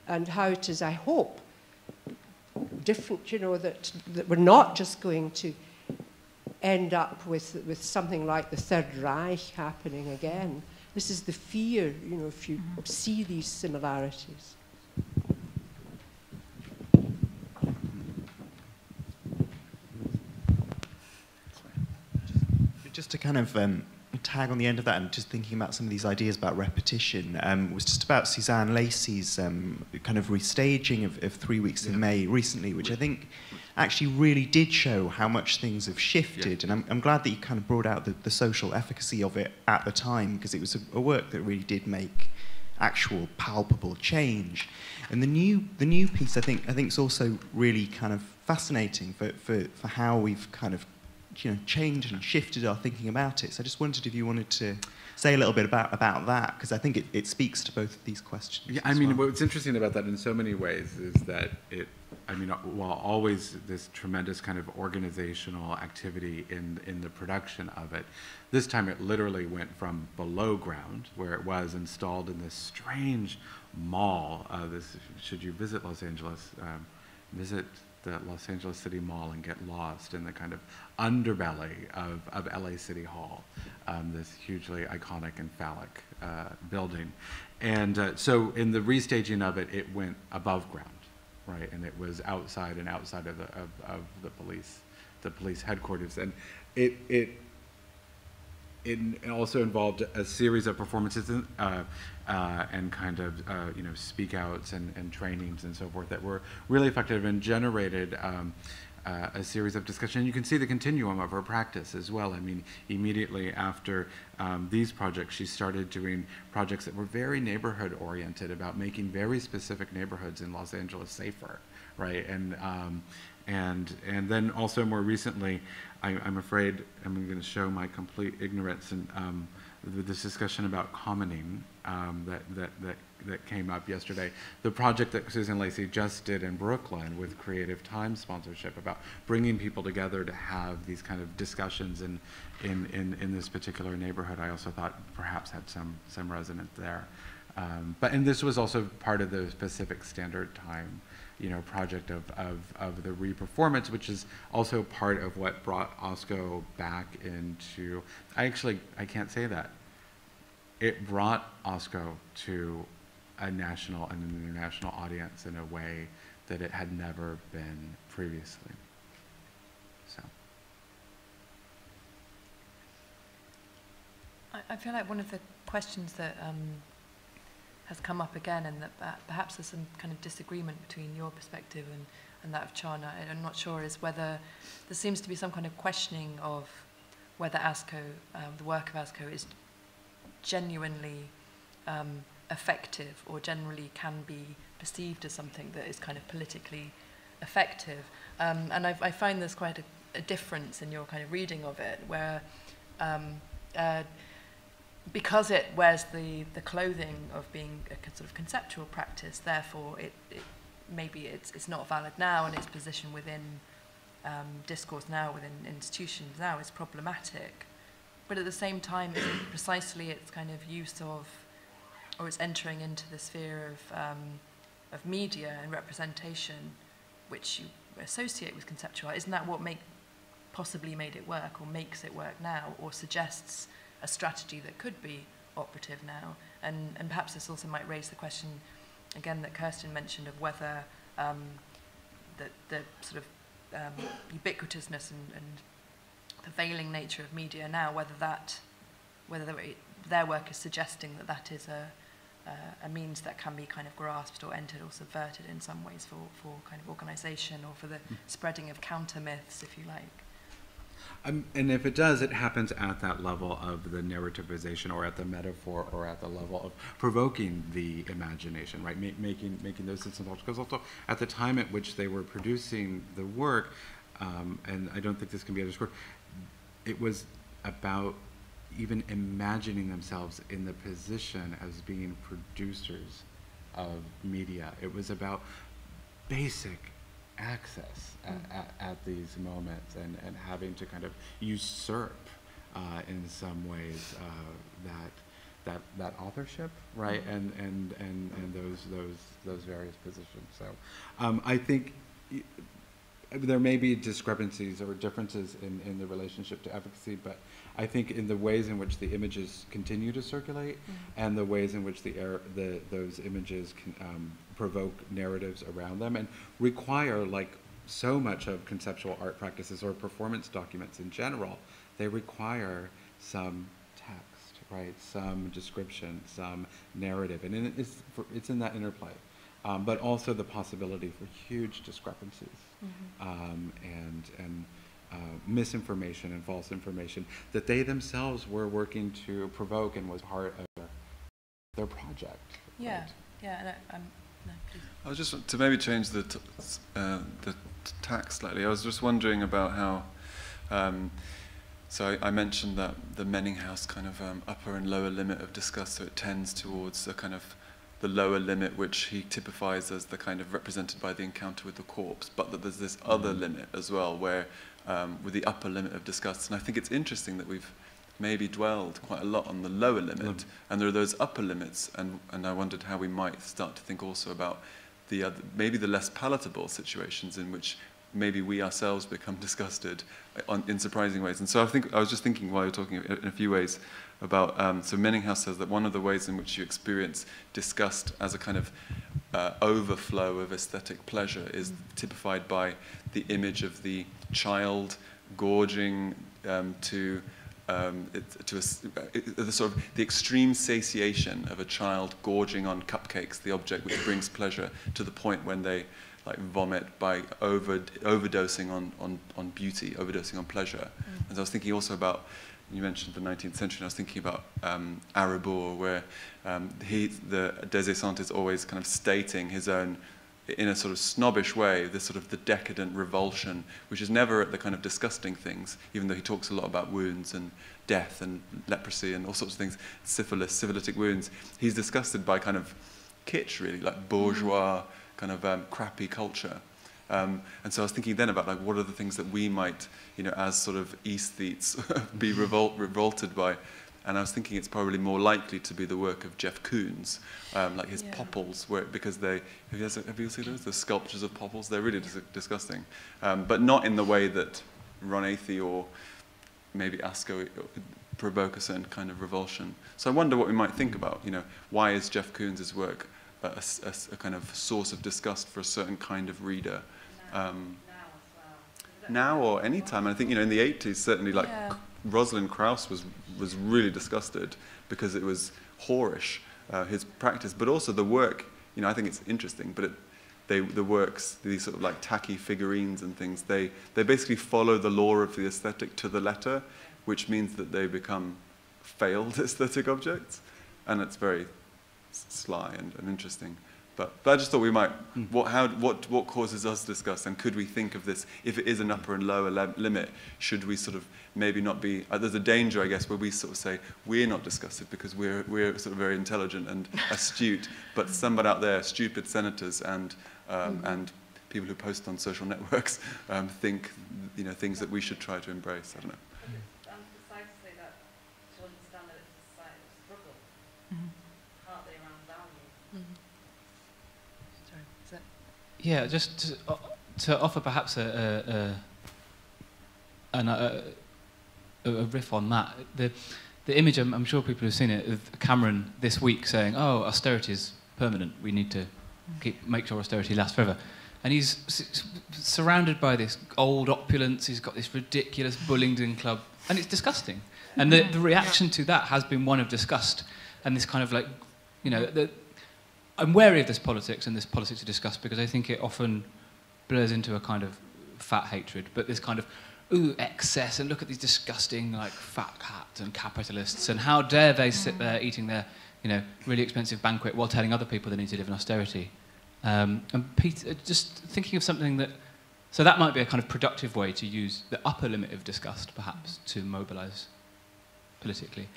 and how it is, I hope, different, that we're not just going to end up with something like the Third Reich happening again. This is the fear, if you see these similarities. Just to kind of tag on the end of that, and just thinking about some of these ideas about repetition, was just about Suzanne Lacey's kind of restaging of 3 Weeks in May recently, which I think actually really did show how much things have shifted. And I'm glad that you kind of brought out the social efficacy of it at the time, because it was a work that really did make actual palpable change. And the new piece, I think is also really kind of fascinating for how we've kind of changed and shifted our thinking about it. So I just wondered if you wanted to say a little bit about that, because I think it speaks to both of these questions. Yeah, I mean, what's interesting about that in so many ways is that while always this tremendous kind of organizational activity in the production of it, this time it literally went from below ground, where it was installed in this strange mall. Should you visit Los Angeles, visit the Los Angeles City Mall and get lost in the kind of underbelly of LA City Hall, this hugely iconic and phallic building. And so in the restaging of it, it went above ground, right? And it was outside and outside of the police headquarters. And it also involved a series of performances and kind of speak outs and trainings and so forth that were really effective and generated a series of discussion. You can see the continuum of her practice as well. I mean, immediately after these projects, she started doing projects that were very neighborhood oriented, about making very specific neighborhoods in Los Angeles safer, right? And then also more recently, I'm afraid I'm going to show my complete ignorance in this discussion about commoning that came up yesterday. The project that Susan Lacey just did in Brooklyn with Creative Time sponsorship, about bringing people together to have these kind of discussions in this particular neighborhood, I also thought perhaps had some resonance there. And this was also part of the Pacific Standard Time project of the re-performance, which is also part of what brought Asco back into, I can't say that. It brought Asco to a national and an international audience in a way that it had never been previously. So. I feel like one of the questions that has come up again, and that perhaps there's some kind of disagreement between your perspective and that of Chon, I'm not sure, is whether there seems to be some kind of questioning of whether Asco, the work of Asco, is genuinely effective, or generally can be perceived as something that is kind of politically effective. And I find there's quite a difference in your kind of reading of it, where because it wears the clothing of being a sort of conceptual practice, therefore maybe it's not valid now, and its position within discourse now, within institutions now, is problematic. But at the same time, precisely its kind of use of, or its entering into the sphere of media and representation, which you associate with conceptual art, isn't that what possibly made it work, or makes it work now, or suggests a strategy that could be operative now? And perhaps this also might raise the question, again, that Kirsten mentioned, of whether the sort of ubiquitousness and prevailing nature of media now, whether their work is suggesting that is a means that can be kind of grasped or entered or subverted in some ways for kind of organisation, or for the spreading of counter myths, if you like. And if it does, it happens at that level of the narrativization, or at the metaphor, or at the level of provoking the imagination, right? Making those systems, because also at the time at which they were producing the work, and I don't think this can be underscored, it was about even imagining themselves in the position as being producers of media. It was about basic access at these moments, and having to kind of usurp in some ways that authorship, right? And those various positions. So I think there may be discrepancies or differences in the relationship to efficacy, but I think in the ways in which the images continue to circulate, and the ways in which those images can provoke narratives around them, and require, like so much of conceptual art practices or performance documents in general, they require some text, right? Some description, some narrative, and it's in that interplay. But also the possibility for huge discrepancies, and misinformation and false information that they themselves were working to provoke, and was part of their project. Yeah, right? yeah. No, please. I was just to maybe change the tack slightly. I was just wondering about how. So I mentioned that the Menninghaus kind of upper and lower limit of disgust, so it tends towards the kind of the lower limit, which he typifies as the kind of represented by the encounter with the corpse, but that there's this other limit as well, where with the upper limit of disgust. And I think it's interesting that we've maybe dwelled quite a lot on the lower limit, and there are those upper limits, and I wondered how we might start to think also about the other, maybe the less palatable situations in which maybe we ourselves become disgusted in surprising ways. And so I was just thinking while you were talking in a few ways about, so Menninghaus says that one of the ways in which you experience disgust as a kind of overflow of aesthetic pleasure is typified by the image of the child gorging to the sort of the extreme satiation of a child gorging on cupcakes, the object which brings pleasure, to the point when they like vomit by overdosing on beauty, overdosing on pleasure. And so I was thinking also about, you mentioned the 19th century, and I was thinking about Arabur, where the Des Esseintes is always kind of stating his own, in a sort of snobbish way, this sort of the decadent revulsion, which is never at the kind of disgusting things, even though he talks a lot about wounds and death and leprosy and all sorts of things, syphilis, syphilitic wounds. He's disgusted by kind of kitsch, really, like bourgeois, kind of crappy culture. And so I was thinking then about, like, what are the things that we might, as sort of aesthetes, be revolted by. And I was thinking it's probably more likely to be the work of Jeff Koons, like his popples, because have you seen those? The sculptures of popples? They're really disgusting. But not in the way that Ron Athey or maybe Asco provoke a certain kind of revulsion. So I wonder what we might think about, why is Jeff Koons' work a kind of source of disgust for a certain kind of reader? Now or any time. I think, in the 80s, certainly, like, Rosalind Krauss was really disgusted because it was whorish, his practice, but also the work. I think it's interesting, but the works, these sort of like tacky figurines and things, they basically follow the law of the aesthetic to the letter, which means that they become failed aesthetic objects, and it's very sly and interesting. But I just thought we might, what causes us disgust, and could we think of this, if it is an upper and lower limit, should we sort of maybe not be, there's a danger, I guess, where we sort of say, we're not disgusted because we're sort of very intelligent and astute, but somebody out there, stupid senators and people who post on social networks think, things that we should try to embrace. I don't know. Precisely that, to understand that it's a societal struggle, partly around value. Sorry, is that? Yeah, just to offer perhaps a riff on that. The image, I'm sure people have seen it, of Cameron this week saying, "Oh, austerity is permanent. We need to make sure austerity lasts forever." And he's surrounded by this old opulence. He's got this ridiculous Bullingdon Club, and it's disgusting. And the reaction to that has been one of disgust, and this kind of like, I'm wary of this politics and this politics of disgust because I think it often blurs into a kind of fat hatred, but this kind of, ooh, excess, and look at these disgusting, like, fat cats and capitalists, and how dare they sit there eating their, really expensive banquet while telling other people they need to live in austerity. And Peter, just thinking of something that, so that might be a kind of productive way to use the upper limit of disgust, perhaps, to mobilise politically.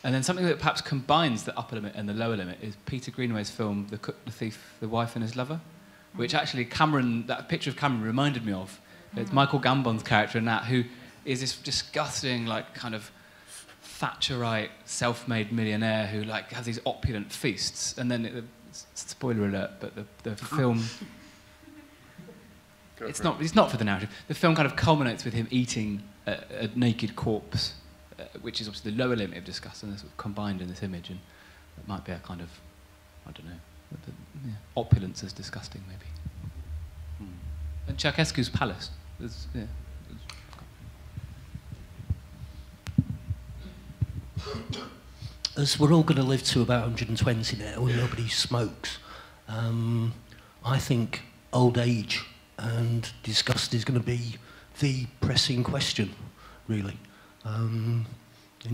And then something that perhaps combines the upper limit and the lower limit is Peter Greenaway's film, The Cook, the Thief, the Wife and His Lover, which actually that picture of Cameron reminded me of. It's Michael Gambon's character in that, who is this disgusting, like, kind of Thatcherite, self-made millionaire who, like, has these opulent feasts, and then spoiler alert, but the film, it's not for the narrative. The film kind of culminates with him eating a naked corpse, which is obviously the lower limit of disgust, and they're sort of combined in this image, and it might be a kind of, I don't know, opulence as disgusting, maybe. And Ceausescu's palace. As we're all going to live to about 120 now and nobody smokes, I think old age and disgust is going to be the pressing question, really, in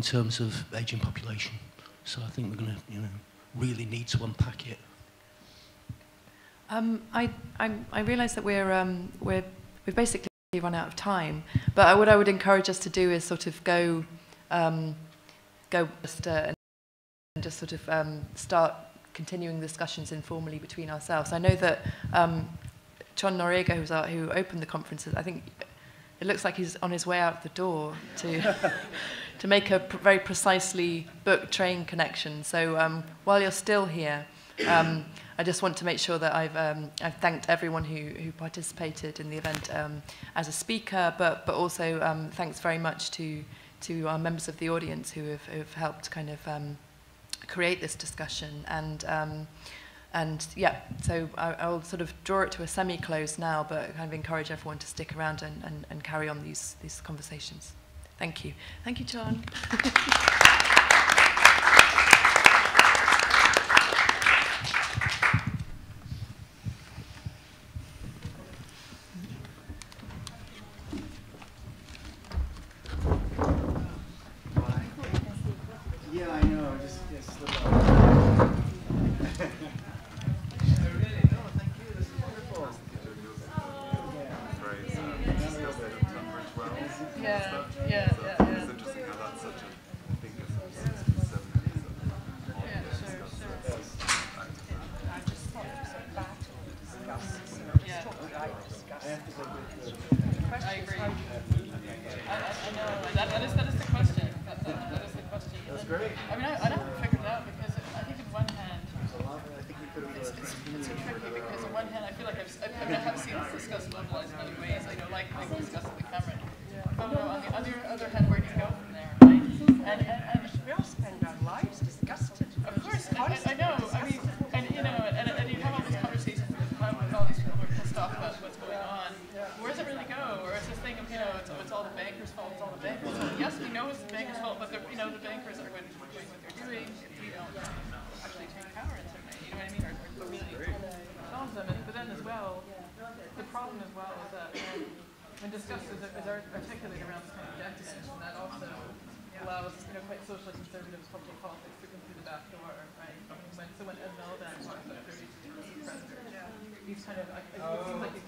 terms of ageing population. So I think we're going to, really need to unpack it. I realise that we've basically run out of time, but what I would encourage us to do is sort of go and just sort of start continuing discussions informally between ourselves. I know that Chon Noriega, who opened the conferences, I think it looks like he's on his way out the door to make a very precisely booked train connection. So while you're still here, I just want to make sure that I've thanked everyone who participated in the event as a speaker, but also thanks very much to our members of the audience who have helped kind of create this discussion. And yeah, so I'll sort of draw it to a semi-close now, but kind of encourage everyone to stick around and carry on these conversations. Thank you. Thank you, Chon. Yeah, I know. Just slip up. Yeah. It's interesting how that's such a thing of 60s, 70s. Yeah, sure. I just thought it was a battle to discuss. Yeah. I agree. I know. That is the question. That is the question. That's great. I mean, I haven't figured it out because I think on one hand, it's tricky because on one hand I feel like I have seen this discussed mobilized in other ways. Like discussed with Cameron. But on the other hand, where do you go from there, right? And we all spend our lives disgusted. of course, I know. I mean, and you have all these conversations with all these people who are pissed off about what's going on. Where does it really go? Or is this thing of it's all the bankers' fault? It's all the bankers' fault. Yes, we know it's the bankers' fault, but the bankers are going to be doing what they're doing if we don't actually take power in some way. You know what I mean? Or really solve them. But then as well, the problem as well is that when disgust is articulated around this kind of death dimension, that also allows quite socially conservative public politics to come through the back door, right? When Ed Miliband talks about 32 press kind of, it seems like